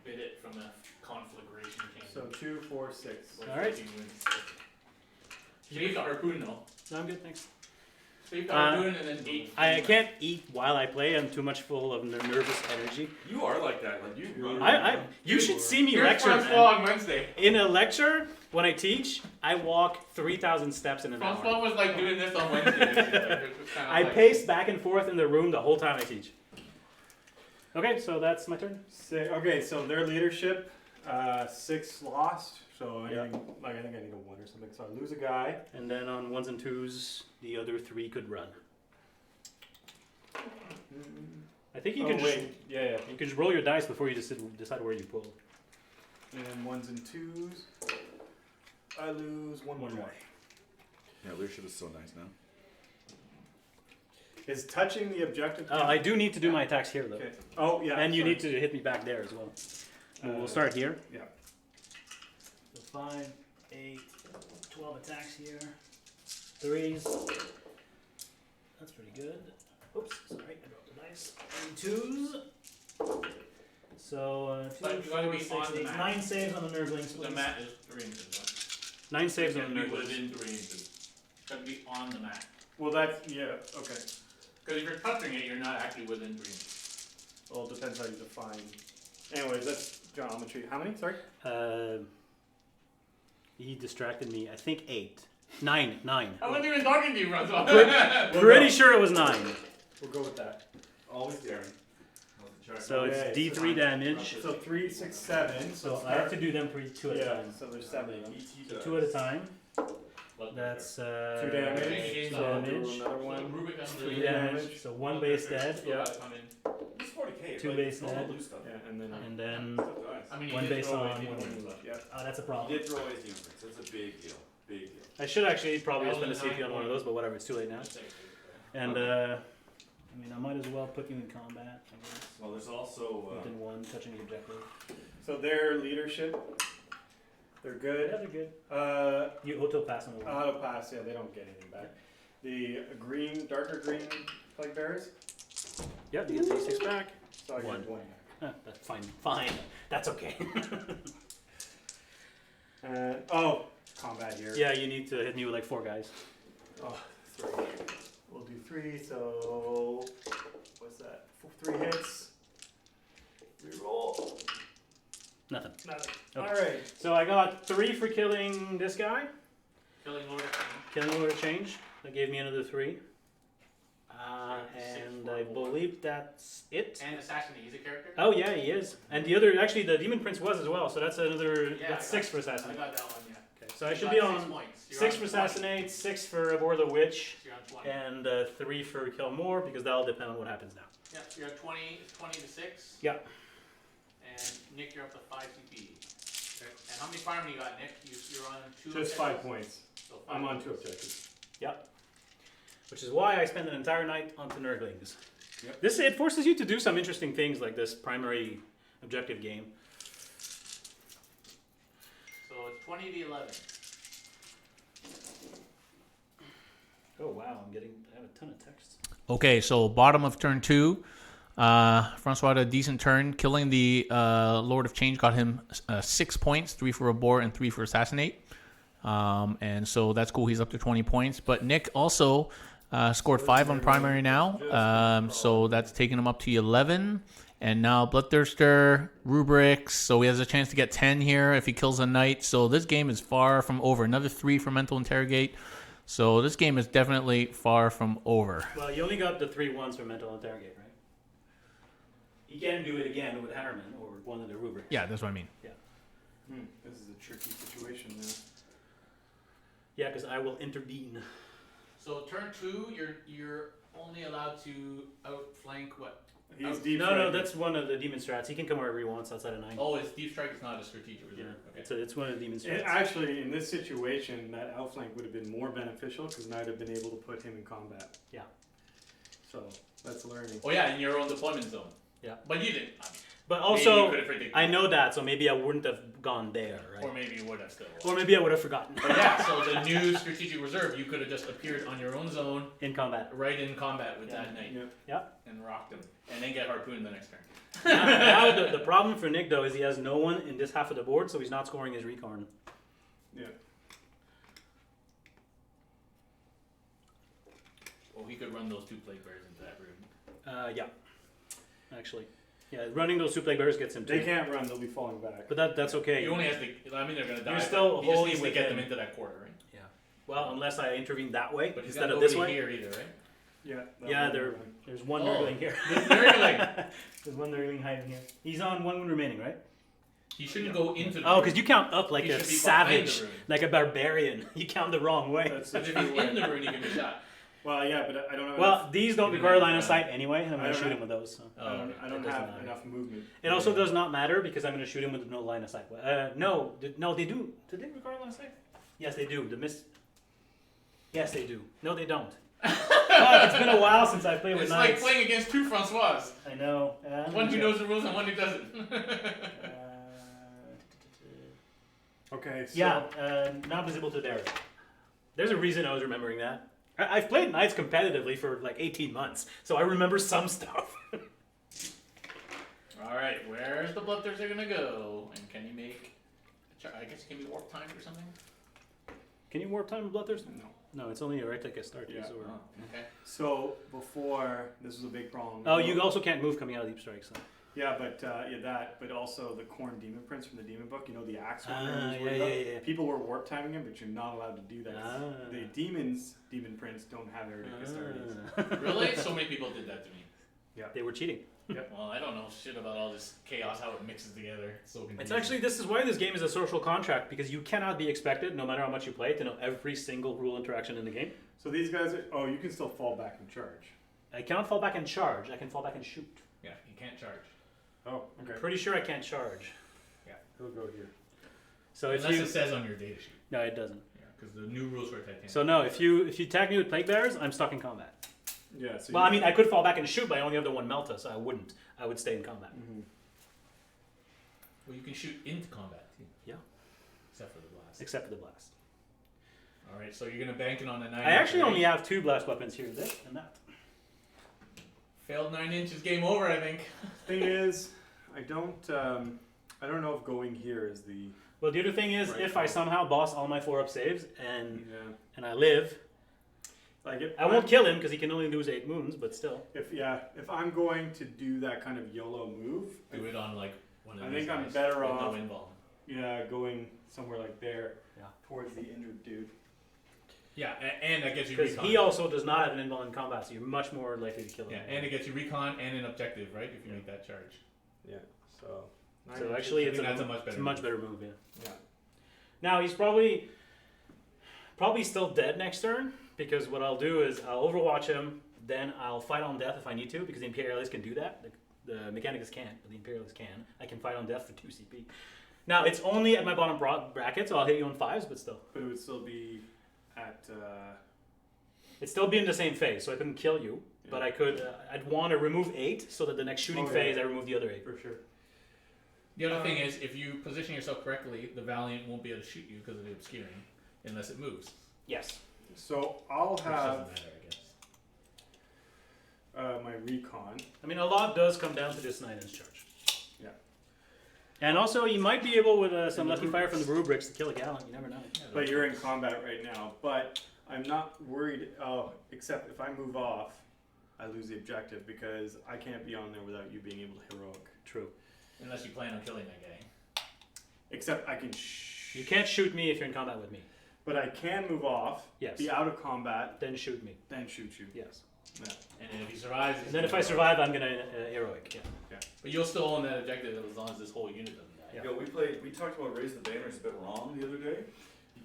bid it from the conflagration king. So 2, 4, 6. Like All right. 15 wins. Save the harpoon though. No, I'm good, thanks. Save the harpoon and then 8. I can't eat while I play. I'm too much full of nervous energy. You are like that. Like you run. You should see me Here's lecture. Francois man. on Wednesday. In a lecture, when I teach, I walk 3,000 steps in an hour. Francois was like doing this on Wednesday. It was kinda I like- pace back and forth in the room the whole time I teach. Okay, so that's my turn. Okay, so their leadership, 6 lost. So anything, like I think I need a 1 or something. So I lose a guy. And then on 1s and 2s, the other 3 could run. I think you can just Yeah. you can just roll your dice before you decide where you pull. And 1s and 2s. I lose one more guy. Yeah, leadership is so nice now. Is touching the objective? I do need to do my attacks here though. Okay. Oh yeah. And you sorry. need to hit me back there as well. We'll start here. Yeah. So 5, 8, 12 attacks here. 3s. That's pretty good. Oops, sorry, I dropped the dice. And 2s. So 2, But you gotta 4, be 6, on the 8, mat. 9 saves on the Nurglings, The please. mat is 3 inches. 9 saves You on gotta the be Nurglings. within 3 inches. Gotta be on the mat. Well, that's okay. Because if you're touching it, you're not actually within 3 inches. Well, it depends how you define. Anyways, that's geometry. How many? Sorry. He distracted me. I think 8. 9. I wasn't even talking to you, Francois. Pretty sure it was 9. We'll go with that. Always daring. So Okay, it's D3 damage. So 3, 6, 7. So I have to do them 2 at a Yeah. time. So there's 7 of them. So 2 at a time. That's 2 damage. Damage. So I'll do Damage. another one. Rubik on 3 the damage. So 1 base dead. Still gotta come in. It's 40k. 2 base dead. Yeah, and then And then Stuff dies. I mean, 1 you did base throw away on, the 1 demon left. yeah. Oh, that's a He problem. did throw away his demon prince. That's a big deal. Big deal. I should actually probably That spend a was a CP on one of those, but whatever, it's too late now. That's it. And I mean, I might as well put you in combat. I guess. Well, there's also. Within 1, touching the objective. So their leadership, they're good. Yeah, they're good. You auto pass on the 1. Auto pass, yeah, they don't get anything back. The green, darker green plague bearers, Yeah, you get 6 back. so I One. get 1 back. That's fine. Fine. That's okay. Oh, combat here. Yeah, you need to hit me with like 4 guys. Oh, 3. We'll do 3, so what's that? 3 hits. Reroll. Nothing. Nothing. Okay. Alright. So I got 3 for killing this guy. Killing Lord of Killing Lord of Change. That gave me another 3. Six And for I war. believe that's it. And Assassin, he's a character? Oh yeah, he is. And the other, actually, the Demon Prince was as well. So that's another. Yeah, that's I 6 for I assassinate. got that one, yeah. Okay, so I should You be got on 6 points. You're 6 on for 20. assassinate, 6 for abhor the witch, So you're on 20. and 3 for kill more because that'll depend on what happens now. Yeah, so you're at 20 to 6. Yeah. And Nick, you're up to 5 CP. Okay. And how many firemen you got, Nick? You're on 2 Just 5 points. So 5 I'm on 2 points. objectives. Yep. Which is why I spend an entire night on Nurglings. Yep. It forces you to do some interesting things like this primary objective game. So it's 20 to 11. Oh wow, I have a ton of text. Okay, so bottom of turn 2, Francois had a decent turn. Killing the Lord of Change got him 6 points, 3 for abhor and 3 for assassinate. And so that's cool. He's up to 20 points. But Nick also scored 5 on primary now. So that's taking him up to 11. And now Bloodthirster, rubrics. So he has a chance to get 10 here if he kills a knight. So this game is far from over. Another 3 for mental interrogate. So this game is definitely far from over. Well, you only got the 3 ones for mental interrogate, right? You can do it again with Harriman or one of the rubrics. Yeah, that's what I mean. This is a tricky situation now. Yeah, because I will intervene. So turn 2, you're only allowed to outflank what? He's deep. No, striking. that's one of the demon strats. He can come wherever he wants outside of 9. Oh, it's Deep Strike is not a strategic Yeah, reserve. Okay. it's one of the demon strats. Actually, in this situation, that outflank would have been more beneficial because I'd have been able to put him in combat. Yeah. So that's learning. Oh yeah, in your own deployment zone. Yeah. But you didn't. But Maybe you also, could have predicted I that. know that, so maybe I wouldn't have gone there, Or right? maybe you would have still. Or maybe I would have forgotten. But yeah, so the new strategic reserve, you could have just appeared on your own zone, In combat. right in combat with Yeah. that knight, Yeah. and rocked him, and then get harpooned the next turn. Now the problem for Nick, though, is he has no one in this half of the board, so he's not scoring his recon. Yeah. Well, he could run those 2 plague bears into that room. Yeah. Actually. Yeah, running those 2 plague bears gets him They too. can't run; they'll be falling back. But that's okay. He only has to. I mean, they're gonna die. You're but still he just wholly needs to get them within. into that quarter, right? Yeah. Well, unless I intervene that way But he's instead got of this nobody way. here either, right? Yeah. Yeah, there's one Oh. Nurgling here. Nurgling. There's one Nurgling hiding here. He's on 1 wound remaining, right? He shouldn't go into. The Oh, room. because you count up like He a should be behind the savage, room. like a barbarian. You count the wrong way. That's But the if he's true in way. the room, he can be shot. Well, yeah, but I don't know. Well, these don't Even require though line of it's, sight anyway, and I'm I going to don't shoot know. him with those. So. I don't It have doesn't matter. enough movement. It also does not matter because I'm going to shoot him with no line of sight. No, they do. Did they require line of sight? Yes, they do. Yes, they do. No, they don't. Fuck, it's been a while since I played with It's like knights. playing against 2 Francois. I know. One who knows the rules and one who doesn't. Okay. So Yeah, not visible to Derek. There's a reason I was remembering that. I've played knights competitively for like 18 months, so I remember some stuff. Alright, where's the Bloodthirster gonna go? And can you make. I guess it can be warp timed or something? Can you warp time Bloodthirster? No. No, it's only a right click start. Yeah. So we're- Oh, okay. So before this was a big problem. Oh, you also can't move coming out of deep strikes. So. Yeah, but also the Corn Demon Prince from the Demon Book. You know the axe one. Ah, I was worried yeah, about? yeah. People were warp timing him, but you're not allowed to do that. Ah. The Demon Prince don't have Erudic Astartes. Ah. Really? So many people did that to me. They were cheating. Well, I don't know shit about all this chaos, how it mixes together. It's so confusing. It's actually, this is why this game is a social contract, because you cannot be expected, no matter how much you play, to know every single rule interaction in the game. So these guys are. Oh, you can still fall back and charge. I cannot fall back and charge. I can fall back and shoot. Yeah, you can't charge. Oh, okay. Pretty sure I can't charge. He'll go here. So if Unless you it says on your data sheet. no, it doesn't. Yeah, because the new rules for Titanic. So no, if you attack me with plague bearers, I'm stuck in combat. Yeah. So Well, I mean, I could fall back and shoot, but I only have the one Melta, so I wouldn't. I would stay in combat. Well, you can shoot into combat too. Yeah. Except for the blast. Except for the blast. All right, so you're gonna bank it on the 9. I actually only have 2 blast weapons here, this and that. Failed 9 inches. Game over, I think. Thing is, I don't know if going here is the. Well, the other thing is, Right. if I somehow boss all my 4-up saves and Yeah. I live, Like if I won't kill him because he can only lose 8 wounds, but still. If I'm going to do that kind of YOLO move, Do it on like one of I these think I'm guys better with off- No invuln. yeah, going somewhere like there, Yeah. towards the injured dude. Yeah, and that gets you Because recon. he also does not have an invuln in combat, so you're much more likely to kill him. Yeah, and it gets you recon and an objective, right? If you make that charge. Yeah. So. So actually, I it's think a, that's a much better it's a much move. better move. Yeah. Yeah. Now he's probably still dead next turn, because what I'll do is I'll overwatch him, then I'll fight on death if I need to, because the Imperialists can do that. The Mechanicus can't, but the Imperialists can. I can fight on death for 2 CP. Now it's only at my bottom bracket, so I'll hit you on 5s, but still. But it would still be at. It'd still be in the same phase, so I couldn't kill you, but I could. I'd want to remove 8, so that the next shooting Oh, yeah. phase I remove the other 8. For sure. The other thing is, if you position yourself correctly, the Valiant won't be able to shoot you because of the obscuring, unless it moves. Yes. So I'll Which doesn't have matter, I guess. my recon. I mean, a lot does come down to this 9-inch charge. Yeah. And also, you might be able, with some lucky fire from the rubrics, to kill a gallant. You never know. But you're in combat right now. But I'm not worried. Oh, except if I move off, I lose the objective because I can't be on there without you being able to heroic. True. Unless you plan on killing that guy. Except I can. You can't shoot me if you're in combat with me. But I can move off. Yes. Be out of combat. Then shoot me. Then shoot you. Yes. Yeah. And then if he survives, And then if I survive, I'm gonna heroic. Yeah. but you'll still own that objective as long as this whole unit doesn't die. Yeah. Yo, we talked about raise the banners a bit wrong the other day.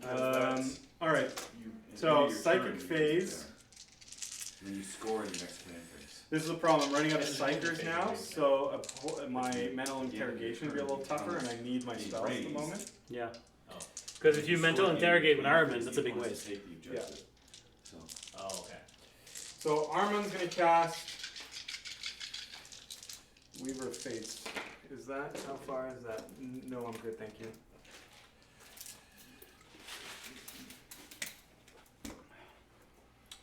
Because All right. you So, your psychic turn, you phase. choose the banner. And then you score in your next command phase. This is a problem. I'm running out of psychers now, so my mental interrogation will be a little tougher, and I need my spells at the moment. Yeah. Oh. Because if you score mental in interrogate with your command Armin, phase, that's a he big wants waste. to take the objective. So Oh, okay. So Armin's gonna cast Weaver of Fates. Is that how far is that? No, I'm good, thank you.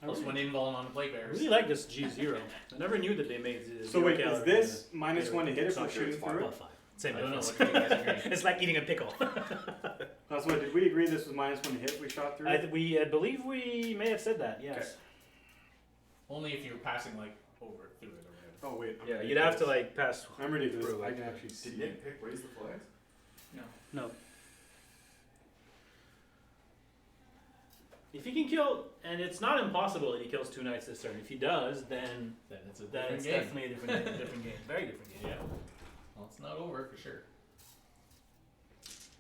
Plus one invuln on the plate I bearers. really like this G0. I never knew that they made the So zero wait, is calorie this in minus the- 1 to hit if It's we're not sure shooting it's through Well, it? 5. Same I don't know difference. what you guys agree. It's like eating a pickle. That's what, did we agree this was minus 1 to hit if we shot through it? I believe we may have said that. Yes. Okay. Only if you're passing like over through it or whatever. Oh wait. I'm Yeah, you'd have to ridiculous. like pass. I'm ridiculous. through I it. can actually see did it. Nick pick raise the flags? No. If he can kill, and it's not impossible that he kills 2 knights this turn. If he does, then Then it's a then different it's game. definitely a different game. Very different game. Yeah. Well, it's not over for sure.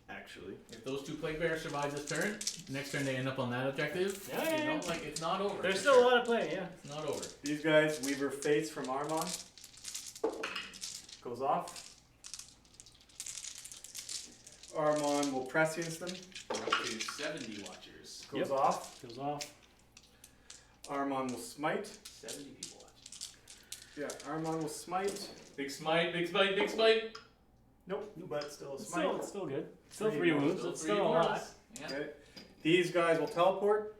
Actually. If those 2 plague bears survive this turn, next turn they end up on that objective. Yeah, you yeah, know, yeah. like it's not over. There's for still sure. a lot of play. Yeah. It's not over. These guys, Weaver Fates from Armon. Goes off. Armon will prescience them. We're up to 70 watchers. Goes Yep. off. Goes off. Armon will smite. 70 people watching. Yeah, Armon will smite. Big smite, big smite, big smite. Nope, but still a It's smite. still good. Still 3 3 wounds. wounds. Still It's 3 still a mortals. lot. Yeah. Okay. These guys will teleport.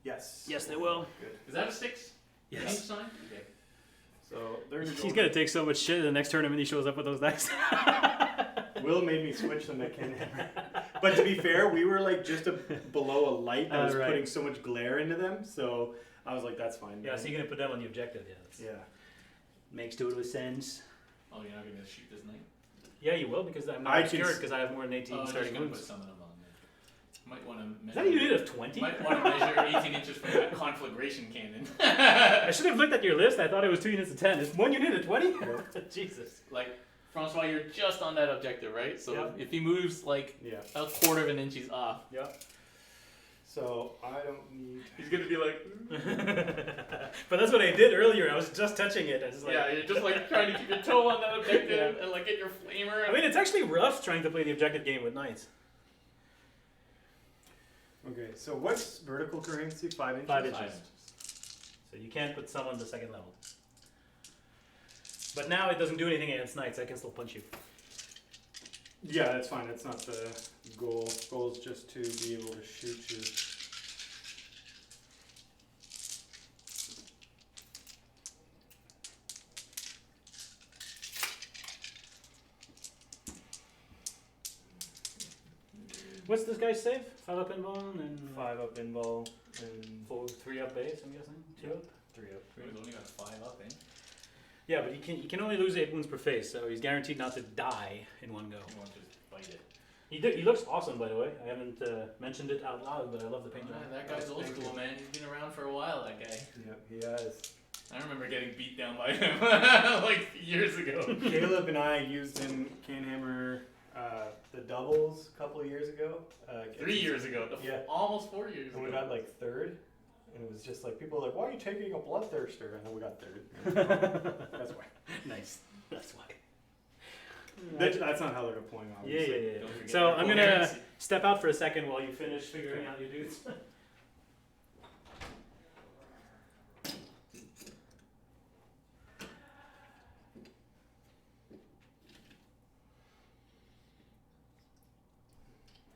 Yes. Yes, they will. Is that a 6? Each Yes. sign? Okay. So they're He's gonna take so much shit the next tournament he shows up with those dice. Will made me switch them to CanHammer. But to be fair, we were like just below a light that was Right. putting so much glare into them. So I was like, that's fine. Yeah, man. so you're gonna put them on the objective. Yeah. That's, Yeah. Makes total sense. Oh, you're not going to shoot this night? Yeah, you will because I'm not I obscured can because I have more than 18 Oh, I'm just starting going to put wounds. some of them on there. Might want to Is that a unit of 20? Might want to measure 18 inches from that conflagration cannon. I should have looked at your list. I thought it was 2 units of 10. It's 1 unit of 20? Jesus. Like, Francois, you're just on that objective, right? So Yeah. if he moves like Yeah. a quarter of an inch, he's off. Yep. So I don't need. He's gonna be like, But that's what I did earlier. I was just touching it. I was like, yeah, you're just like trying to keep your toe on that objective and like get your flamer. I mean, it's actually rough trying to play the objective game with knights. Okay, so what's vertical currency? 5 inches. 5 inches. So you can't put some on the second level. But now it doesn't do anything against knights. I can still punch you. Yeah, that's fine. That's not the goal. Goal is just to be able to shoot you. What's this guy's save? 5 up in ball and 5 up in ball and 3 up base, I'm guessing? 2 up? 3 up. He's only got 5 up, eh? Yeah, but he can only lose 8 wounds per face, so he's guaranteed not to die in one go. You want to fight it. He looks awesome, by the way. I haven't mentioned it out loud, but I love the paint job. That guy's old school, man. He's been around for a while, that guy. Yep, he has. I remember getting beat down by him like years ago. Caleb and I used in CanHammer the doubles a couple of years ago. 3 years ago. Yeah. Almost 4 years And ago. we got like 3rd. And it was just like, people were like, why are you taking a Bloodthirster? And then we got 3rd. That's why. Nice. That's why. That's not how they're deploying, Yeah, obviously. yeah, yeah. Don't forget So your I'm gonna coherency. step out for a second while you finish figuring out your dudes.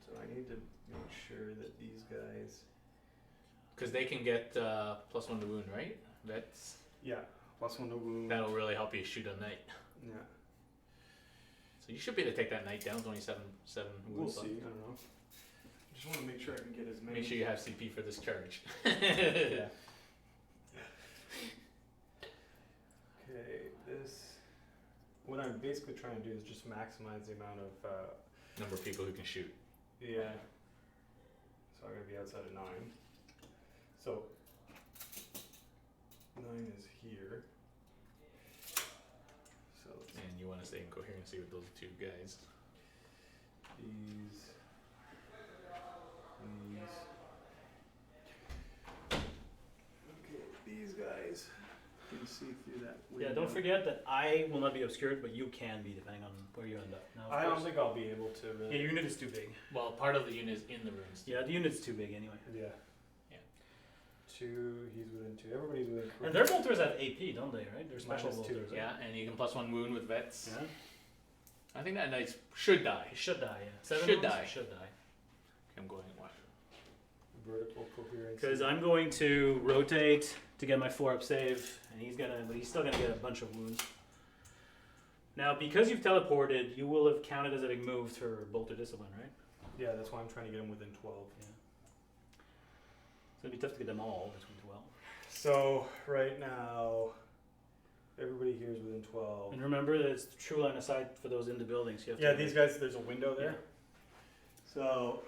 So I need to make sure that these guys. Because they can get +1 to wound, right? That's Yeah, +1 to wound. that'll really help you shoot a knight. Yeah. So you should be able to take that knight down. It's only seven We'll wounds. see. I don't know. I just want to make sure I can get as many. Make sure you have CP for this charge. Yeah. Okay, this. What I'm basically trying to do is just maximize the amount of. Number of people who can shoot. Yeah. So I'm gonna be outside of 9. So 9 is here. So And you want to stay in coherency with those 2 guys. these. Okay, these guys can see through that window. Yeah, don't forget that I will not be obscured, but you can be depending on where you end up. Now, of I don't course- think I'll be able to really. Yeah, your unit is too big. Well, part of the unit is in the runes. Yeah, the unit's too big anyway. Yeah. Yeah. 2, he's within 2. Everybody's within 2. And their bolters have AP, don't they? Right? They're special Minus 2, bolters. Yeah, and you can +1 wound with vets. Yeah. I think that knight should die. He should die. Yeah. 7 Should wounds? die. Should die. I'm going what? Vertical coherence. Because I'm going to rotate to get my 4-up save, and but he's still gonna get a bunch of wounds. Now, because you've teleported, you will have counted as having moved for bolter discipline, right? Yeah, that's why I'm trying to get him within 12. Yeah. It's gonna be tough to get them all between 12. So right now, everybody here is within 12. And remember, there's true line of sight for those in the buildings. You have Yeah, to these guys. There's a window there. So,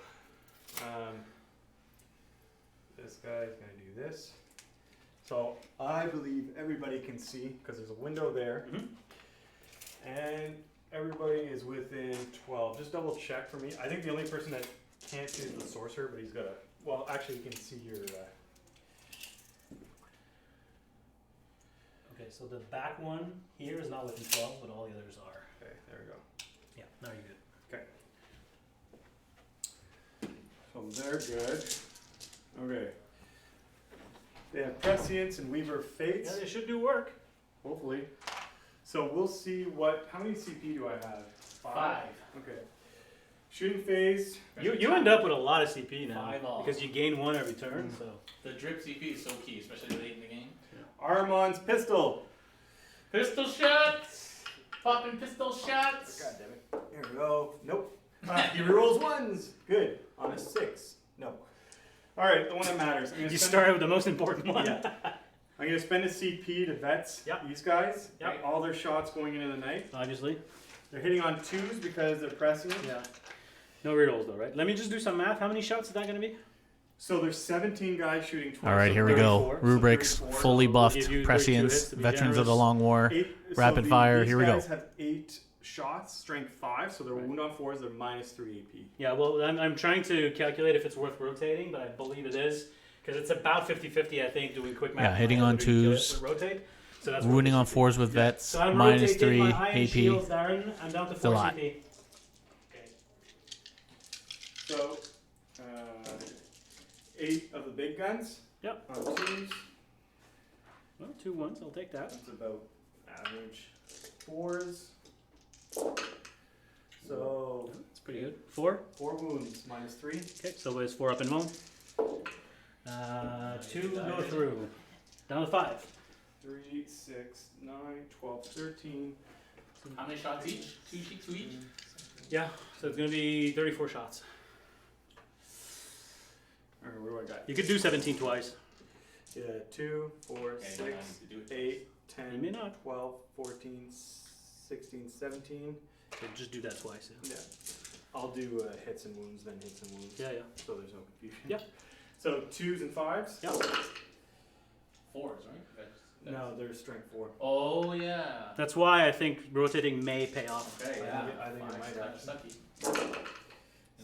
this guy's gonna do this. So I believe everybody can see because there's a window there, Mhm. and everybody is within 12. Just double check for me. I think the only person that can't see is the sorcerer, but he's got a. Well, actually, you can see your. Okay, so the back one here is not within 12, but all the others are. Okay, there we go. Yeah, now you're good. So they're good. Okay. They have Prescience and Weaver Fates. Yeah, they should do work. Hopefully. So we'll see what. How many CP do I have? 5. Okay. Shooting phase. You end up with a lot of CP now 5 all. because you gain 1 every turn. So The drip CP is so key, especially late in the game. Armon's pistol. Pistol shots! Popping pistol shots! God damn it. Here we go. Nope. He rerolls 1s. Good. On a 6. No. All right, the one that matters. I'm gonna you spend- started with the most important one. Yeah. I'm gonna spend a CP to vets. Yep. These guys. Yep. All their shots going into the night. Obviously. They're hitting on 2s because they're prescient. Yeah. No rerolls though, right? Let me just do some math. How many shots is that going to be? So there's 17 guys shooting twice. All right, so here we go. 34, so Rubrics, 34. fully buffed, give you 32 prescience, hits to be veterans of the generous. long war, So rapid fire. these Here we go. guys have 8 shots, strength 5, so their wound on 4s, they're -3 AP. Yeah, well, I'm trying to calculate if it's worth rotating, but I believe it is. Because it's about 50-50, I think, doing quick math. Yeah, hitting on twos. Rotate. So that's Wounding on 50-50. 4s with vets, So I'm -3 rotating my iron AP. shields, Darren. I'm down to a 4 lot. CP. Okay. So, 8 of the big guns. Yep. On 2s. Well, 2 1s, I'll take that. That's about average. 4s. So, That's pretty good. 4. 4 wounds, -3. Okay, so it's 4 up and 1. 2 go through. Down to 5. 3, 6, 9, 12, 13. How many shots each? Two each? Yeah, so it's going to be 34 shots. Or what do I got? You could do 17 twice. Yeah, 2, 4, Okay, no, I 6, need to do it. 8, You may 10, not. 12, 14, 16, 17. So just do that twice. Yeah. I'll do hits and wounds, then hits and wounds. Yeah, yeah. So there's no confusion. Yeah. So 2s and 5s? Yeah. 4s, right? No, they're strength 4. Oh, yeah. That's why I think rotating may pay off. Okay, yeah. yeah. I think it might Five's actually. kinda sucky.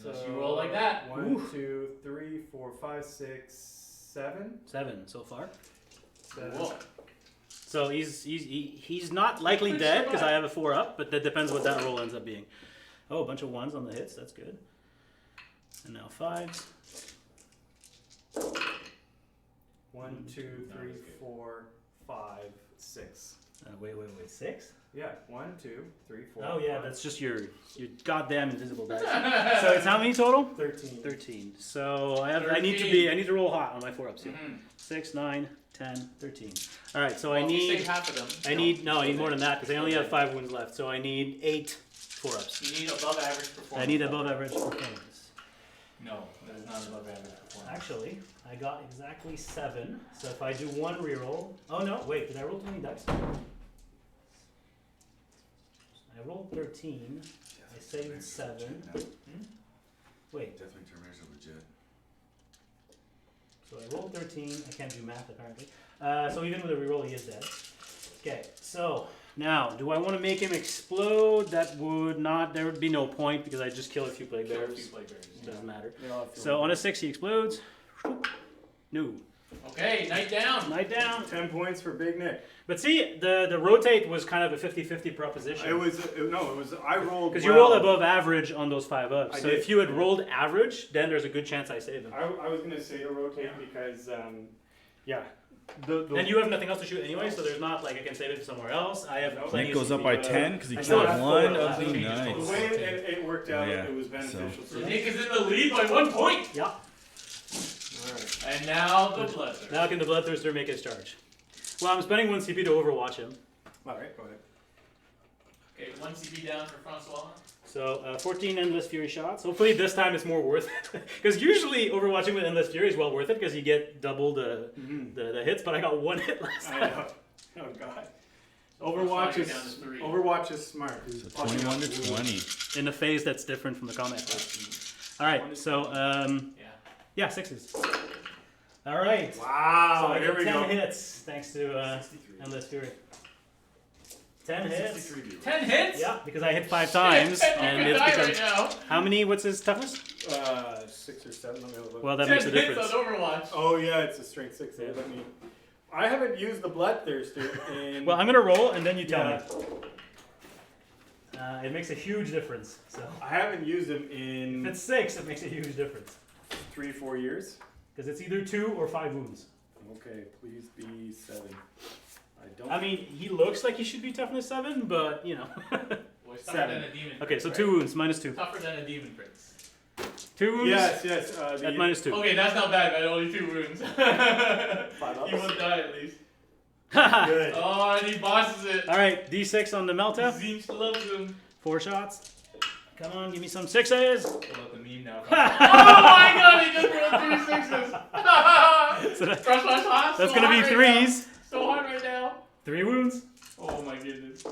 Unless you roll like that. 1, 2, 3, 4, 5, 6, 7. 7 so far. 7. Whoa. So he's not likely Pretty dead because survive. I have a 4 up, but that depends what that roll ends up being. Oh, a bunch of 1s on the hits. That's good. And now 5s. 1, 2, 3, 4, 5, 6. Wait. 6? Yeah, 1, 2, 3, 4. Oh yeah, 5, that's just your goddamn invisible dice. So it's how many total? 13. 13. So I need to roll hot on my 4 ups here. Mhm. 6, 9, 10, 13. All right, so Well, I if you need save half of them. I need more than that because I only have 5 wounds left. So I need 8 4 ups. You need above average performance. I need above average performance. No, that is not above average performance. Actually, I got exactly 7. So if I do 1 reroll, oh no, wait, did I roll 20 dice? I rolled 13. I saved 7. Wait, Deathwing Terminators are legit. so I rolled 13. I can't do math apparently. So even with a reroll, he is dead. Okay, so now, do I want to make him explode? That would not. There would be no point because I just kill a few plague Kill a bears. few plague bears. Doesn't matter. They all have So on a 6, he explodes. No. Okay, night down. Night down. 10 points for Big Nick. But see, the rotate was kind of a 50-50 proposition. It was I rolled Because you roll above average on those 5 ups. I So did. if you had rolled average, then there's a good chance I save him. I was gonna say to rotate because yeah. And you have nothing else to shoot anyway, so there's not like I can save it somewhere else. I have plenty Nick of goes up CP, by but 10 because he I killed still have one 4 of the left. the knights. way it worked out, Yeah, it was beneficial. So So Nick is in the lead by 1 point. Yeah. Alright. And now the Bloodthirster. Now can the Bloodthirster make his charge? Well, I'm spending 1 CP to overwatch him. Alright, go ahead. Okay, 1 CP down for Francois. So 14 Endless Fury shots. Hopefully this time it's more worth it. Because usually overwatching with Endless Fury is well worth it because you get double the hits, but I got 1 hit last I time. know. Oh god. Down to 3. Overwatch is smart. So 21 to 20. In a phase that's different from the combat phase. Alright, so yeah, 6s. Alright. Wow, So I here get we 10 go. hits thanks to 63. Endless Fury. 10 hits. 63 viewers. 10 hits? Yeah, because I hit 5 times and you it's could die become. right now. How many? What's his toughness? 6 or 7. Let me have a look. Well, that 10 makes a hits difference. on Overwatch. Oh yeah, it's a strength 6. Yeah. Let me. I haven't used the Bloodthirster in. Well, I'm gonna roll and then you tell Yeah. me. It makes a huge difference. So I haven't used him if in it's 6, it makes a huge difference 3-4 years. because it's either 2 or 5 wounds. Okay, please be 7. I don't. I mean, he looks like he should be toughness 7, but you know. Well, he's tougher 7. than a demon Okay, prince, so right? 2 wounds, -2. Tougher than a demon prince. 2 wounds yes. at The -2. Okay, that's not bad, man. Only 2 wounds. 5 He will ups. die at least. Good. Oh, and he bosses it. All right, D6 on the Melta. Zinch loves him. 4 shots. Come on, give me some 6s. Pull out the meme now. Oh my god, he just rolled 3 6s. So that- Crush my shots. That's So gonna be hard right 3s. now. So hard right now. 3 wounds. Oh my goodness.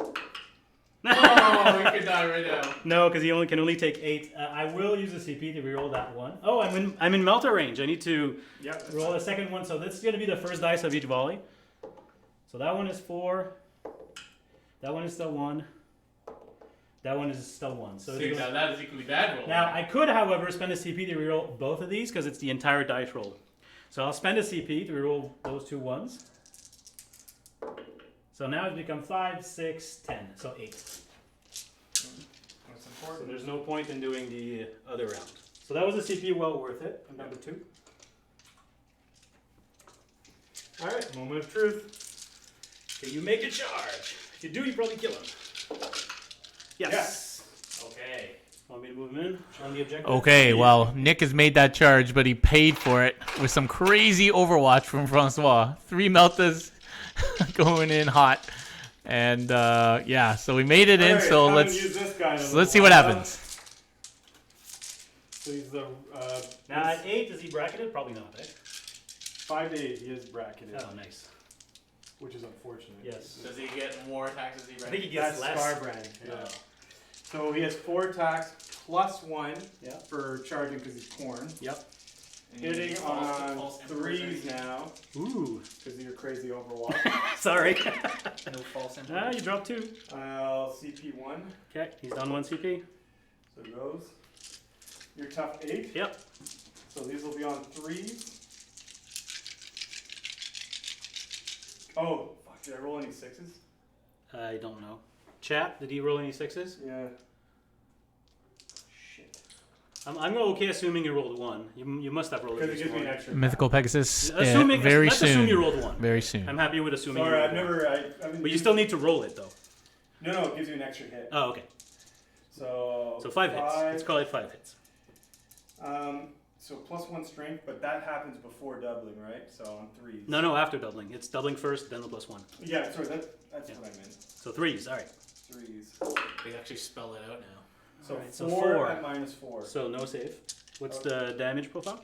Oh, we could die right now. No, because he can only take 8. I will use a CP to reroll that one. Oh, I'm in melter range. I need to roll a second one. So this is going to be the first dice of each volley. So that one is 4. That one is still 1. That one is still 1. So See, now that is equally bad roll. now I could, however, spend a CP to reroll both of these because it's the entire dice roll. So I'll spend a CP to reroll those 2 ones. So now it's become 5, 6, 10. So 8. That's So important. there's no point in doing the other round. So that was a CP well worth it. And number 2. All right, moment of truth. Can you make a charge? If you do, you probably kill him. Yes. Okay. Want me to move him in on the objective? Okay, well, Nick has made that charge, but he paid for it with some crazy Overwatch from Francois. 3 meltas going in hot. And yeah, so we made it in, Alright, so haven't let's used this guy in a so let's see little what while. happens. So he's the Now at 8, is he bracketed? Probably not, eh? 5 to 8. He is bracketed, Oh, nice. which is unfortunate. Yes. Does he get more attacks as he I think he That's gets less. Scarbrand. Yeah. So he has 4 attacks plus 1 Yeah. for charging because he's corn. Yep. Hitting on 3s now Ooh. because of your crazy Overwatch. Sorry. No false Ah, you dropped 2. I'll CP1. Okay, he's done 1 CP. So it goes. Your tough 8. Yep. So these will be on 3s. Oh, fuck. Did I roll any 6s? I don't know. Chat, did he roll any 6s? Yeah. Shit. I'm okay assuming you rolled 1. You must have rolled at Because it least gives me an 1. extra. Mythical Pegasus, Assuming, very let's soon. assume you rolled 1. Very soon. I'm happy with assuming Sorry, you I've rolled 1. never. I haven't But you used- still need to roll it though. No, it gives you an extra hit. Oh, okay. So 5 hits. Let's call it 5 hits. So plus 1 strength, but that happens before doubling, right? So on 3s. No, after doubling. It's doubling first, then the +1. Yeah, sorry, that's Yeah. what I meant. So 3s, alright. 3s. They actually spell it out now. So Alright, so 4 4. at -4. So no save. What's the damage profile?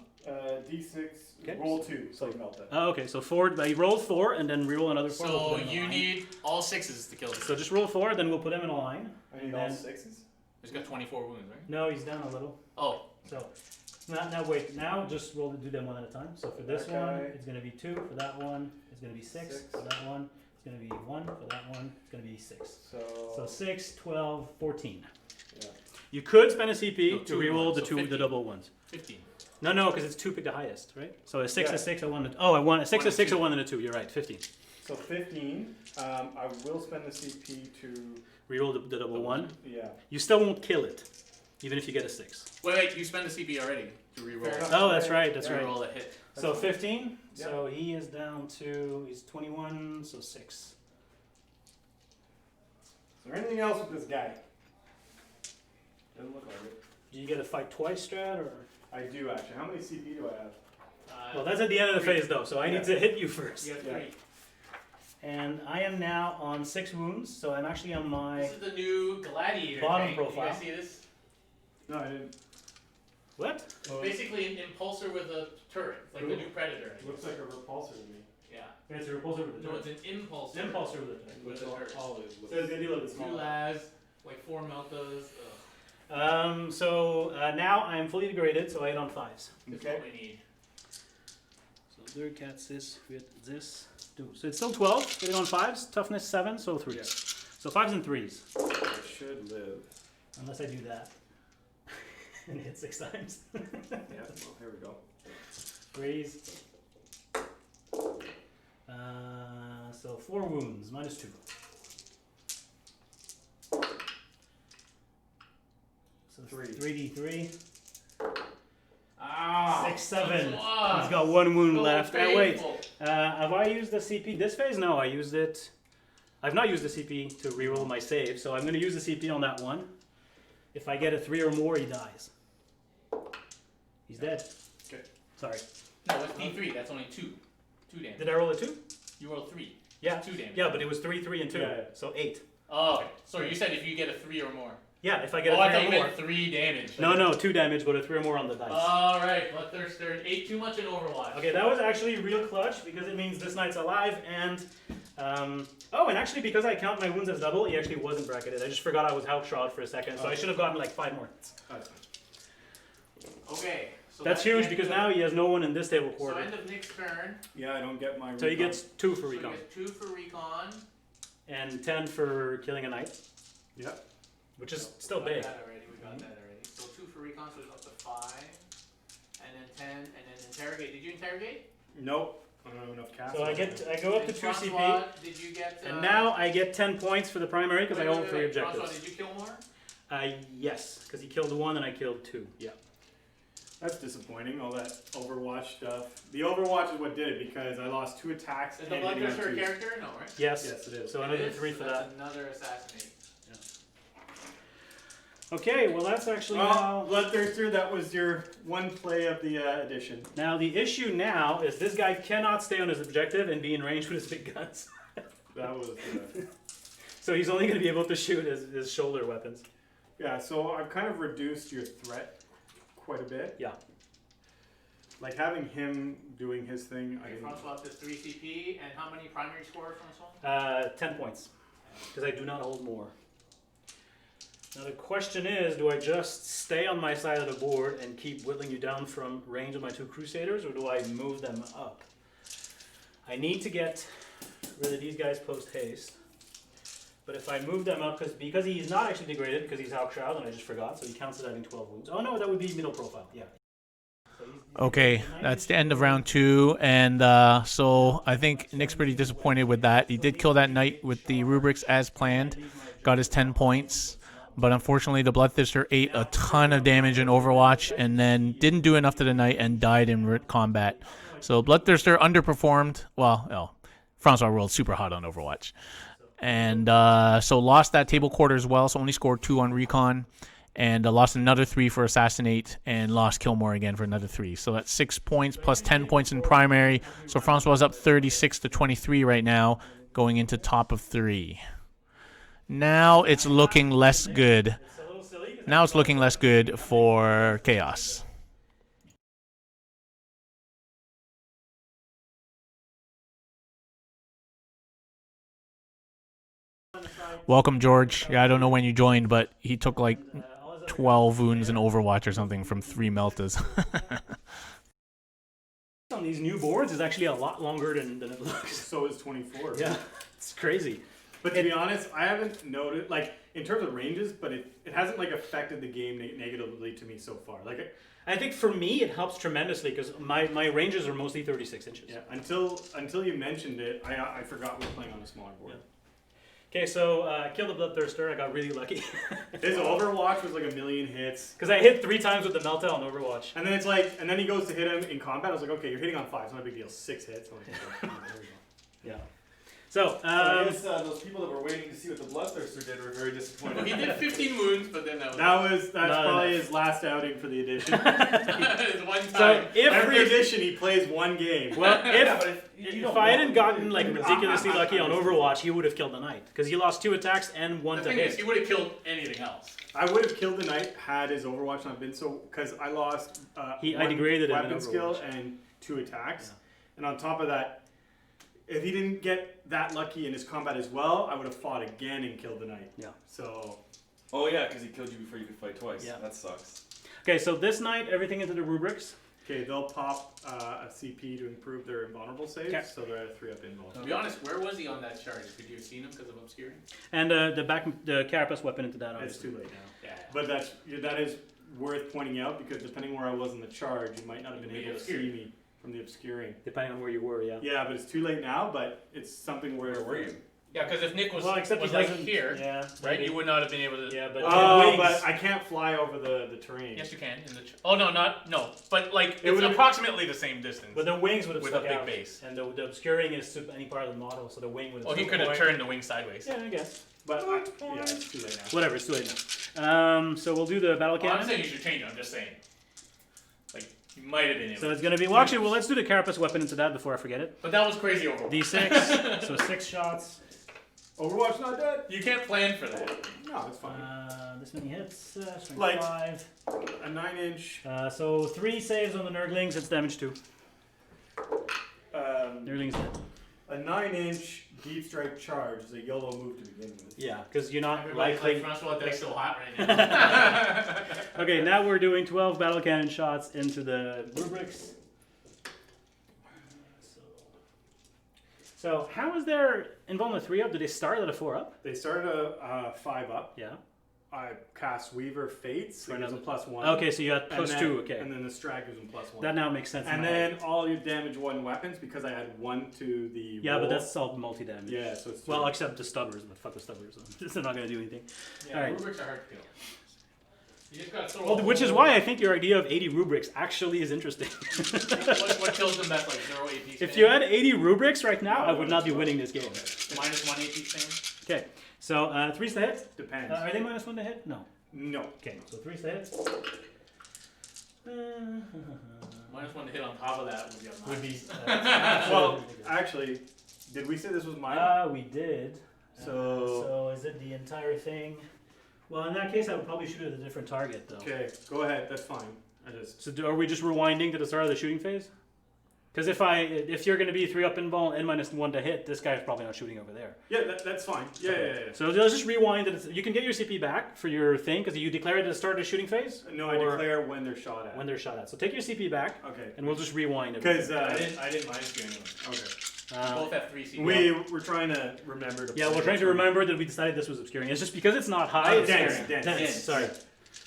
D6, Okay. roll 2, so you melt that. Oh, okay. So 4. I rolled 4 and then reroll another 4. We'll So put him in a you line. need all 6s to kill this. So just roll 4, then we'll put him in a line. I need And all then- 6s? He's got 24 wounds, right? No, he's down a little. Oh, So now wait. Now just do them one at a time. So for this That one, guy. it's gonna be 2. For that one, it's gonna be 6. 6. For that one, it's gonna be 1. For that one, it's gonna be 6. So So 6, 12, 14. yeah. You could spend a CP No, to two reroll ones, the so 15. double ones. 15. No, because it's 2 pick the highest, right? So a 6 Yeah. is 6, a 1 and oh, a 1, a 6 1 is 6, a and 1 and a 2. You're right, 15. So 15. I will spend the CP to Reroll the double 1. yeah. You still won't kill it, even if you get a 6. Wait, you spend the CP already to reroll. Fair enough. Oh, that's right, that's Yeah. right. Reroll the hit. So 15. Yeah. So he is down to he's 21. So 6. Is there anything else with this guy? Doesn't look like it. Do you get to fight twice, Strat, or? I do actually. How many CP do I have? Well, that's at the end of the phase, though. So I need to hit you first. You have Yeah. 3. And I am now on 6 wounds. So I'm actually on my This is the new Gladiator Bottom tank. profile. You guys see this? No, I didn't. what? It's basically an impulsor with a turret, like the new Predator. It looks like a repulsor to me. Yeah. It's a repulsor with a No, turret. it's an impulsor. An impulsor with a turret. With a turret. So it's gonna be a little bit 2 smaller. las, like 4 meltas. So now I'm fully degraded, so I hit on 5s. That's Okay. what we need. So there cats this with this. So it's still 12, hitting on 5s, toughness 7, so 3s. Yeah. So 5s and 3s, I should live. unless I do that. And hit 6 times. Yeah. Well, here we go. 3s. So 4 wounds, -2. So 3d3. Ah! 6, 7. Ah, He's got 1 wound so left. Wait. painful. Have I used the CP this phase? No, I used it. I've not used the CP to reroll my save, so I'm going to use the CP on that one. If I get a 3 or more, he dies. He's dead. Okay. Sorry. No, it's D3. That's only 2. 2 damage. Did I roll a 2? You rolled 3. Yeah. 2 damage. Yeah, but it was 3, 3, and 2. Yeah, yeah. So 8. Oh, okay. Sorry, you said if you get a 3 or more. Yeah, if I get Oh, a I 3 thought or you more. meant 3 damage. No, 2 damage, but a 3 or more on the dice. Alright, Bloodthirster ate too much in Overwatch. Okay, that was actually real clutch because it means this knight's alive and Oh, and actually, because I count my wounds as double, he actually wasn't bracketed. I just forgot I was Health Shroud for a second, so I should have gotten like 5 more hits. Okay. So That's huge because now he has no one in this table So quarter. end of Nick's turn. Yeah, I don't get my. So he recon. gets 2 for So he recon. gets 2 for recon. And 10 for killing a knight, Yep. which is still We got big. that already. We got that already. So 2 for recon, so it's up to 5. And then 10, and then interrogate. Did you interrogate? Nope. I don't have enough cast. So I go up to And 2 CP, Francois, did you get? and now I get 10 points for the primary because I hold 3 Francois, objectives. did you kill more? Yes, because he killed 1 and I killed 2. Yeah. That's disappointing. All that Overwatch stuff. The Overwatch is what did it because I lost 2 attacks. Is the and hitting on Bloodthirster a 2s. character? No, right? Yes. Yes, it is. So It another is, 3 so for that's that. another assassinate. Okay, well that's actually Well, now. Bloodthirster, that was your one play of the edition. Now the issue now is this guy cannot stay on his objective and be in range with his big guns. That was. So he's only going to be able to shoot his shoulder weapons. Yeah, so I've kind of reduced your threat quite a bit. Yeah. Like having him doing his thing. Okay, Francois up to 3 CP, and how many primary scores, Francois? 10 points, because I do not hold more. Now the question is, do I just stay on my side of the board and keep whittling you down from range of my 2 Crusaders, or do I move them up? I need to get rid of these guys post-haste. But if I move them up, because he's not actually degraded, because he's Hawk Shroud, and I just forgot, so he counts as having 12 wounds. Oh no, that would be middle profile, yeah. So he's Okay, that's the end of round 2, and so I think Nick's pretty disappointed with that. He did kill that knight with the rubrics as planned, got his 10 points, but unfortunately the Bloodthirster ate a ton of damage in Overwatch and then didn't do enough to the knight and died in combat. So Bloodthirster underperformed. Well, Francois rolled super hot on Overwatch. And so lost that table quarter as well, so only scored 2 on recon. And lost another 3 for assassinate, and lost kill more again for another 3. So that's 6 points plus 10 points in primary. So Francois is up 36 to 23 right now, going into top of 3. Now it's looking less good. Now it's looking less good for Chaos. Welcome, George. Yeah, I don't know when you joined, but he took like 12 wounds in Overwatch or something from 3 meltas. on these new boards is actually a lot longer than it looks. So is 24. Yeah, it's crazy. But to be honest, I haven't noticed, like, in terms of ranges, but it hasn't, like, affected the game negatively to me so far. Like, I think for me it helps tremendously because my ranges are mostly 36 inches. yeah, until you mentioned it, I forgot we were playing on a smaller board. Yeah. Okay, so killed the Bloodthirster. I got really lucky. His Overwatch was like 1,000,000 hits. Because I hit 3 times with the Melta on Overwatch. And then it's like, and then he goes to hit him in combat. I was like, okay, you're hitting on 5. It's not a big deal. 6 hits. I'm like, okay, there we go. Yeah. So, I guess those people that were waiting to see what the Bloodthirster did were very disappointed. He did 15 wounds, but then That's Not probably enough. his last outing for the edition. it's one so time. Every edition he plays 1 game. well, Yeah, but if if I hadn't gotten like ridiculously lucky on Overwatch, he would have killed the knight because he lost 2 attacks and 1 The to thing is, hit. he would have killed anything else. I would have killed the knight had his Overwatch not been so, because I lost I 1 degraded him in weapon skill Overwatch. and 2 attacks. Yeah. And on top of that, if he didn't get that lucky in his combat as well, I would have fought again and killed the knight. Yeah. So Oh yeah, because he killed you before you could fight twice. Yeah. That sucks. Okay, so this night, everything into the rubrics. okay, they'll pop a CP to improve their invulnerable saves, Okay. so they're at a 3-up invulnerable. To be honest, where was he on that charge? Could you have seen him because of obscuring? And the carapace weapon into that, It's obviously. too late now. Yeah. But that is worth pointing out because depending where I was in the charge, you might not have been able to see me from the obscuring. Depending on where you were, yeah. Yeah, but it's too late now. But it's something where. Where were you? Yeah, because if Nick was, Well, except was he like doesn't- here, Yeah. right, you would not have been able to. Yeah, but Oh, wings. but I can't fly over the terrain. Yes, you can. In the oh no, no. But like It it's would've- approximately the same distance. But the wings would have With a stuck big out. base. And the obscuring is to any part of the model, so the wing would have Well, he stuck could have out. turned the wing sideways. Yeah, I guess. But yeah, it's too late now. Whatever, it's too late now. So we'll do the battle Well, I'm cannon. saying you should change it. I'm just saying. Like you might have been able. So it's gonna be, well actually, let's do the carapace weapon into that before I forget it. But that was crazy overall. D6, so 6 shots. Overwatch not dead. You can't plan for that. No, it's fine. This many hits, strength Like- 5. A 9-inch. So 3 saves on the Nurglings, it's damage 2. Nurglings dead. A 9-inch Deep Strike Charge is a YOLO move to begin with. Yeah, because you're not Everybody's likely. like, Francois deck's so hot right now. Okay, now we're doing 12 battle cannon shots into the rubrics. So how is their involvement 3 up? Did they start at a 4 up? They started a 5 up. Yeah. I cast Weaver Fates, so it gives them +1. Okay, so you got And then- +2. Okay, And then the Strag gives them +1. that now makes sense. in And my then head. all your damage 1 weapons, because I had 1 to the Yeah, roll. but that's all multi-damage. Yeah, so it's Well, three. except the stubbers, but fuck the stubbers. They're not gonna do anything. Yeah, Alright. rubrics are hard to kill. You just gotta throw Well, a which is whole- why I think your idea of 80 rubrics actually is interesting. what kills them best, like 0 AP If spam? you had 80 rubrics right now, I would not be winning this game. -1 AP spam? Okay, so 3's to hit. Depends. Are they -1 to hit? No. No. Okay, so 3's to hit. -1 to hit on top of that would be a Would be. minus. Well, actually, did we say this was mine? We did. So- so is it the entire thing? Well, in that case, I would probably shoot at a different target, though. Okay, go ahead. That's fine. I just. So are we just rewinding to the start of the shooting phase? Because if you're going to be 3 up in ball and -1 to hit, this guy's probably not shooting over there. Yeah, that's fine. Yeah. So let's just rewind it. You can get your CP back for your thing because you declare it at the start of the shooting phase. No, I or declare when they're shot at. when they're shot at. So take your CP back, Okay. and we'll just rewind it. Because I didn't mind doing it. okay, Both have 3 CP. we're trying to remember to. Yeah, play we're trying to it. remember that we decided this was obscuring. It's just because it's not high. Oh, It's dense, obscuring. dense. Sorry.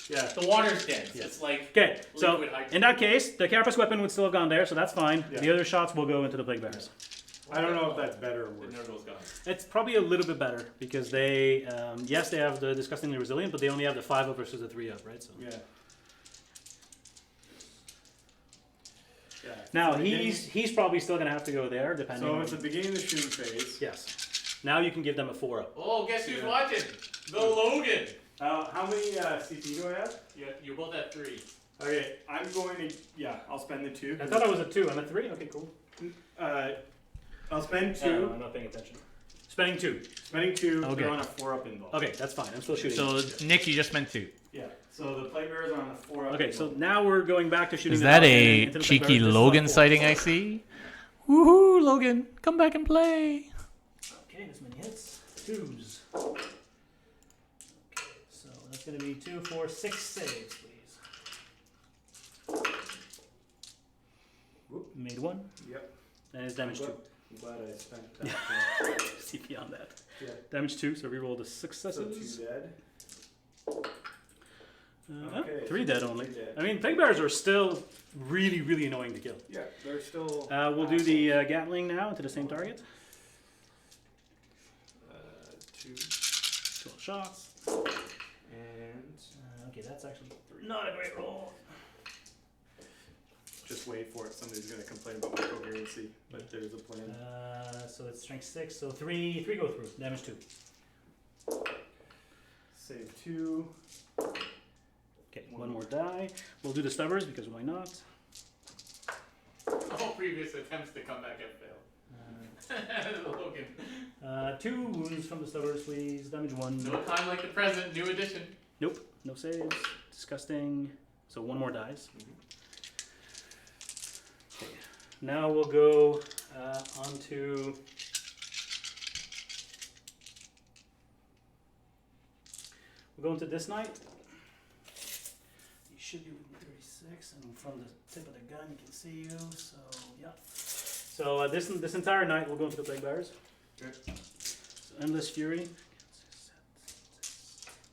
Yeah. The water's dense. Yeah. It's like Okay, so liquid hydrogen. in that case, the Carapace weapon would still have gone there, so that's fine. Yeah. The other shots will go into the Plague Bearers. I don't know if that's better or The worse. Nerdles gun. It's probably a little bit better because they, yes, they have the disgustingly resilient, but they only have the 5 up versus the 3 up, right? So Yeah. Yeah. now So beginning- he's probably still gonna have to go there, depending. So on... it's the beginning of the shooting phase. Yes. Now you can give them a 4 up. Oh, guess who's Yeah. watching? The Logan. How many CP do I have? You both have 3. Okay, I'm going to. Yeah, I'll spend the 2. I thought I was at 2. I'm at 3. Okay, cool. I'll spend 2. No, I'm not paying attention. Spending 2. Spending 2. Okay. They're on a 4 up involved. Okay, that's fine. I'm still shooting. So Nick, you just spent 2. Yeah. So the Plague Bearers are on a 4 up. Okay, so involved. now we're going back to shooting. Is the that Falcon a into the cheeky Plague Bearers. This is Logan on 4. sighting I see? Woohoo, Logan, come back and play. Okay, this many hits. 2s. Okay, so that's going to be 2, 4, 6 saves, please. Whoop, made 1. Yep. And it's damage 2. I'm glad I spent that. CP on that. Yeah. Damage 2, so reroll the So successes. 2 dead. Okay, 3 dead only. 3 dead. I mean, Plague Bears are still really, really annoying to kill. Yeah, they're still. We'll do the Gatling now into the same target. 2 12 shots. and Okay, that's actually not a great roll. just wait for it. Somebody's gonna complain about my coherency, but there's a plan. So it's strength 6, so 3 go through. Damage 2. Save 2. Okay, one more die. We'll do the stubbers because why not? All previous attempts to come back have failed. The Logan. 2 wounds from the stubbers, please. Damage 1. No time like the present. New edition. Nope, no saves. Disgusting. So 1 more dies. Okay. Now we'll go on to. We'll go into this night. You should be with 36, and from the tip of the gun you can see you. So yeah. So this entire night we'll go into the Plague Bearers. Okay. So Endless Fury.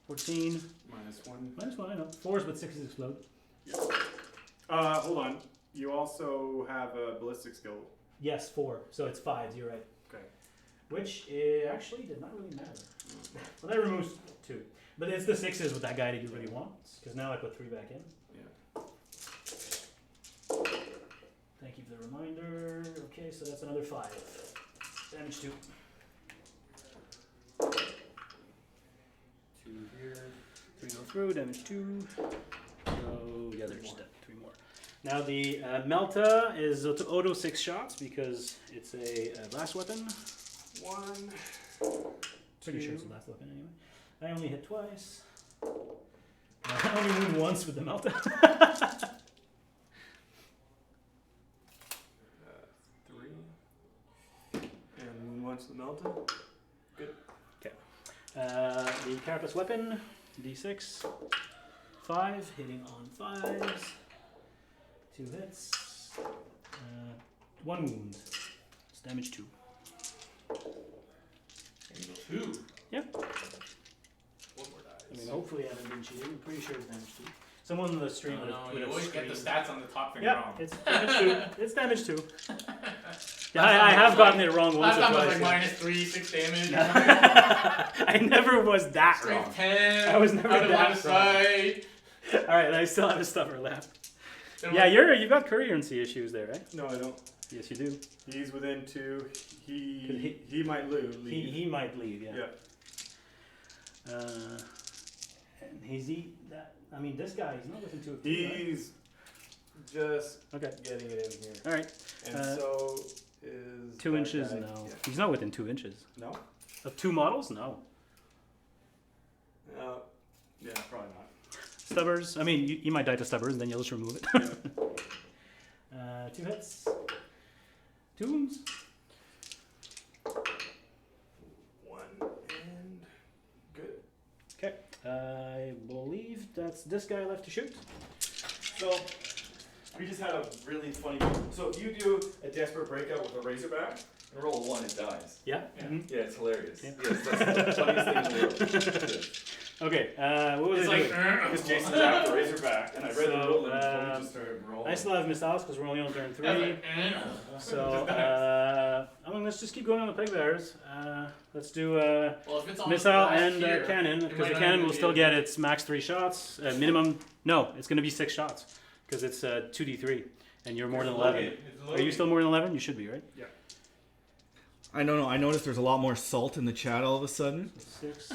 14. -1. -1, I know. 4s, but 6s explode. Hold on. You also have a ballistic skill. Yes, 4. So it's 5s, you're right. Okay. Which actually did not really matter. Well, that removes 2. But it's the 6s with that guy that you really want. Because now I put 3 back in. Yeah. Thank you for the reminder. Okay, so that's another 5. Damage 2. 2 here. 3 go through, damage 2. So, yeah, there's 3 more. Now the Melta is to auto 6 shots because it's a blast weapon. 1. Pretty sure it's a blast weapon anyway. I only hit twice. I only moved once with the Melta. 3. And 1 wants the melted. The carapace weapon, D6, 5, hitting on 5s, 2 hits, 1 wound. It's damage 2. Two. Yep. One more I mean, die. hopefully I haven't been cheating. I'm pretty sure it's damage 2. Someone in the stream No, would no, have, you would always have get the screamed. stats on the top thing Yeah, wrong. it's damage 2. It's damage 2. Yeah, I have gotten it wrong once Last or time was twice. like -3, 6 damage. I never was that wrong. Strength 10. I was never out of that line of sight. All right, I still have a stuffer left. Yeah, you've got currency issues there, right? No, I don't. Yes, you do. He's within 2. He might lose. He might leave. Yeah. Yeah. And that. I mean, this guy, he's not within 2 of 2. He's just Okay. getting it in here. All right. And so is 2 that inches? guy. No. Yeah. He's not within 2 inches. No? Of 2 models? No. Yeah, probably not. Stubbers. I mean, you might die to stubbers, and then you'll just remove it. 2 hits. 2 wounds. 1 and good. Okay. I believe that's this guy left to shoot. So, we just had a really funny. So, if you do a desperate breakout with a Razorback and roll a 1, it dies. Yeah. Yeah. Mhm. Yeah, it's hilarious. Yeah. Yes, that's the funniest thing in the world. Yes. Okay. What was It's I like, doing? Because Jason's after Razorback, and I read the So, rule and Tony just started rolling. I still have missiles because we're only on turn 3. So, let's just keep going on the peg bears. Let's do well, if it's on missile last and year, cannon, it because might the not cannon even will be still a- get its max 3 shots. Minimum, no, it's going to be 6 shots because it's 2d3, and you're more than 11. Are you still more than 11? You should be, right? I don't know. I noticed there's a lot more salt in the chat all of a sudden. 6.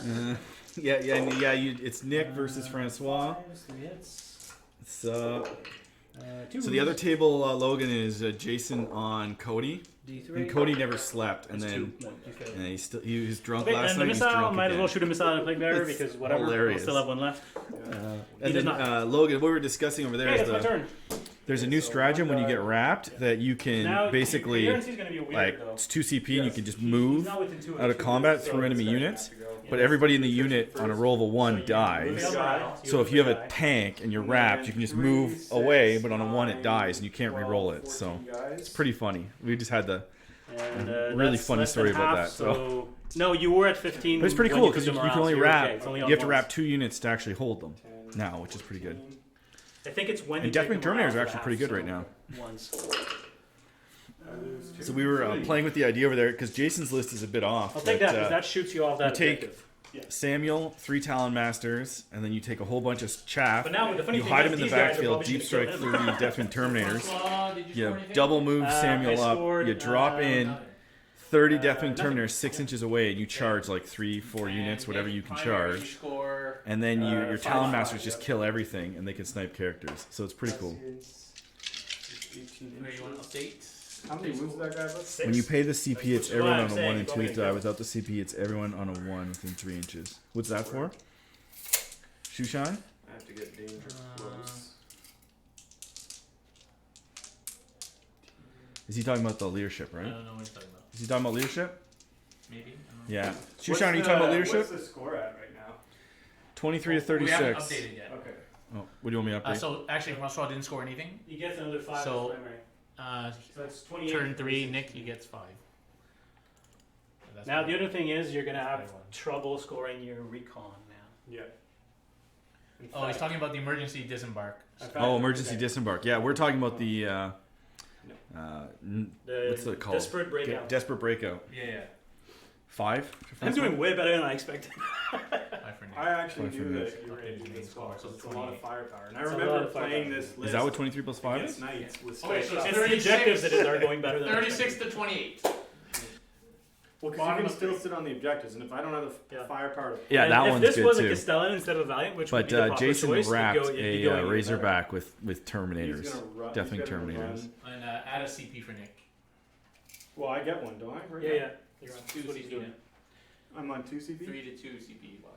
Yeah. It's Nick versus Francois. 3 hits. It's, 2 so the other table, Logan, is Jason on Cody, D3. and Cody never slept, and That's then 2. No, you failed. and he was drunk Okay, last and the night. He's missile, drunk might as again. well shoot a missile and a plague bearer It's because whatever, hilarious. we'll still have one left. And does then not. Logan, what we were discussing over there Okay, is that's my turn. there's a new stratagem when you get wrapped that you can Now, basically currency's gonna be weird, like though. it's 2 CP and you can just He's move not within 2 out of combat through enemy units, but everybody in the unit on a roll of a 1 dies. So if you have a tank and you're wrapped, you can just move away, but on a 1 it dies and you can't re-roll it. So it's pretty funny. We just had the And, really that's funny less story than about half, that, so. No, you were at 15. But it's pretty when cool took because you them can around, only so you're wrap. okay. It's only You on have to once. wrap 2 units to actually hold them now, which is pretty good. I think it's when And you take Deathwing them around Terminators are for actually half, pretty good so right now. Once. So we were playing with the idea over there because Jason's list is a bit off. I'll take but, that because that shoots you off that you take objective. Samuel, 3 Talon Masters, and then you take a whole bunch of chaff. But now the funny You thing hide is them in the these guys are backfield, probably deep gonna strike kill through him. the Deathwing Terminators. Francois, did you score You anything? double move I Samuel up. scored, You drop in 30 Deathwing nothing. Terminators 6 inches away, and you charge like 3-4 units, whatever you can Primary charge. Score. And then your 5/5, Talon Masters just yeah. kill everything, and they can snipe characters. So it's pretty cool. Where you want to update? How many moves did that guy have? When you pay the CP, it's everyone I'm on a saying, 1 and go 2 ahead, die. go. Without the CP, it's everyone on a 1 within 3 inches. What's that for? Shushan? I have to get dangerous close. Is he talking about the leadership, I right? don't know what you're talking about. Is he talking about leadership? Maybe. I don't know. Yeah. What's Shushan, are you talking about leadership? What's the score at right now? 23 to We haven't 36. updated yet. Okay. Oh, what do you want me to update? So actually, Francois didn't score anything. He gets another 5 So- as primary. Uh, So that's 28. turn 3, Nick, he gets 5. That's Now what- the other thing is you're gonna have That's what I want. trouble scoring your recon now. Yeah. Oh, he's talking about the emergency disembark. Oh, emergency Okay. disembark. Yeah, we're talking about the The what's it called? Desperate breakout. Desperate breakout. Yeah. 5. I'm doing way better than I expected. 5 for Nick. I actually Five for knew minutes. that you were Okay, going to do main this score, well, so so it's a 28. lot of firepower. And I It's a lot remember of playing firepower. this list Is that what 23 plus 5 against is? Knights with Okay, so special It's shots. the objectives that are going better than I 36 expected. to 28. Well, because Bottom you can of still three. sit on the objectives, and if I don't have the Yeah. firepower to Yeah, And that if one's this good was a too. Castellan instead of a Valiant, which would But be the proper Jason choice, wrapped it'd be a going even better. Razorback with he's Terminators. gonna run, Deathwing he's gonna Terminators. run. And add a CP for Nick. Well, I get one, don't I? Right Yeah, now? yeah. You're on That's 2 what he's CP. doing. I'm on 2 CP? 3 to 2 CP wise.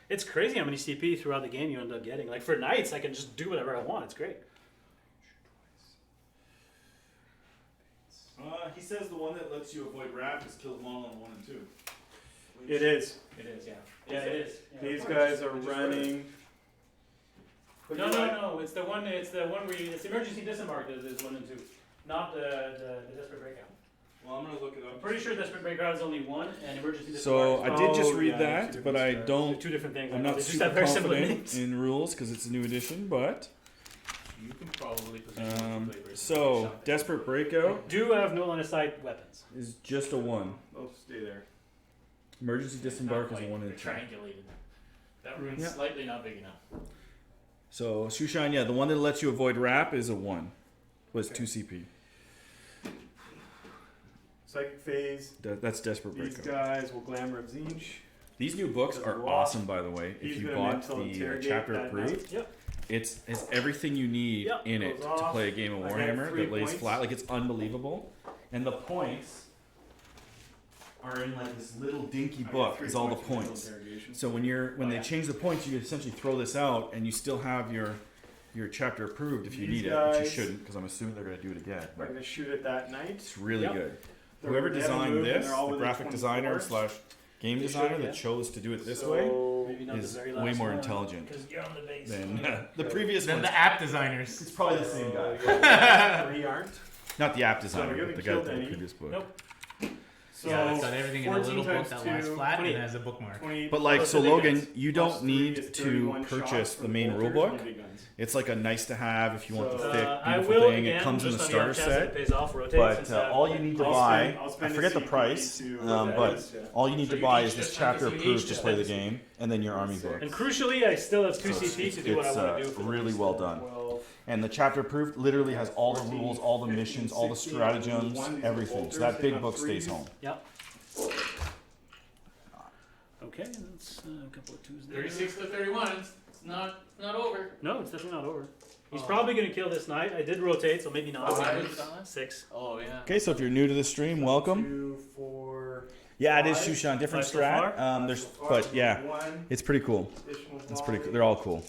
It's crazy how many CP throughout the game you end up getting. Like for Knights, I can just do whatever I want. It's great. He says the one that lets you avoid wrap is kill them all on 1 and 2. It is. It is, yeah. Yeah, it is. Yeah. These guys are running. No. It's the one. It's the one where you, it's emergency disembark is 1 and 2, not the desperate breakout. Well, I'm gonna look it I'm up. pretty sure desperate breakout is only 1, and emergency So disembark. I did just Oh, read yeah, that, two but different I strats. don't. Two different things. I'm I know. not They just super have very similar confident names. in rules because it's a new edition, but You can probably position so desperate breakout do have no line of sight weapons. is just a 1. Oh, stay there. Emergency disembark is a 1 and a 2. Triangulated. That room's Yeah. slightly not big enough. So Shushan, yeah, the one that lets you avoid wrap is a 1. Was 2 CP. Psychic phase. That's desperate These breakout. guys will glamour of Zinch. These new books Does are walk. awesome, by the way. He's If you gonna bought mental the interrogate chapter that approved, night. Yep. it's everything you need Yep. in it Goes to off. play a game of I had Warhammer 3 that lays points. flat. Like it's unbelievable, and the points are in like this little dinky book. Is all the points. So when they change the points, you essentially throw this out, and you still have your chapter approved if you These need it, which you guys- shouldn't, because I'm assuming they're going to do it again. We're But gonna shoot it that night. it's really Yep. good. They're- Whoever they haven't designed moved, and this, they're all the within graphic 24. designer / game They designer should, yeah. that chose to do it this So, way, Maybe not is the very way last more one, intelligent because you're on the base. than the previous Then one. the app designers. It's probably the same guy. Three aren't. Not the app So designer, you're but the gonna guy kill that did the Denny. previous book. Nope. So Yeah, it's got everything in a 14 little book times that lies 2, flat 20 and has a bookmark. 20 But like, plus so the big Logan, guns. you Plus don't 3 need is to 31 purchase shots the for main bolters rulebook. and the big guns. It's like a nice to have if you want the So, thick, I beautiful will thing. again, It comes in the just on starter off chance that it set. pays off, rotate, But since, all you need to I'll buy, spend- I'll I spend forget a the CP price, to- but yeah. all you need So to you buy each is this just chapter spend- so you approved each to just play the spend- game, and then your army book. And crucially, I still have 2 So CP to do what I it's, want to do. For really this. well done. 12, And the chapter approved literally has all the 14, rules, all the 15, missions, all the 16, stratagems, ones, these are everything. So bolters, that they big have book stays threes. home. Yep. Okay, that's a couple of 2s there. 36 to 31. It's not over. No, it's definitely not over. He's Oh. probably going to kill this night. I did rotate, so maybe not. Oh, how many was that? 6. Oh yeah. Okay, so if you're new to the stream, welcome. 2, 4, Yeah, it is five. Shushan, different 5 so strat. far? There's, so far, but yeah, one it's pretty cool. additional It's pretty cool. volley. They're all cool.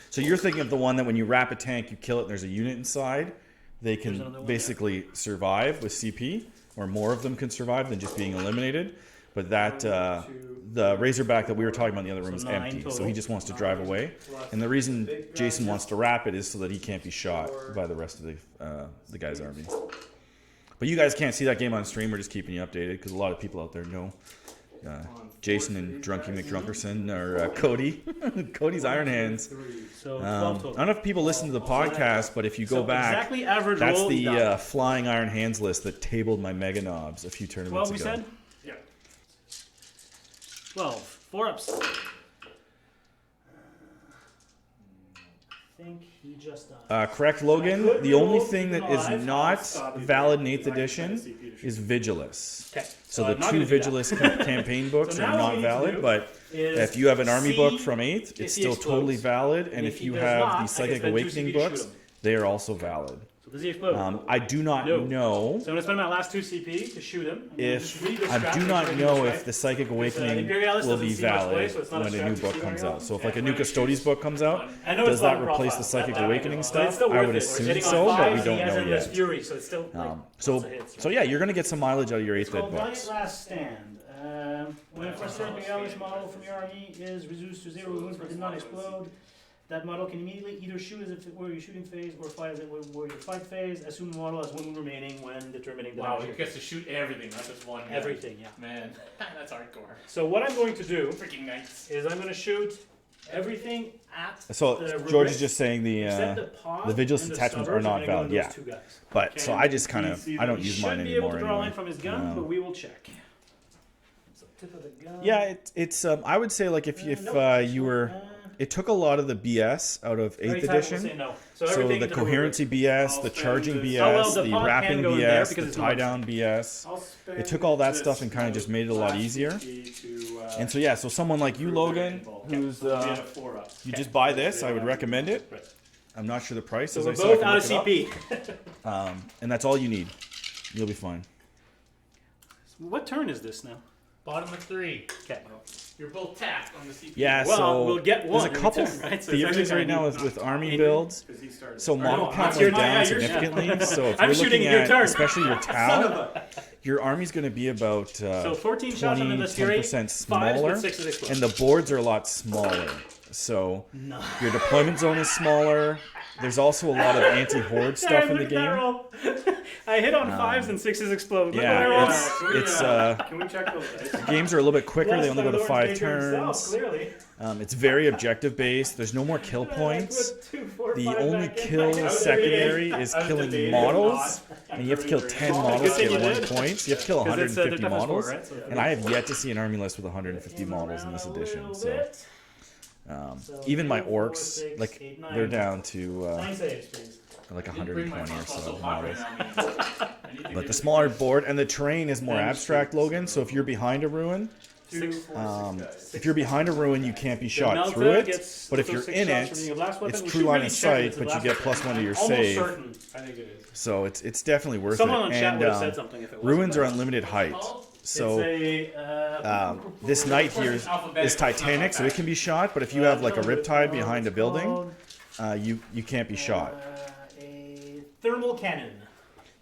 So you're thinking of the one that when you wrap a tank, you kill it, and there's a unit inside. They There's another can one, basically survive with CP, or more of them can survive than just being eliminated. But that the Razorback that we were talking about in the other room So is 9 empty, so total. he just wants to drive away. Plus And the reason big Jason guy. wants to wrap it is so that he can't be shot by the rest of the guy's army. But you guys can't see that game on stream. We're just keeping you updated because a lot of people out there know Jason and Drunky McDrunkerson or Cody. Cody's Iron Hands. So 12 I total. don't know if people listen to the podcast, but if you go So back, exactly average that's roll, the done. Flying Iron Hands list that tabled my Mega Knobs a few 12 tournaments we ago. said? Yeah. 12. 4 ups. I think he just died. Correct, Logan. I could The only roll thing that even is alive. not Stop you valid there, in 8th because I can edition spend a CP to shoot. is Vigilus. Okay. So I'm the not 2 gonna do that. Vigilus campaign books So are now what not we need to valid, do but Is if you have an army see book from 8th, if it's he still totally explodes. valid. And if if he you does have not, I the can Psychic spend 2 Awakening CP to shoot books, him. they are also valid. So does he explode? I do not No. know So I'm gonna spend my last 2 CP to shoot him. I'm gonna just read the I strat do and not read know the if strat. the Psychic Awakening Imperialist will doesn't be see much play, valid so it's not a when a strat new to book see comes very out. So if well. like a Yeah, new when it Custodes shoots. book comes out, I know it's does that not replace the profile, Psychic that Awakening but stuff? it's still I worth would it. assume We're hitting so, on but we fives, don't he has know endless yet. Fury, so it's still like, So lots of hits, right? so yeah, you're gonna get some mileage out of your 8th It's called ed Valiant books. Last Stand. When a frustrated Imperialist model from your army is reduced to 0 wounds but did not explode, that model can immediately either shoot as if it were your shooting phase or fight as if it were your fight phase. Assume the model has 1 wound remaining when determining the Wow, damage. he gets to shoot everything, not just one. guy. Everything, yeah. Man, that's hardcore. So what I'm going to do Freaking nice. is I'm going to shoot everything at So the George rubric, is just saying except the the pod the Vigilus and the attachments stubborns, are not and I'm gonna go valid, with yeah. those 2 guys. but so I just kind of I don't He use mine should be able anymore to draw a line anyway. from his gun, No. but we will check. So tip of the gun. Yeah, it's I would say like if you were it took a lot of the BS out of 8th edition. No. So, So everything the into coherency BS, I'll the spend charging this- BS, Oh, well, the the pod wrapping can go in there BS, because the it's tie down BS. I'll spend It took all that this stuff and kind of just made it a lot last easier. CP to, And so yeah, so someone like you, Logan, who's we had a 4 up. you just buy this, I would recommend it. Right. I'm not sure the price. So as we're I said, I both can out of look it up. CP. And that's all you need. You'll be fine. What turn is this now? Bottom of 3. Okay. You're both tapped on the CPU. Yeah, Well, so we'll get one there's a every couple turn, right? So it's theories actually right now gonna with army be- builds. 'Cause he started. So model no, count it's went your- down yeah, you're- significantly. So if I'm you're shooting looking your at, turn. especially your Son Tau, of a. your army's going to be about So 14 shots on 20, the Fury, 10% 5s smaller, with 6 explode. and the boards are a lot smaller. So No. your deployment zone is smaller. There's also a lot of anti-horde stuff in the game. I hit on 5s and 6s explode. Look what I Yeah, rolled. it's Can we check those dice? games are a little bit quicker. Bless They only my go to Lord 5 Maker himself, turns. clearly. It's very objective based. There's no more kill I points. put 2, 4, The 5 only back in. kill I was secondary debating. is I was killing debating models, not. and you have to kill 10 Good models to thing get you 1 did. point. You have to kill 'Cause it's, they're 150 tough as models, four, right? So and I have yet to see an army list with 150 models in this edition. So even my orcs, like they're down to 9 saves, please. like Didn't bring my 120 or front so so hot right models. now, man. I need to But get the it smaller fixed. board and the terrain is more abstract, Logan. So if you're behind a ruin, 2, 4, 6 if you're behind a ruin, you can't be shot Melta through it. gets But if those you're 6 in shots it, from your blast weapon. it's We true should line really of check sight, if it's a but you blast get weapon. +1 to your I'm almost save. certain. I think it is. So it's definitely worth Someone it. on chat And would have said something if it was. ruins are unlimited height. So It's a, this knight here is Titanic, so it can be shot. But if you have like a riptide behind a building, you can't be shot. A thermal cannon.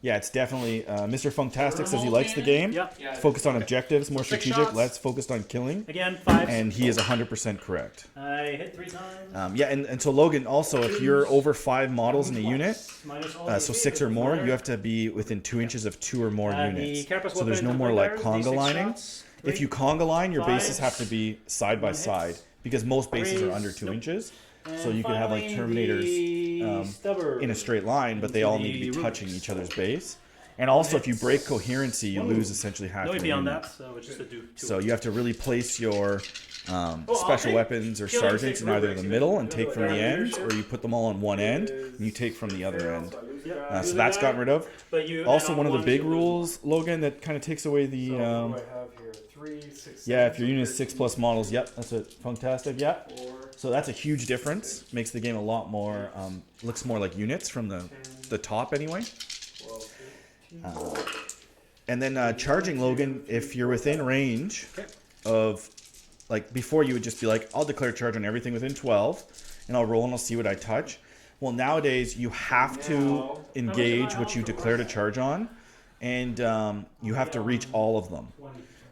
Yeah, it's definitely Mr. Funktastic says he likes the game. Yep. Yeah. Focused on objectives, more 6 strategic, shots. less focused on killing. Again, 5s. And he is 100% correct. I hit 3 times. Yeah, and so Logan, also, if you're over 5 models in a unit, Minus all so the 6 or saves, more, it's you have to be within 2 inches of 2 or more The units. carapace So there's weapon no more and like fires, conga D6 lining. shots, If 3, you conga line, your bases have to fives, be side by 1 hit, side because most bases are threes, under 2 nope. inches. and So you could have like finally, Terminators the stubber in a straight line, but they into all need to be the touching Rubiks. each other's base. And also, if you break coherency, you lose essentially half No your beyond unit. that, so it's just a do. So you have to really place your I'll special take weapons or killing sergeants 6 in either the Rubiks. middle and You take know, from the like ends, leadership or you put them all on one end and you take from the other end. Yeah. So that's gotten rid of. But you Also, add on one of the ones, big you lose rules, Logan, that kind of takes away the. So what do I have here? 3, 6, Yeah, 7, if your unit's 6 plus 13, models, yep, that's it. Fantastic, yep. 4, So that's a huge difference. Makes the game a lot more, looks more like units from the top anyway. 12, 13. And then charging, Logan, if you're within range of, like before you would just be like, I'll declare charge on everything within 12 and I'll roll and I'll see what I touch. Well, nowadays you have to engage what you declare to charge on, and you have to reach all of them.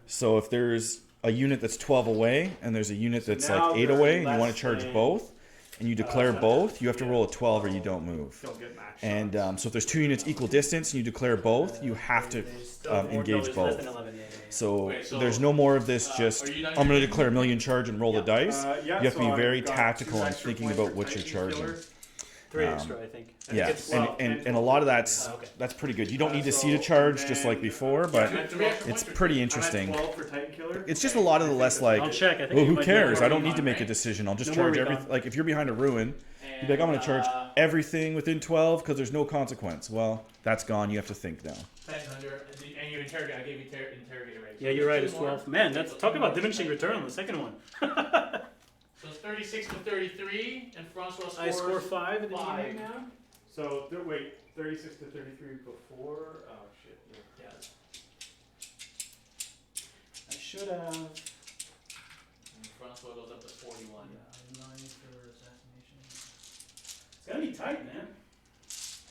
So if there's a unit that's 12 away and there's a unit that's now like 8 they're away and you less want to charge than- both and you declare both, you have to roll a 12 or you don't move. Don't get matched. And so if there's 2 units equal distance and you declare both, you have to engage both. So Wait, so- there's no more of this just, are you done I'm going to your declare a million charge and roll the dice. Yeah, You have to so be very I've got tactical 2 and extra thinking points about for what you're Titan charging. killer. 3 extra, I think. Yeah, It's, and a lot of that's pretty good. You don't need to see to charge just like before, but it's pretty interesting. I'm at 12 for Titan killer. It's just a lot of the less like, I'll check. I think well, you who might be cares? right. I don't need to make a decision. I'll just No more charge recon. everything. Like if you're behind a ruin, you'd be like, I'm going to charge everything within 12 because there's no consequence. Well, that's gone. You have to think now. 10 and you interrogate. I gave you interrogator rate. Yeah, you're right. It's 12. Man, that's talk about diminishing return on the second one. So it's 36 to 33, and Francois scores. I score 5 at the 5. end now. So wait, 36 to 33 before. Oh shit. Yeah. I should have. And Francois goes up to 41. 9 for assassination. It's gonna be tight, man.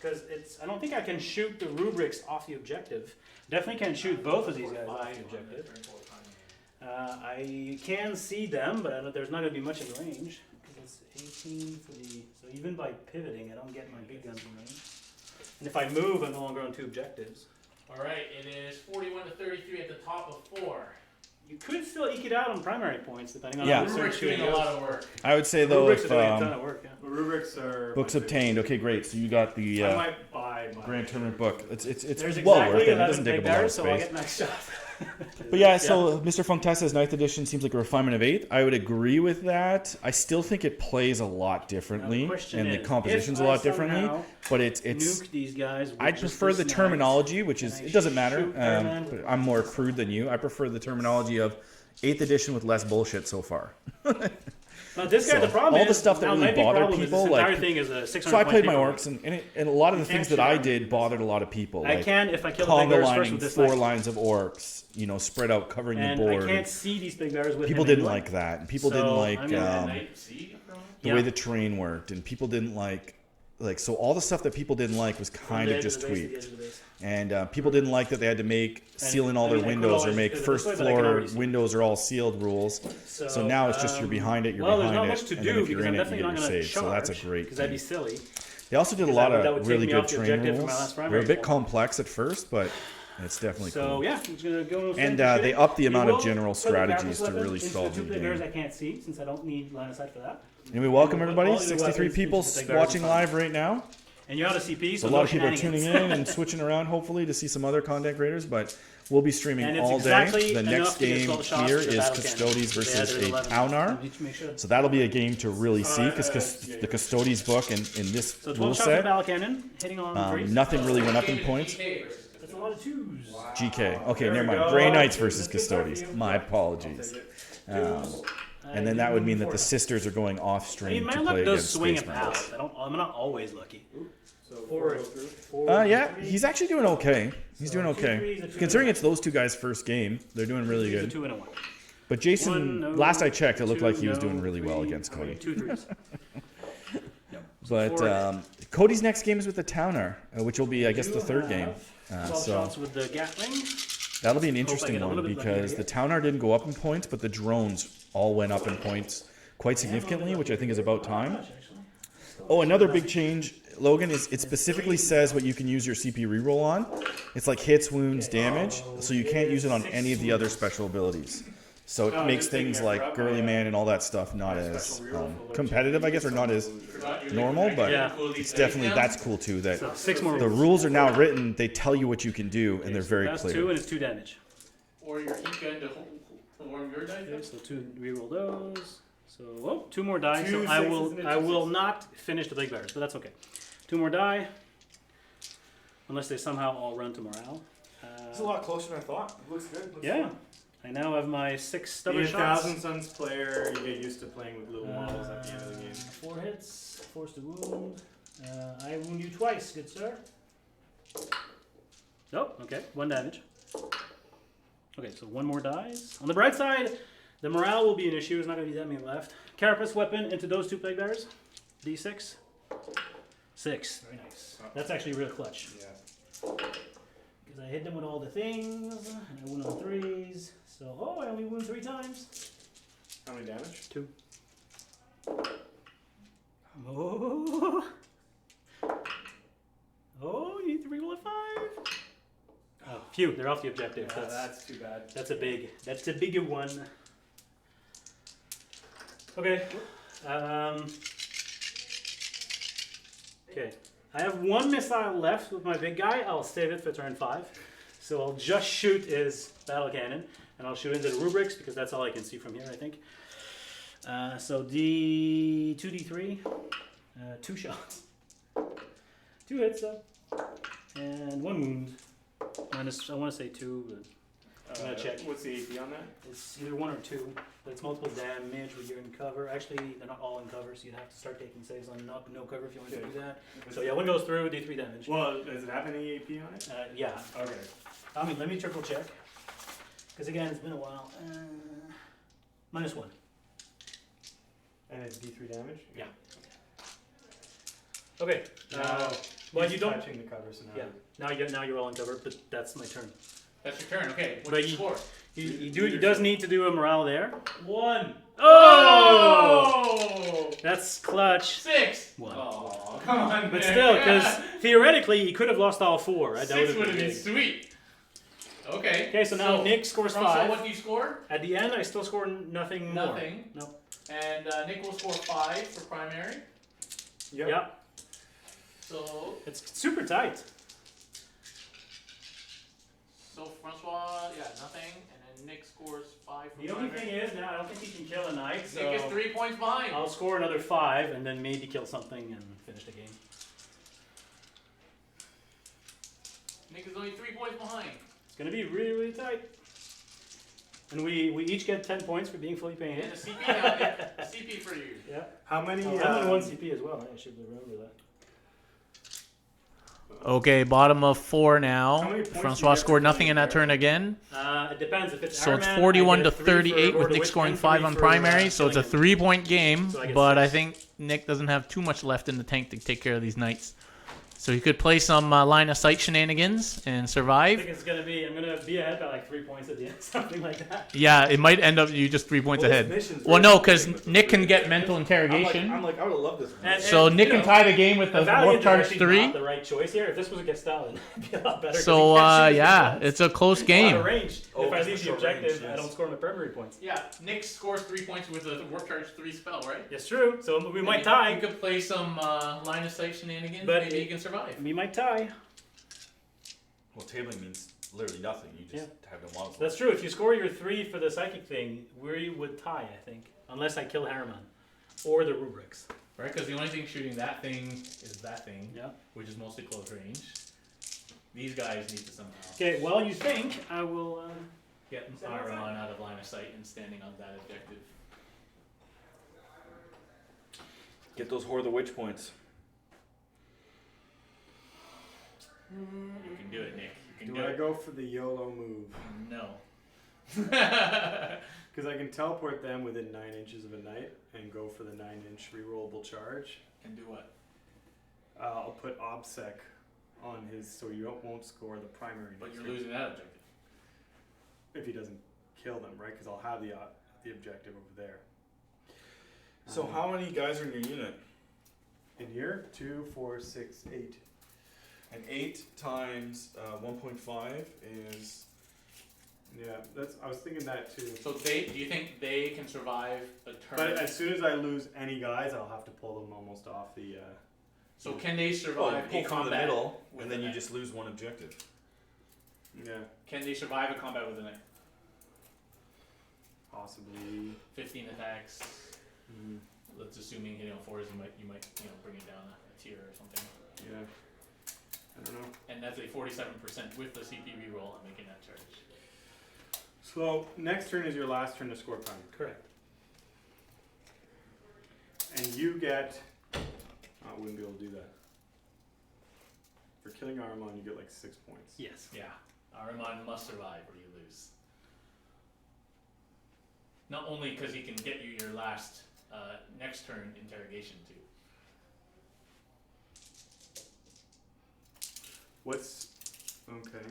Because it's. I don't think I can shoot the rubrics off the objective. Definitely can't shoot both of these guys off the objective. I can see them, but there's not gonna be much in range. Because it's 18 for the. So even by pivoting, I don't get my big guns in range. And if I move, I'm no longer on 2 objectives. All right, it is 41 to 33 at the top of 4. You could still eke it out on primary points, depending on Yeah. how the Rubrik's search doing shooting a lot goes. of work. I would say though, Rubrics if are doing a ton of work, yeah. The rubrics are. books my obtained, okay, great. So you got favorite. the I might buy my Grand Tournament book. It's There's well exactly worth it. It 11 doesn't take big up a lot of barrels, so I'll space. get maxed out. But yeah, so Mr. Funktastic's 9th edition seems like a refinement of 8th. I would agree with that. I still think it plays a lot differently, Now, the question and the is, composition's a if I lot differently. somehow But it's nuke these guys. with I just prefer the this terminology, which and is I it doesn't matter. shoot Iron But Man. I'm more crude than you. I prefer the terminology of 8th edition with less bullshit so far. Now this guy, So, the problem all is the stuff that now really my big bothered problem is people, this like- entire thing is a 600 So I point played my paper. orcs, and a lot of the things that shoot I them. did bothered a lot of people. I Like can if I kill the big conga bears first lining with this 4 knife. lines of orcs, you know, spread out covering And the board. I can't see these big bears with People him didn't anyway. like that. And people So, didn't like I'm gonna- the way the terrain worked, and people didn't like so all the stuff that people didn't like was kind of just tweaked. And people didn't like that they had to make seal in all I their mean, I could windows or always make do it first this way, but I can floor already see. windows are all sealed rules. So now it's just you're behind it, you're well, there's behind not it, much to and do then if because you're I'm in it, you definitely get not your going to save. charge. So that's a great because that'd be thing. silly. They also did a because lot that of would take really me good off the terrain objective from my rules. last They're a primary bit form. complex at first, but it's definitely So cool. yeah, I'm just gonna go. And they upped the amount of general strategies to really solve the the big bears game. I can't see since I don't need line of sight for that. Anyway, welcome All everybody. the 63 weapons people into the big bears watching and fun. live right now. And you're out of CP, so A lot no of people are tuning shenanigans. in and switching around, hopefully, to see some other content creators. But we'll be streaming And it's all exactly day. The enough next to get game 12 shots here with the is battle cannon. Custodes Yeah, versus there's a 11. Taunar. Need to make sure. So that'll be a game to really see because yeah, the Custodes book and in this So 12 rule shots with set, battle cannon, hitting on threes. nothing really went up in points. That's a lot of twos. GK. Okay, There never we mind. go. Grey Knights versus That's good Custodes. stuff, you. My apologies. And then that would mean that the sisters are going off I stream mean, my to luck play does against swing Space and Marines. out. I'm not always lucky. So Four, through. four, Yeah, three. he's actually doing okay. He's doing two okay. threes, a two, Considering and a it's those two guys' first game, they're doing really Three's a good. 2 and a 1. But Jason, One, no, last I checked, it looked like he two, was doing no, really well three. against Cody. 2 threes. But four. Cody's next game is with the Taunar, which will be, I guess, the third game. 12 So shots with the Gatling. that'll be an I interesting get a one little bit because lucky the Taunar didn't go up in points, but the drones all went up in points quite significantly, which I think is about time. Oh, another big change, Logan, is it specifically says what you can use your CP reroll on. It's like hits, wounds, damage, so you can't use it on any of the other special abilities. So it makes just taking things it like for up, Girly yeah. Man and all that stuff not as special reroll for competitive, I guess, or not as normal, but Yeah. it's definitely, that's cool too, that So 6 more the rolls. rules are now written, they tell you what you can do, and they're very That's 2 clear. and it's 2 damage. Or your heat gun to warm your dice. Okay, so 2 reroll those. So, oh, 2 more die. Two So I sixes will and a I two will sixes. not finish the big bears, but that's okay. 2 more die. Unless they somehow all run to morale. It's a lot closer than I thought. It looks good. Looks Yeah. fun. I now have my 6 Be stubborn a shots. Thousand Sons player, you get used to playing with little models at the end of the game. 4 hits, force to wound. I wound you twice, good sir. Nope, okay, 1 damage. Okay, so 1 more dies. On the bright side, the morale will be an issue. There's not going to be that many left. Carapace weapon into those 2 plague bears. D6. 6, very nice. That's actually real clutch. Yeah. Because I hit them with all the things, and I win on 3s. So, oh, I only wound 3 times. How many damage? 2. Oh. Oh, you need to reroll a 5. Oh, phew, they're off the objective. Yeah, that's that's too bad. that's a bigger one. Okay. Okay. I have 1 missile left with my big guy. I'll save it for turn 5. So I'll just shoot his battle cannon, and I'll shoot into the rubrics because that's all I can see from here, I think. So D2D3, 2 shots, 2 hits though, and 1 wound. Minus, I want to say 2, but I'm gonna check. What's the AP on that? It's either 1 or 2, but it's multiple damage when you're in cover. Actually, they're not all in cover, so you'd have to start taking saves on no cover if you want to do that. So yeah, 1 goes through, D3 damage. Well, does it have any AP on it? Yeah. Okay. I mean, let me triple check, because again, it's been a while. -1. And it's D3 damage? Yeah. Okay. Now, Well, he's you don't. touching the cover, so now. Yeah. Now you're all in cover, but that's my turn. That's your turn. Okay. But What's you- your score? He does need to do a morale there. 1. Oh! That's clutch. 6. 1. Oh, come on. But man. still, because theoretically he could have lost all 4. Right? That 6 would've would have been big. sweet. Okay. Okay, so now Nick scores So 5. what do you score? At the end, I still score nothing more. Nothing. No. And Nick will score 5 for primary. Yep. Yeah. So It's super tight. Francois, yeah, nothing. And then Nick scores 5 for The only primary. thing is, now I don't think he can kill a knight, so Nick is 3 points behind. I'll score another 5 and then maybe kill something and finish the game. Nick is only 3 points behind. It's gonna be really, really tight. And we each get 10 points for being fully And painted. a CP now, Nick. A CP for you. Yeah. How many? I'm on 1 CP as well. I should remember that. Okay, bottom of 4 How now. many points do you Francois get scored for nothing in that turn again. It depends. If it's So Iron it's Man, 41 I to get a 3 38 for with Horde Nick Witch scoring and 5 3 on for, primary. So it's a killing him. 3-point game. So I get But 6. I think Nick doesn't have too much left in the tank to take care of these knights. So he could play some line of sight shenanigans and I survive. think it's gonna be. I'm gonna be ahead by like 3 points at the end, something like that. Yeah, it might end up you just 3 points Well, this ahead. mission's Well, very no, because interesting with Nick the can get mental interrogation. I'm like, I would have loved this. And- So Nick you can know, tie the game with The the Valiant warp is charge actually 3. not the right choice here. If this was against Stalin, it'd be a lot better. 'cause So he can't shoot his yeah, guns. it's a close A lot game. of range. Oh, If I it's leave the short range, objective, I yes. don't score my primary points. Yeah, Nick scores 3 points with a warp charge 3 spell, right? It's true. So we might You tie. could play some line of sight shenanigans. But Maybe it- you can survive. We might tie. Well, tabling means literally nothing. You just have no models. That's true. If you score your 3 for the psychic thing, we would tie, I think, unless I kill Harriman or the rubrics. Right, because the only thing shooting that thing is that thing, Yeah. which is mostly close range. These guys need to somehow Okay. Well, you think I will? get Iron out of line of sight and standing on that objective. Get those Horde of the Witch points. You can do it, Nick. You can Do do I it. go for the YOLO move? No. Because I can teleport them within 9 inches of a knight and go for the 9-inch rerollable charge. Can do what? I'll put OBSEC on his so you won't score the primary. But you're district losing that objective. if he doesn't kill them, right? Because I'll have the objective over there. So how many guys are in your unit? In here, 2, 4, 6, 8. And 8 times 1.5 is. Yeah, I was thinking that too. So do you think they can survive a turn? But as soon as I lose any guys, I'll have to pull them almost off the. So can they Oh, survive pull a from the combat? middle, with and then a you knight? just lose one objective. Yeah, Can they survive a combat with a knight? possibly. 15 attacks. Mm, That's assuming hitting on 4s, you might bring it down a tier or something. yeah. I don't know. And that's a 47% with the CP reroll. I'm making that charge. So next turn is your last turn to score prime. Correct. And you get. I wouldn't be able to do that. For killing Armon, you get like 6 points. Yes. Yeah, Ahriman must survive or you lose. Not only because he can get you your last next turn interrogation too. What's okay?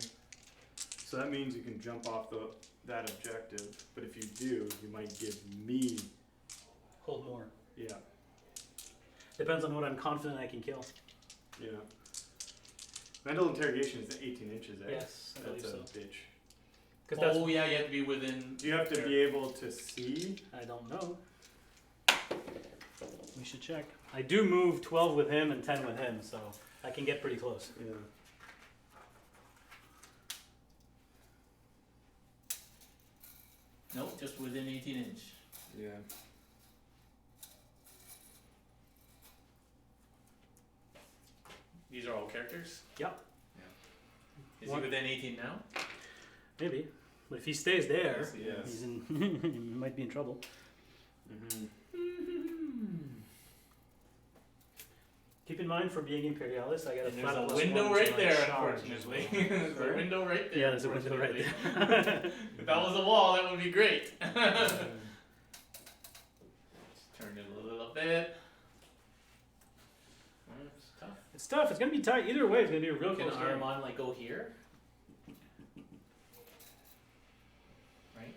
So that means you can jump off that objective, but if you do, you might give me. Hold more. Yeah, Depends on what I'm confident I can kill. yeah. Mental interrogation is 18 inches, eh? Yes, I That's a believe so. bitch. Because that's Oh yeah, you have to be within. Do you have to be able to see? I don't know. We should check. I do move 12 with him and 10 with him, so I can get pretty close. Yeah. Nope, just within 18 inch. Yeah. These are all characters? Yep. Is What? he within 18 now? Maybe. But if he stays there, Yes. he's in. He might be in trouble. Mm-hmm. Keep in mind, for being Imperialist, I got a And flat there's a +1 window to right my there, charge. unfortunately. There's a window right there. Yeah, there's a window right unfortunately. there. If that was a wall, that would be great. Just turn it a little bit. It's tough. It's tough. It's gonna be tight. Either way, it's gonna be a real Can close game. Ahriman like go here? Right?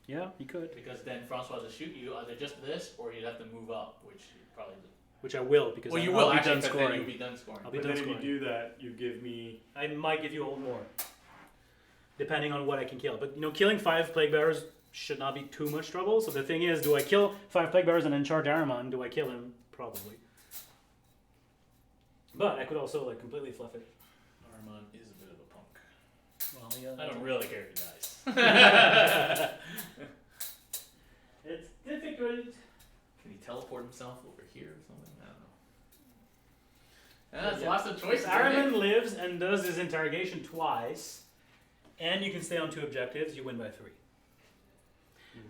Yeah, he could. Because then Francois will shoot you either just this or you'd have to move up, which you probably. Which I will, because Well, you I'll will be actually, done because then scoring. you'll be done scoring. I'll be But done then if scoring. you do that, you give me. I might give you a hold more, depending on what I can kill. But killing 5 plague bearers should not be too much trouble. So the thing is, do I kill 5 plague bearers and then charge Ahriman? Do I kill him? Probably. But I could also completely fluff it. Ahriman is a bit of a punk. Well, yeah. I don't really care if he dies. It's difficult. Can he teleport himself over here or something? I don't know. That's Yeah. lots of choices. If Ahriman lives and does his interrogation twice, and you can stay on 2 objectives, you win by 3.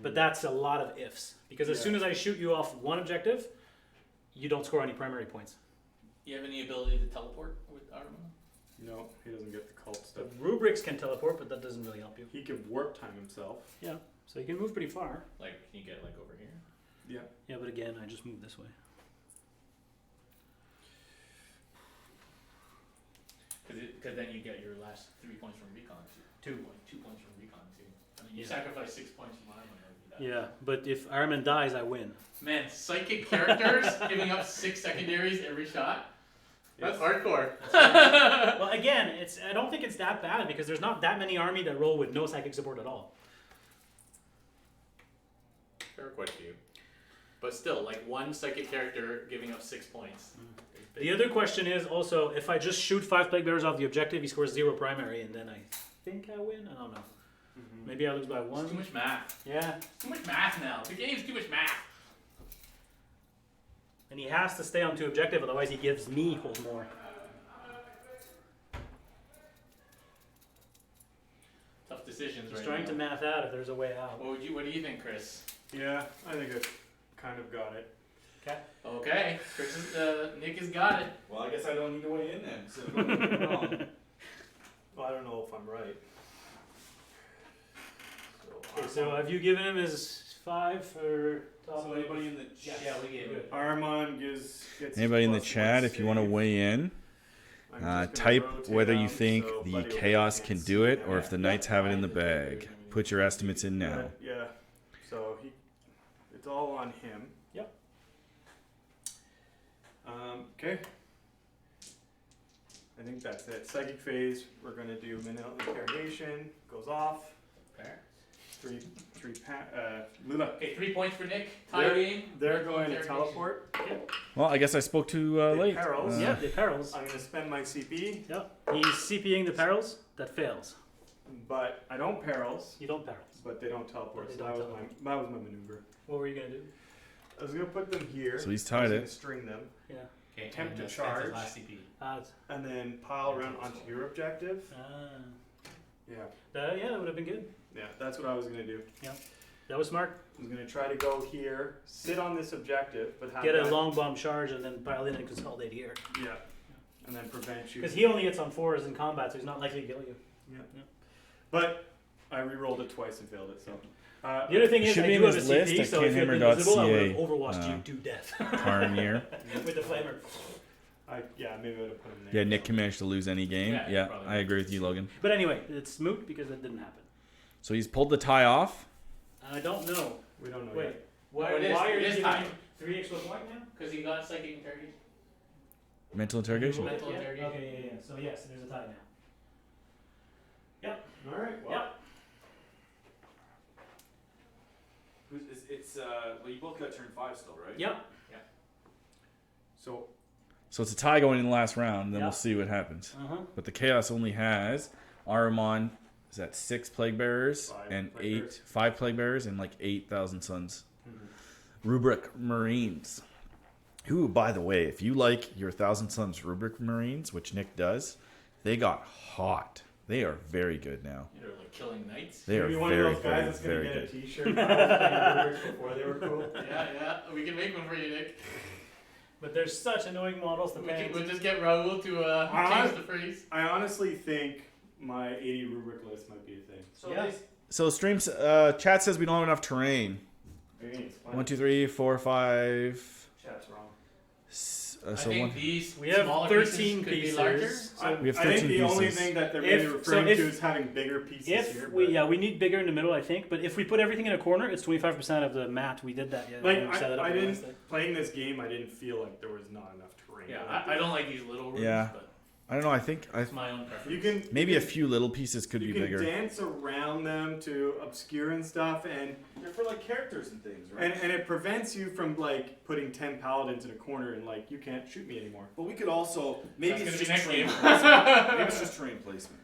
But that's a lot of ifs. Because as soon as I shoot you off one objective, you don't score any primary points. You have any ability to teleport with Armand? No, he doesn't get the cult The stuff. rubrics can teleport, but that doesn't really help you. He can warp time himself. Yeah, so you can move pretty far. Like, can you get like over here? Yeah. Yeah, but again, I just moved this way. Because then you get your last 3 points from recon too. 2 points from recon too. I mean, you Yeah. sacrifice 6 points from Armand. Yeah, but if Armin dies, I win. Man, psychic characters giving up 6 secondaries every shot. That's hardcore. Well, again, I don't think it's that bad because there's not that many army that roll with no psychic support at all. There are quite a few. But still, like one psychic character giving up 6 points. The other question is also, if I just shoot 5 plague bearers off the objective, he scores 0 primary, and then I think I win? I don't know. Maybe I lose by 1. It's too much math. Yeah. Too much math now. The game's too much math. And he has to stay on 2 objective, otherwise he gives me hold more. Tough decisions He's right trying now. to math out if there's a way out. What do you think, Chris? Yeah, I think I've kind of got it. Okay. Okay, Chris Nick has got it. Well, I guess I don't need to weigh in then. So don't get me wrong. Well, I don't know if I'm right. Okay, so have you given him his 5 for top So anybody in the chat? Yeah, we gave it. Armand gets Anybody in the plus chat, 1 if you want to save. weigh in, I'm just gonna type rotate whether you them, think so the Buddy over Chaos there can can't do see it, or if the Knights have it in the bag. Put your estimates in now. Yeah, so it's all on him. Yep. Okay. I think that's it. Psychic phase, we're gonna do minute interrogation, goes off. Fair. Lula. Okay, 3 points for Nick. Tie They're- game. They're going to Interrogation. teleport. Well, I guess I spoke too The late. perils. Yeah, the perils. I'm gonna spend my CP, Yep. He's CPing the perils. That fails. but I don't perils, You don't perils. but they don't teleport. But they So don't that was my maneuver. What were you going to do? I was gonna put them here. So he's I was tied gonna it. String them, Yeah. Okay, Attempt and to that's his charge. last CP. and then pile around onto your objective. Yeah, Yeah, that would have been good. yeah, that's what I was gonna do. That was smart. I was gonna try to go here, sit on this objective, but have Get a that- long bomb charge and then pile in and consolidate here. Yeah, and then prevent you. Because he only hits on 4s in combat, so he's not likely to kill you. But I re-rolled it twice and failed it. So The other thing is, Should I be do in have a his list CP, at so if you're invisible, I would have CanHammer.ca, overwatched you to death Carnier. with the flamer. maybe I would have put him there. Yeah, Nick can manage to lose any game. Yeah, Yeah, probably. I agree with you, Logan. But anyway, it's moot because that didn't happen. So he's pulled the tie off. I don't know. We don't know Wait, yet. why, Oh, it is- why are it you is giving time. him 3 extra point now? Because he got psychic interrogation. Mental interrogation. Mental Yeah? interrogation. Okay, yeah. So yes, there's a tie now. All right. Well, Yep. Well, you both got turn 5 still, right? Yep. so So it's a tie going in the last round, and then Yeah. we'll see what happens. Uh-huh. But the Chaos only has Ahriman, is that 6 Plague Bearers, 5 and Plague Bearers. 5 Plague Bearers, and like 8,000 Sons. Rubric Marines. Who, by the way, if you like your 1,000 Sons Rubric Marines, which Nick does, they got hot. They are very good now. They're like killing knights. They are maybe one very, of those guys very, that's gonna very get a good. T-shirt before they were cool. Yeah, we can make one for you, Nick. But there's such annoying models to paint. We'll just get Raul to change the phrase. I honestly think my 80 rubric list might be a thing. So Yeah. So streams, chat says we don't have enough terrain. It's fine. 1, 2, 3, 4, 5. Chat's wrong. I So think one. these We have smaller 13 pieces could be pieces. larger. So We have I think 13 the only pieces. thing that they're really referring if- to is having bigger pieces here. If but- we need bigger in the middle, I think. But if we put everything in a corner, it's 25% of the mat. We did that. Yeah. Like we set it up I on didn't Wednesday. playing this game. I didn't feel like there was not enough terrain. Yeah, I don't like these little rooms, Yeah. but I don't know. I think it's my own preference. You can maybe you a can, few little pieces could you be can bigger. dance around them to obscure and stuff, and They're for like characters and things, right? and it prevents you from like putting 10 paladins in a corner and like you can't shoot me anymore. But we could also maybe That's it's gonna just be terrain next placement. Maybe it's just terrain placement.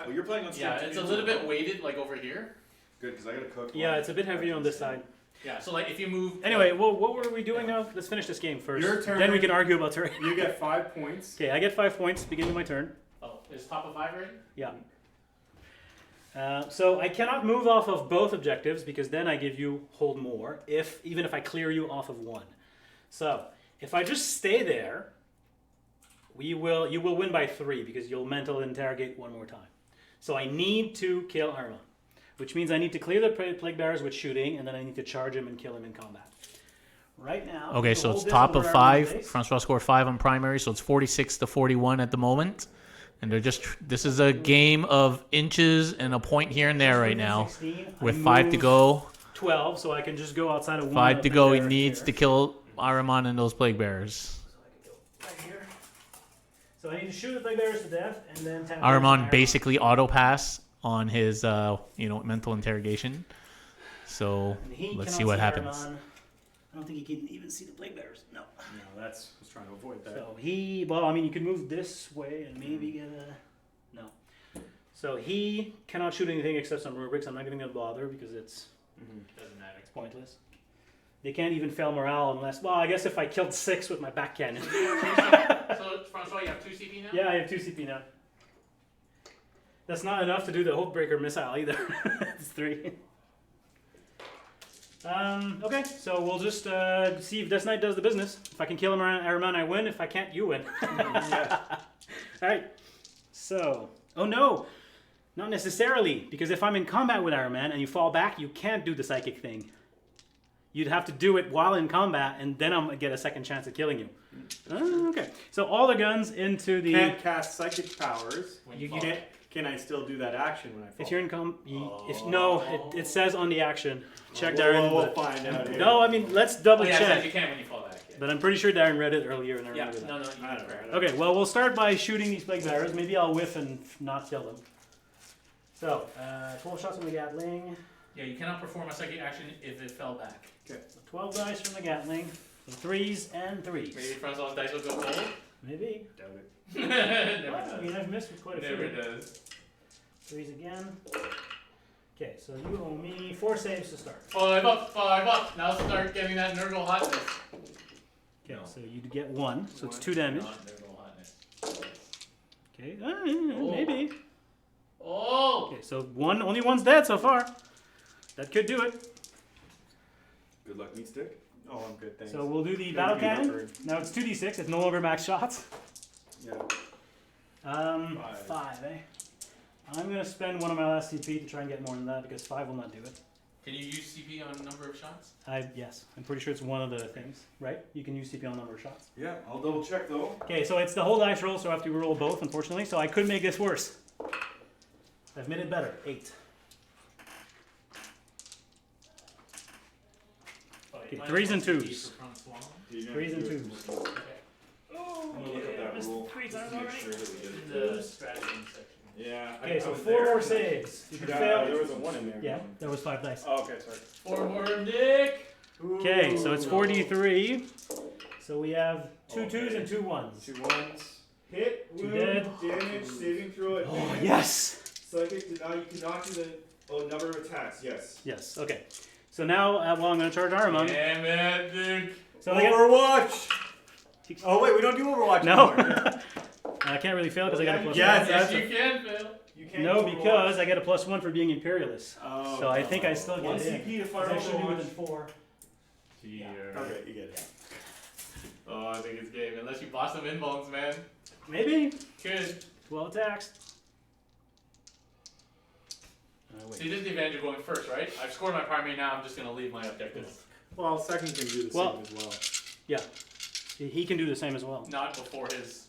Well, you're playing on stream. Yeah, too, it's a too, little bit right? weighted, like over here. Good, because I gotta cook. Yeah, it's a bit heavier on this side. Yeah, so like if you move. Anyway, well, what were we doing now? Let's finish this game first. Your turn. Then we can argue about terrain. You get 5 points. Okay, I get 5 points beginning of my turn. Oh, is top of 5 right? Yeah. So I cannot move off of both objectives because then I give you hold more, even if I clear you off of one. So if I just stay there, you will win by 3 because you'll mental interrogate one more time. So I need to kill Arma, which means I need to clear the plague bearers with shooting, and then I need to charge him and kill him in combat. Right now. Okay, to so hold it's this top over of Arma's 5. base- Francois scored 5 on primary, so it's 46 to 41 at the moment. And they're just. This is a game of inches and a point here and there right now. 16, I With 5 to move go. 12, so I can just go outside of one. 5 of to the go. He bearers needs here. to kill Ahriman and those plague bearers. So I can go right here. So I need to shoot the plague bearers to death and then tap. Ahriman basically auto pass on his mental interrogation. So let's see what happens. I don't think he can even see the plague bearers. No. No, I was trying to avoid that. So you could move this way and maybe get a. No. So he cannot shoot anything except some rubrics. I'm not going to bother because doesn't matter. It's pointless. They can't even fail morale unless. Well, I guess if I killed 6 with my back cannon. So, Francois, you have 2 CP now? Yeah, I have 2 CP now. That's not enough to do the Hopebreaker missile either. It's 3. Okay, so we'll just see if Death Knight does the business. If I can kill him around Ahriman, I win. If I can't, you win. Alright, so. Oh no! Not necessarily, because if I'm in combat with Ahriman and you fall back, you can't do the psychic thing. You'd have to do it while in combat, and then I'm going to get a second chance at killing you. Okay, so all the guns into the... Can't cast psychic powers. When you fall. Can I still do that action when I fall? If you're in it says on the action. Check Darren. We'll but- find out. Here. No, I mean, let's double Oh, yeah, check. you can when you fall back. Yeah, But I'm pretty sure Darren read it earlier, and I yeah remember that. no, you I can don't correct. know. Okay, well, we'll start by shooting these plague bearers. Maybe I'll whiff and not kill them. So, 12 shots from the Gatling. Yeah, you cannot perform a psychic action if it fell back. So 12 dice from the Gatling. So 3s and 3s. Maybe Francois' dice will go cold? Maybe. Doubt it. Never Well, I mean, does. I've missed with quite a Never few. does. 3s again. Okay, so you owe me 4 saves to start. 5 up, 5 up. Now start getting that Nurgle hotness. Okay, No. so you get 1, so it's 2 damage. Not Nurgle hotness. Okay, maybe. Oh! Okay, so only one's dead so far. That could do it. Good luck, meat stick. Oh, I'm good, thanks. So we'll do the Good battle to be cannon. covered. Now it's 2d6. It's no longer max shots. Yeah. 5, eh? I'm gonna spend one of my last CP to try and get more than that because 5 will not do it. Can you use CP on a number of shots? Yes, I'm pretty sure it's one of the things, right? You can use CP on number of shots. Yeah, I'll double check though. Okay, so it's the whole dice roll, so I have to roll both, unfortunately. So I could make this worse. I've made it better. 8. Okay, 3s and 2s. 3s and 2s. I'm gonna look up that rule. Threes just aren't to make already. sure that we get it. The strategy section. Yeah. Okay, I so was 4 there. more saves. You can Yeah, fail. there was a 1 in there. Yeah, there was 5 dice. Oh, okay, sorry. 4 more Nick! Okay, so it's Ooh. 4d3. So we have 2 2s Okay. and 2 1s. 2 1s. Hit, Two wound, dead. damage, saving throw, Oh, advantage. yes! Psychic did not, you cannot do the number of attacks, yes. Yes, okay. So now, I'm going to charge Ahriman. Damn it, Nick! So they get, Overwatch! Oh, wait, we don't do Overwatch no. anymore. I can't really fail because I got a plus Yes, 1. Yes, that's you can, Phil. You can't No, do because I get a plus 1 for being Imperialist. Oh, So I think I still Overwatch. get 1 it. CP to fire I should do Overwatch. within 4. Okay, you get it. Oh, I think it's game. Unless you boss some inbones, man. Maybe. Could. 12 attacks. Wait. See, this is the advantage of going first, right? I've scored my primary now. I'm just gonna leave my objectives. Well, second can do the Well- same as well. Yeah. He can do the same as well. Not before his.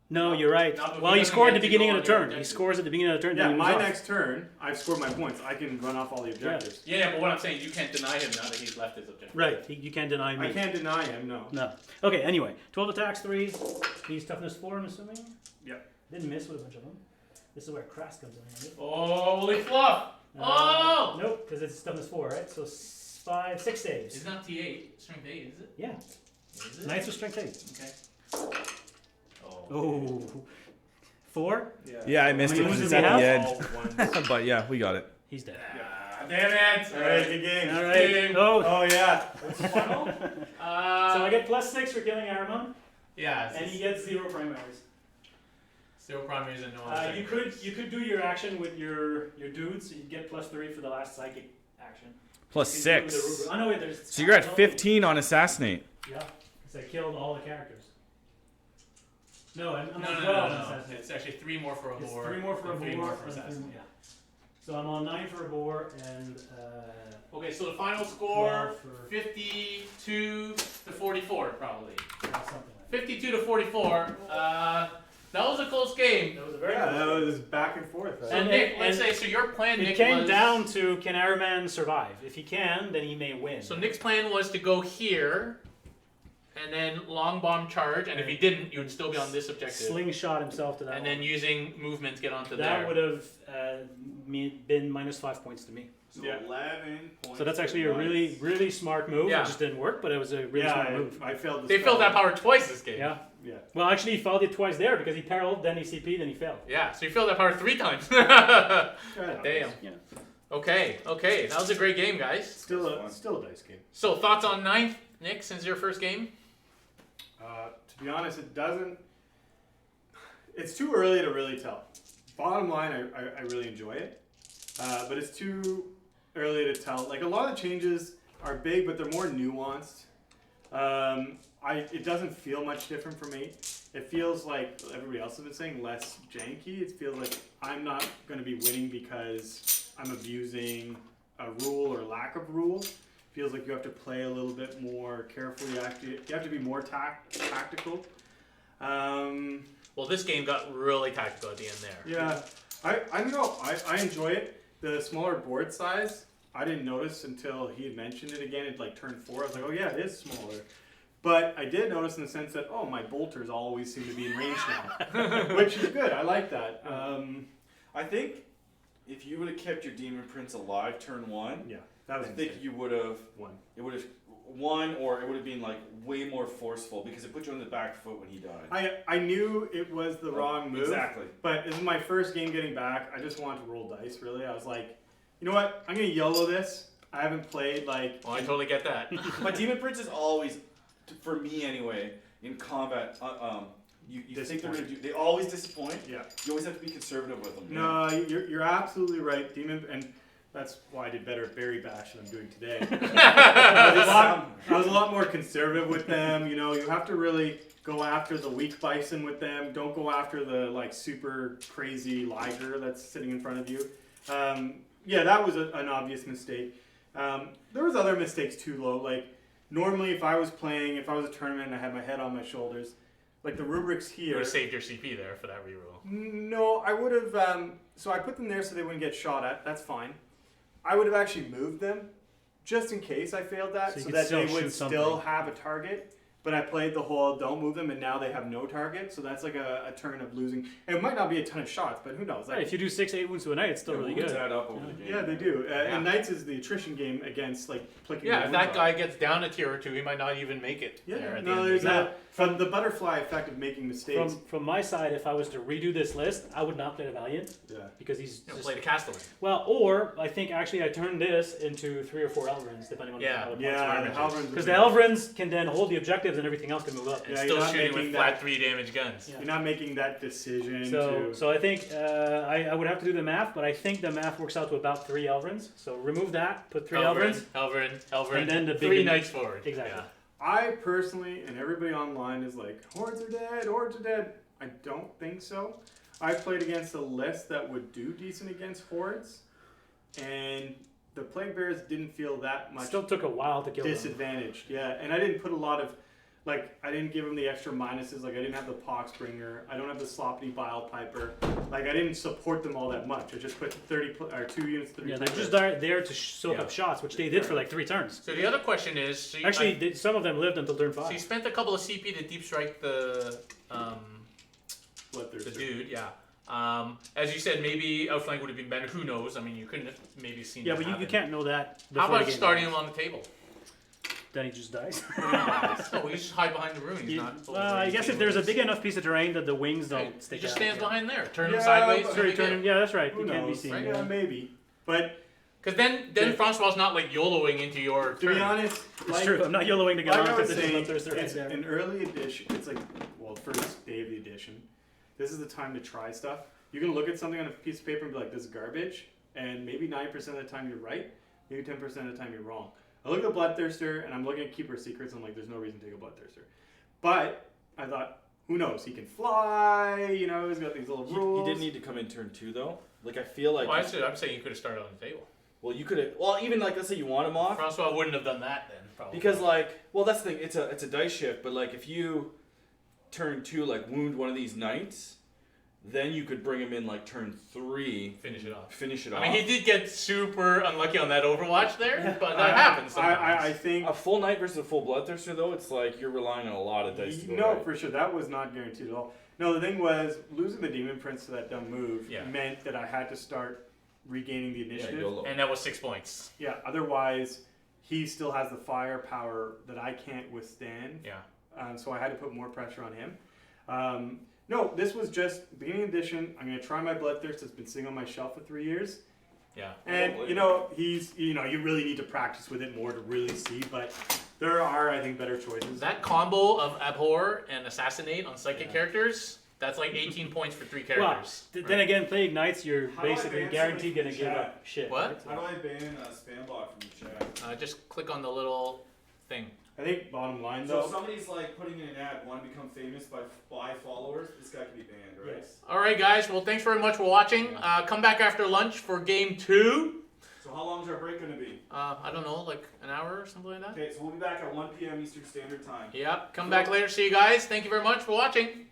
No, you're right. Not- Well, he he doesn't scored at get the to beginning go of the on your turn. He objective. scores at the beginning of the turn. Yeah, then he my moves off. next turn, I've scored my points. I can run off all the objectives. Yeah, but what I'm saying, you can't deny him now that he's left his objective. Right. You can't deny me. I can't deny him, no. No. Okay, anyway. 12 attacks, 3s. He's toughness 4, I'm assuming? Yep. Didn't miss with a bunch of them. This is where Crass comes in handy. Oh, holy fluff! Oh! Nope, because it's toughness 4, right? So 5, 6 saves. It's not T8, strength 8, is it? Yeah. Is it? Knights with strength 8. Okay. Oh. 4? Yeah, I missed How it many 'cause wounds it's does at he the have? end. All ones. But yeah, we got it. He's dead. Ah, damn it! Alright, good game. All right. Game. Oh. Oh, yeah. So I get plus 6 for killing Ahriman, Yeah. and he gets 0 primaries. 0 primaries and no You could do your action with your dudes, so you get +3 for the last psychic action. Plus You can do 6. with the Ruger. Oh no, wait, there's. So you're at no, 15 on assassinate. Yeah, because I killed all the characters. No, I'm No, on no, 12 no, on no, no. assassinate. It's actually 3 more for a It's boar. 3 more for a and 3 boar more for and assassin. yeah. So I'm on 9 for a boar and Okay, so the final score 12 for 52 to 44, probably. something like that. 52 to 44. That was a close game. That was a very Yeah, good that one. was back and forth. So And Nick, it- let's and say so. Your plan, It Nick, came was down to can Ironman survive? If he can, then he may win. so Nick's plan was to go here, and then long bomb charge, and if he didn't, you would still be on this objective. slingshot himself to that And one. then using movement get onto That there. would have been -5 points to me. So Yeah. 11 points. So that's actually a really, really smart move. Yeah. It just didn't work, but it was a really Yeah, smart move. I failed. They filled that power twice this game. Yeah. Yeah. Well, actually, he failed it twice there because he paralleled, then he CP'd, then he failed. Yeah, so you filled that power 3 times. Yeah, Damn. Yeah. Okay, that was a great game, guys. Still a dice game. So thoughts on 9th, Nick, since your first game? To be honest, it doesn't. It's too early to really tell. Bottom line, I really enjoy it, but it's too early to tell. Like a lot of the changes are big, but they're more nuanced. It doesn't feel much different for me. It feels like everybody else has been saying less janky. It feels like I'm not going to be winning because I'm abusing a rule or lack of rule. Feels like you have to play a little bit more carefully. You have to be more tactical. Well, this game got really tactical at the end there. Yeah, I don't know. I enjoy it. The smaller board size, I didn't notice until he had mentioned it again. It like turned 4. I was like, oh yeah, it is smaller. But I did notice in the sense that, oh, my bolters always seem to be in range now, which is good. I like that. I think if you would have kept your Demon Prince alive turn 1, Yeah, that was I think insane. you would have. One. It would have won, or it would have been like way more forceful because it put you on the back foot when he died. I knew it was the wrong move. Exactly. But this is my first game getting back. I just wanted to roll dice, really. I was like, you know what? I'm going to YOLO this. I haven't played like... Well, I totally get that. My Demon Prince is always, for me anyway, in combat. You think they're gonna do? They always disappoint. Yeah. You always have to be conservative with them. No, you're absolutely right, Demon, and that's why I did better at Berry Bash than I'm doing today. I was a lot more conservative with them. You know, you have to really go after the weak bison with them. Don't go after the like super crazy liger that's sitting in front of you. Yeah, that was an obvious mistake. There was other mistakes too, though. Like normally, if I was a tournament and I had my head on my shoulders, like the rubrics You here. would have saved your CP there for that reroll. No, I would have. So I put them there so they wouldn't get shot at. That's fine. I would have actually moved them, just in case I failed that, So you so could that still they would shoot still something. have a target. But I played the whole don't move them, and now they have no target. So that's like a turn of losing. And it might not be a ton of shots, but who knows? Right, if you do 6-8 wounds to a knight, it's still really good. Add up over the game. Yeah, they do. And Knights is the attrition game against like flicking. Yeah, the if that wounds guy off. gets down a tier or 2, he might not even make it. Yeah, there at the no, end there's of the game. that. From the butterfly effect of making mistakes. From my side, if I was to redo this list, I would not play the Valiant Yeah. because he's You know, just, play the Castellan. well, or I think actually I turned this into 3 or 4 Elvrins, depending on Yeah. how the Yeah, the Halverns because the Elvrins can then hold the objectives and everything else can move up. And Yeah, still you're not shooting with making flat that- 3 damage guns. Yeah. You're not making that decision So, to. so I think I would have to do the math, but I think the math works out to about 3 Elvrins. So remove that, put 3 Elvrins. Elverin, And then the 3 big- knights forward. Exactly. Yeah. I personally, and everybody online is like, hordes are dead, hordes are dead. I don't think so. I played against a list that would do decent against hordes, and the Plague Bears didn't feel that much Still took a while to kill them. disadvantaged. Yeah, and I didn't put a lot of, like, I didn't give them the extra minuses. Like, I didn't have the Poxbringer. I don't have the Sloppy Bile Piper. Like, I didn't support them all that much. I just put 2 units, 30 Yeah, they're Plague just Bears. there to soak Yeah. up shots, which they did for like 3 turns. So the other question is, so you, Actually, some of them lived until turn 5. so you spent a couple of CP to deep strike the Bloodthirster. dude, yeah. As you said, maybe outflank would have been better. Who knows? I mean, you couldn't have maybe seen. Yeah, that but you happen. can't know that. How before the about game starting him ends. on the table? Then he just dies. No, he just hide behind the rune. He's not. Well, I guess if there's a big enough piece of terrain that the wings Hey, don't he stick just out. stands behind there. Turn him Yeah, sideways. but- Sure, you turn him. Yeah, that's right. Who You can't be knows? seen. Right? Yeah. Yeah, maybe. But Because then Francois not like YOLOing into your to turn. be honest, It's like, true. I'm not YOLOing to go like on I was because this is saying, Bloodthirster right it's there. an early edition. It's like, well, first day of the edition. this is the time to try stuff. You can look at something on a piece of paper and be like, this is garbage, and maybe 9% of the time you're right, maybe 10% of the time you're wrong. I look at the Bloodthirster, and I'm looking at Keeper Secrets, and I'm like, there's no reason to take a Bloodthirster. But I thought, who knows? He can fly, you know, he's got these little rules. He didn't need to come in turn 2 though. Like I feel like. Well, I'm saying you could have started on the table. Well, you could have. Well, even like let's say you want him off. Francois wouldn't have done that then, probably. Because like, well, that's the thing. It's a dice shift, but like if you turn 2 like wound one of these knights, then you could bring him in like turn 3. Finish it off. Finish it off. I mean, he did get super unlucky on that Overwatch there, but that happens sometimes. I think a full knight versus a full Bloodthirster though, it's like you're relying on a lot of dice to go no, right. for sure. That was not guaranteed at all. No, the thing was, losing the Demon Prince to that dumb move Yeah. meant that I had to start regaining the initiative. YOLO. And that was 6 points. Yeah, otherwise, he still has the firepower that I can't withstand. Yeah. So I had to put more pressure on him. No, this was just beginning edition. I'm going to try my Bloodthirst. It's been sitting on my shelf for 3 years. Yeah. And, you know, you really need to practice with it more to really see, but there are, I think, better choices. That combo of Abhor and Assassinate on psychic characters, that's like 18 points for 3 Well, characters. then again, play Ignites, you're How do I basically ban guaranteed somebody going to from give the up shit. What? How do I ban a spam bot from the chat? Just click on the little thing. I think bottom line, So if though. somebody's like putting in an ad, want to become famous by followers, this guy can be banned, right? Yes. All right, guys. Well, thanks very much for watching. Come back after lunch for game 2. So how long is our break going to be? I don't know, like an hour or something like that. Okay, so we'll be back at 1 p.m. Eastern Standard Time. Yep. Come back later. See you guys. Thank you very much for watching.